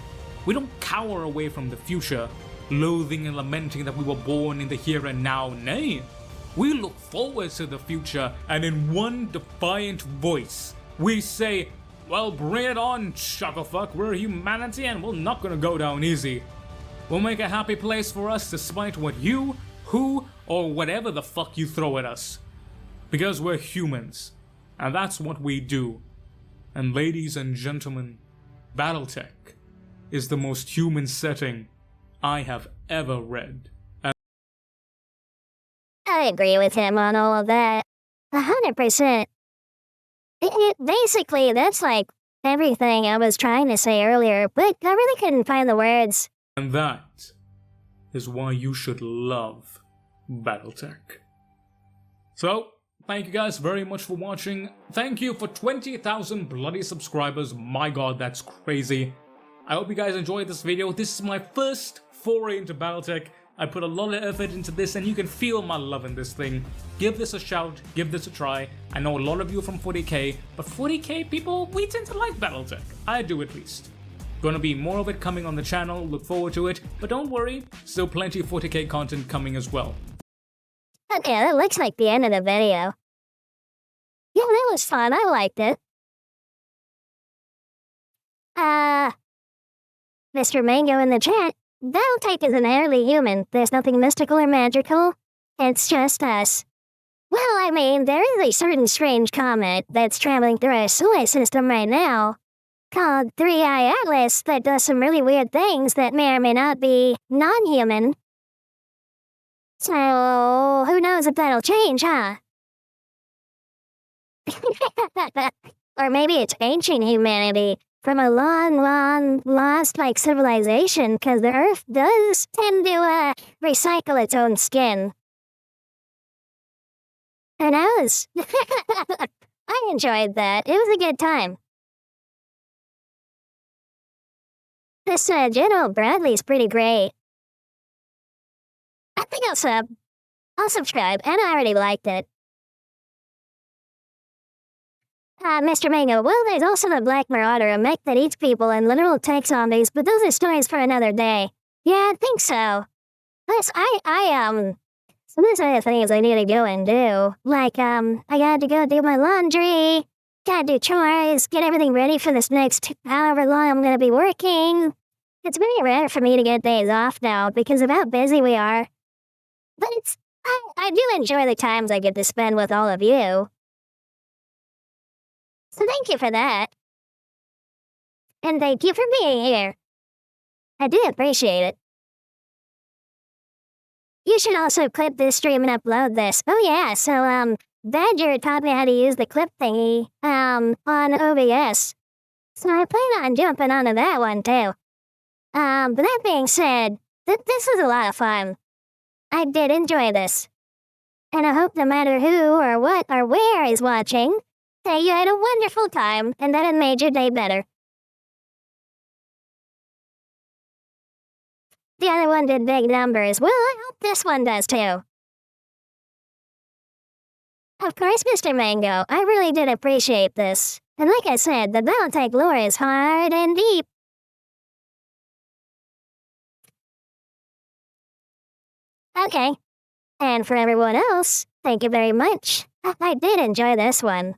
We don't cower away from the future, loathing and lamenting that we were born in the here and now. Nay, we look forward to the future, and in one defiant voice, we say, well, bring it on, chucklefuck, we're humanity and we're not gonna go down easy. We'll make a happy place for us despite what you, who, or whatever the fuck you throw at us. Because we're humans, and that's what we do. And ladies and gentlemen, BattleTech is the most human setting I have ever read. I agree with him on all of that. 100%. Basically, that's like everything I was trying to say earlier, but I really couldn't find the words. And that is why you should love BattleTech. So, thank you guys very much for watching. Thank you for 20,000 bloody subscribers. My god, that's crazy. I hope you guys enjoyed this video. This is my first foray into BattleTech. I put a lot of effort into this and you can feel my love in this thing. Give this a shout, give this a try. I know a lot of you are from 40k, but 40k people, we tend to like BattleTech. I do at least. Gonna be more of it coming on the channel, look forward to it, but don't worry, still plenty of 40k content coming as well. Okay, that looks like the end of the video. Yeah, that was fun, I liked it. Mr. Mango in the chat, BattleTech is entirely human. There's nothing mystical or magical. It's just us. Well, I mean, there is a certain strange comet that's traveling through our solar system right now, called 3i Atlas, that does some really weird things that may or may not be non-human. So, who knows if that'll change, huh? Or maybe it's ancient humanity from a long, long, lost, civilization, because the Earth does tend to, recycle its own skin. Who knows? I enjoyed that. It was a good time. This, General Bradley's pretty great. I think I'll sub. I'll subscribe, and I already liked it. Mr. Mango, well, there's also the Black Marauder, a mech that eats people and literal tech zombies, but those are stories for another day. Yeah, I think so. Plus, some of these other things I need to go and do. Like, I got to go do my laundry, gotta do chores, get everything ready for this next however long I'm gonna be working. It's very rare for me to get days off now because of how busy we are. But I do enjoy the times I get to spend with all of you. So thank you for that. And thank you for being here. I do appreciate it. You should also clip this stream and upload this. Oh yeah, so Badger taught me how to use the clip thingy on OBS. So I plan on jumping onto that one too. But that being said, this was a lot of fun. I did enjoy this. And I hope no matter who or what or where is watching, that you had a wonderful time and that it made your day better. The other one did big numbers. Well, I hope this one does too. Of course, Mr. Mango, I really did appreciate this. And like I said, the BattleTech lore is hard and deep. Okay. And for everyone else, thank you very much. I did enjoy this one.